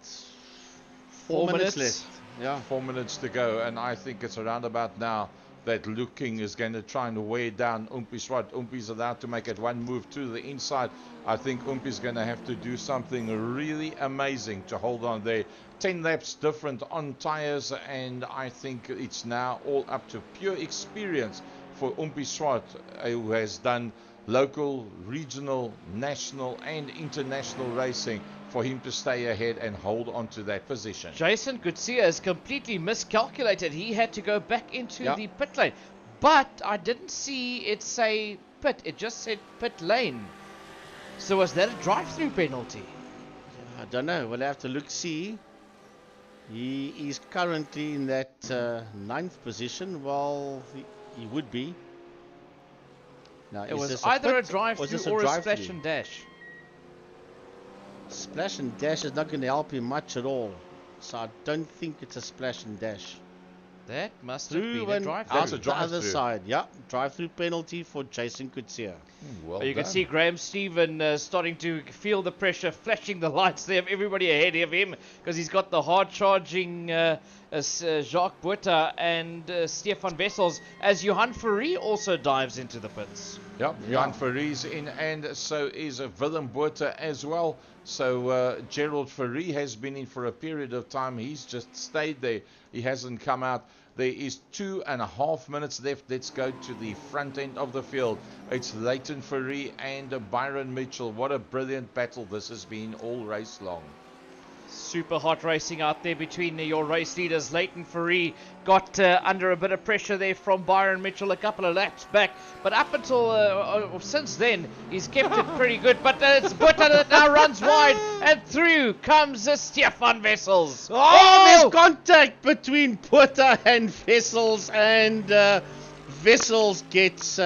4 minutes left. Yeah, 4 minutes to go, and I think it's around about now that Luke King is going to try and wear down Umpi Swart. Umpi's allowed to make it one move to the inside. I think Umpi's going to have to do something really amazing to hold on there. 10 laps different on tires, and I think it's now all up to pure experience for Umpi Swart, who has done local, regional, national and international racing, for him to stay ahead and hold on to that position. Jason Gutierrez has completely miscalculated. He had to go back into the pit lane. But I didn't see it say pit. It just said pit lane. So was that a drive-through penalty? I don't know. We'll have to look-see. He is currently in that 9th position. Well, he would be. Now, it was either a drive-through or a splash and dash. Splash and dash is not going to help him much at all. So I don't think it's a splash and dash. That must have been a drive-through. Out the other side, yeah. Drive-through penalty for Jason Gutierrez. Well you can see Graham Stephen starting to feel the pressure, flashing the lights there of everybody ahead of him, because he's got the hard-charging Jacques Buerta and Stefan Wessels, as Johan Ferree also dives into the pits. Yep, Johan Ferree's in, and so is Willem Buerta as well. So Gerald Ferree has been in for a period of time. He's just stayed there. He hasn't come out. There is 2.5 minutes left. Let's go to the front end of the field. It's Leighton Ferree and Byron Mitchell. What a brilliant battle this has been all race long. Super hot racing out there between your race leaders. Leighton Ferree got under a bit of pressure there from Byron Mitchell a couple of laps back, but up until since then he's kept it pretty good. But it's Buerta that now runs wide, and through comes Stefan Wessels. There's contact between Buerta and Wessels, and Wessels gets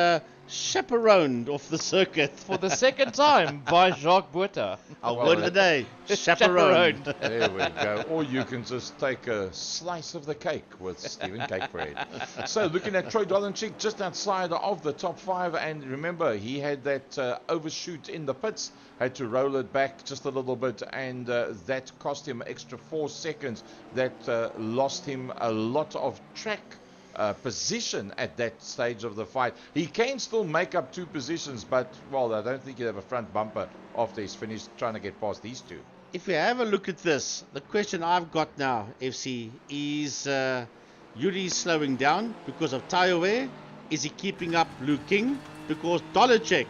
chaperoned off the circuit for the second time by Jacques Buerta. Word of the day, chaperoned. There we go. Or you can just take a slice of the cake with Stephen Cakebread. So looking at Troy Dolenchik just outside of the top 5, and remember he had that overshoot in the pits, had to roll it back just a little bit, and that cost him extra 4 seconds. That lost him a lot of track position at that stage of the fight. He can still make up 2 positions, but, well, I don't think he'll have a front bumper after he's finished trying to get past these 2. If we have a look at this, the question I've got now, FC, is Yuri slowing down because of tyre wear? Is he keeping up Luke King? Because Dolenchik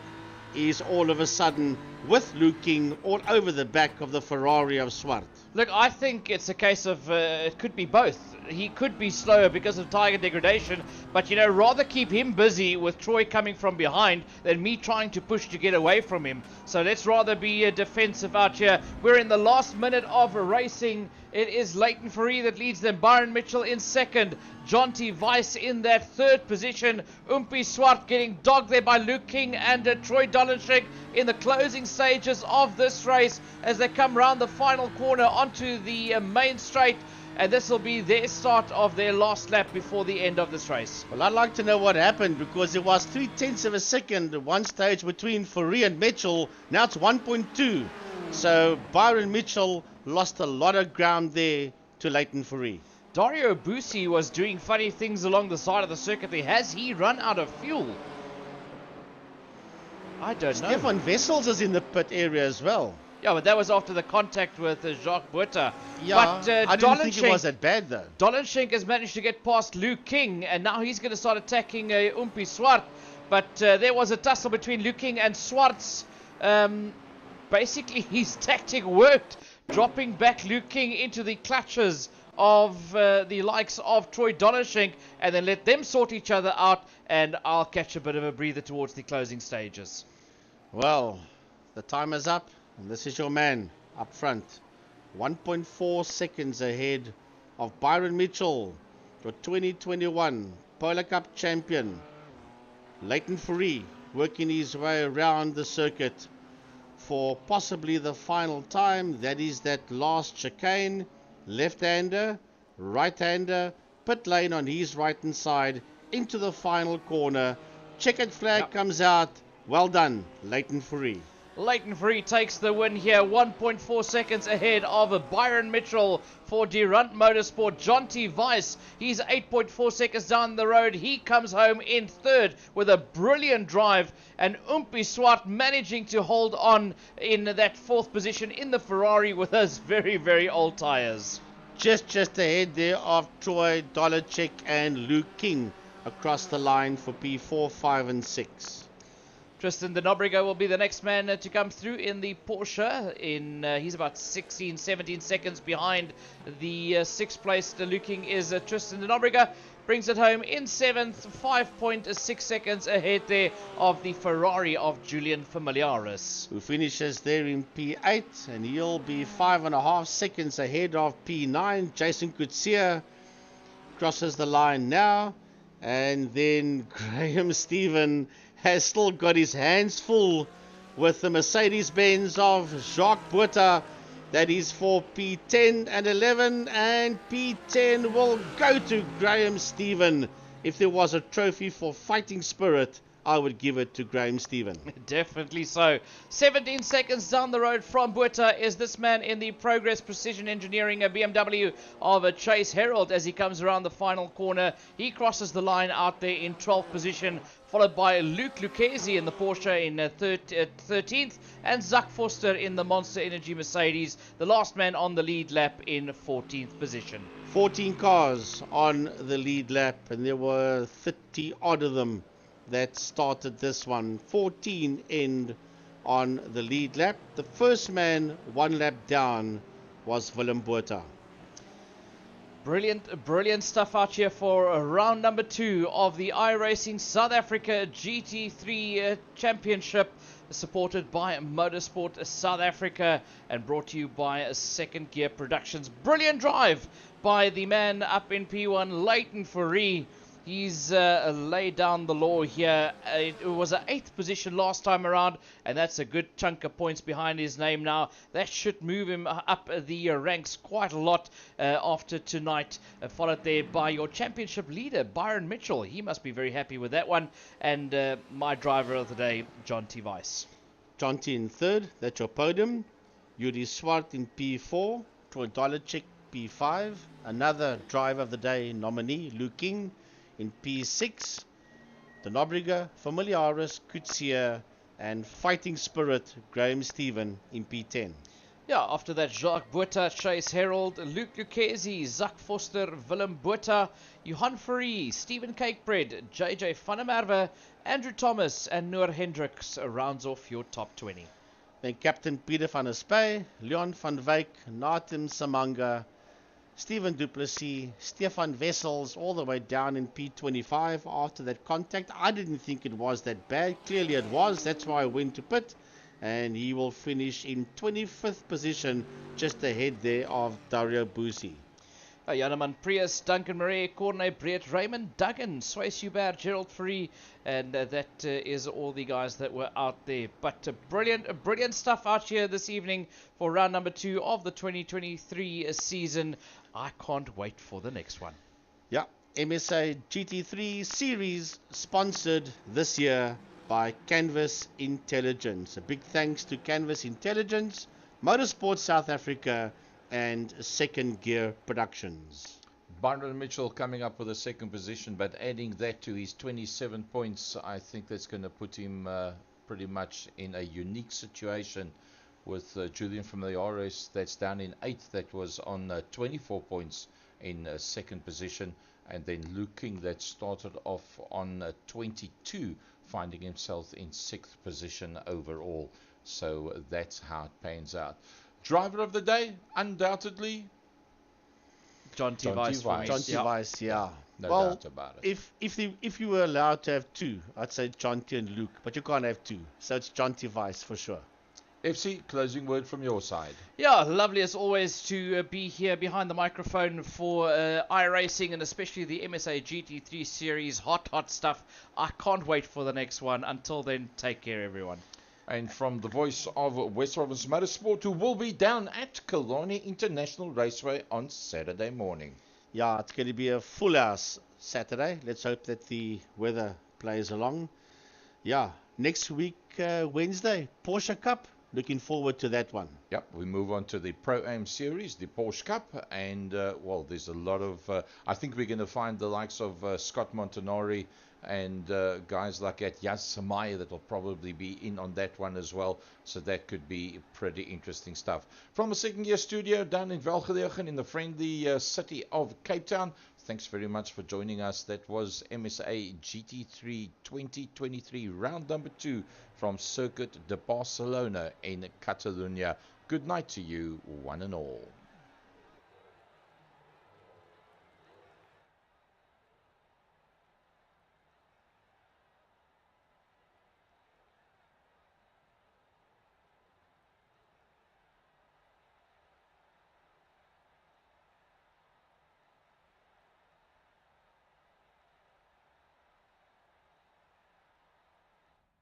is all of a sudden with Luke King all over the back of the Ferrari of Swart. Look, I think it's a case of it could be both. he could be slower because of tire degradation, but you know, rather keep him busy with Troy coming from behind than me trying to push to get away from him. So let's rather be defensive out here. We're in the last minute of racing. It is Leighton Fourie that leads them. Byron Mitchell in second. Jonty Weiss in that third position. Umpi Swart getting dogged there by Luke King and Troy Dolenschek in the closing stages of this race as they come round the final corner onto the main straight. And this will be their start of their last lap before the end of this race. Well, I'd like to know what happened, because it was 0.3 of a second at one stage between Fourie and Mitchell. Now it's 1.2. So Byron Mitchell lost a lot of ground there to Leighton Fourie. Dario Bussi was doing funny things along the side of the circuit there. Has he run out of fuel? I don't know. Stefan Wessels is in the pit area as well. Yeah, but that was after the contact with Jacques Buerta. Yeah, but, I didn't think it was that bad though. Dolenschenk has managed to get past Luke King, and now he's going to start attacking Umpi Swart. But there was a tussle between Luke King and Swartz. Basically, his tactic worked, dropping back Luke King into the clutches of the likes of Troy Dolenschenk, and then let them sort each other out, and I'll catch a bit of a breather towards the closing stages. Well, the time is up. And this is your man up front. 1.4 seconds ahead of Byron Mitchell, your 2021 Polar Cup champion. Leighton Fourie working his way around the circuit for possibly the final time. That is that last chicane. Left-hander, right-hander, pit lane on his right-hand side into the final corner. Checkered flag comes out. Well done, Leighton Fourie. Leighton Fourie takes the win here, 1.4 seconds ahead of Byron Mitchell for Durant Motorsport. Jonty Weiss, he's 8.4 seconds down the road. He comes home in third with a brilliant drive, and Umpi Swart managing to hold on in that fourth position in the Ferrari with his very, very old tires. Just ahead there of Troy Dolenschek and Luke King across the line for P4, 5 and 6. Tristan de Nobrega will be the next man to come through in the Porsche. He's about 16, 17 seconds behind the sixth place. Luke King is Tristan de Nobrega. Brings it home in seventh, 5.6 seconds ahead there of the Ferrari of Julian Familiaris. Who finishes there in P8, and he'll be 5.5 seconds ahead of P9. Jason Coetzee crosses the line now, and then Graham Stephen has still got his hands full with the Mercedes-Benz of Jacques Buerta. That is for P10 and 11, and P10 will go to Graham Stephen. If there was a trophy for fighting spirit, I would give it to Graham Stephen. Definitely so. 17 seconds down the road from Buerta is this man in the Progress Precision Engineering BMW of Chase Herald as he comes around the final corner. He crosses the line out there in 12th position, followed by Luke Lucchesi in the Porsche in 13th, and Zach Foster in the Monster Energy Mercedes, the last man on the lead lap in 14th position. 14 cars on the lead lap, and there were 30 odd of them that started this one. 14 end on the lead lap. The first man one lap down was Willem Buerta. Brilliant stuff out here for round number 2 of the iRacing South Africa GT3 Championship, supported by Motorsport South Africa and brought to you by Second Gear Productions. Brilliant drive by the man up in P1, Leighton Fourie. He's laid down the law here. It was an 8th position last time around, and that's a good chunk of points behind his name now. That should move him up the ranks quite a lot after tonight, followed there by your championship leader, Byron Mitchell. He must be very happy with that one. And my driver of the day, Jonty Weiss. Jonty in third, that's your podium. Yuri Swart in P4, Troy Dolenschek P5. Another driver of the day nominee, Luke King in P6, De Nobrega, Familiaris, Coetzee, and Fighting Spirit, Graham Stephen in P10. Yeah, after that, Jacques Buerta, Chase Herald, Luke Lucchesi, Zach Foster, Willem Buerta, Johan Fourie, Stephen Cakebread, JJ van der Merwe, Andrew Thomas, and Noor Hendricks rounds off your top 20. Then Captain Peter van der Spey, Leon van Wyk, Natim Samanga, Stephen Duplessis, Stefan Wessels, all the way down in P25 after that contact. I didn't think it was that bad. Clearly it was. That's why I went to pit. And he will finish in 25th position, just ahead there of Dario Busi. Janeman Prius, Duncan Murray, Corne Brett, Raymond Duggan, Swayze Hubert, Gerald Free, and that is all the guys that were out there. But brilliant stuff out here this evening for round number 2 of the 2023 season. I can't wait for the next one. Yeah, MSA GT3 Series, sponsored this year by Canvas Intelligence. A big thanks to Canvas Intelligence, Motorsport South Africa, and Second Gear Productions. Byron Mitchell coming up with a second position, but adding that to his 27 points, I think that's going to put him pretty much in a unique situation with Julian from the RS that's down in 8th, that was on 24 points in second position, and then Luke King that started off on 22, finding himself in 6th position overall. So that's how it pans out. Driver of the day, undoubtedly, John T. Weiss. John T. Weiss, yeah. No well, doubt about it. If you were allowed to have 2, I'd say John T. and Luke, but you can't have 2. So it's John T. Weiss for sure. FC, closing word from your side. Yeah, lovely as always to be here behind the microphone for iRacing, and especially the MSA GT3 Series. Hot stuff. I can't wait for the next one. Until then, take care, everyone. And from the voice of West Province Motorsport, who will be down at Killarney International Raceway on Saturday morning. Yeah, it's going to be a full house Saturday. Let's hope that the weather plays along. Yeah, next week, Wednesday, Porsche Cup. Looking forward to that one. Yep, we move on to the Pro-Am Series, the Porsche Cup. And, well, there's a lot of... I think we're going to find the likes of Scott Montanari and guys like that, Yas Samaya, that will probably be in on that one as well. So that could be pretty interesting stuff. From a second gear studio down in Velgelegen in the friendly city of Cape Town, thanks very much for joining us. That was MSA GT3 2023 round number 2 from Circuit de Barcelona in Catalunya. Good night to you, one and all.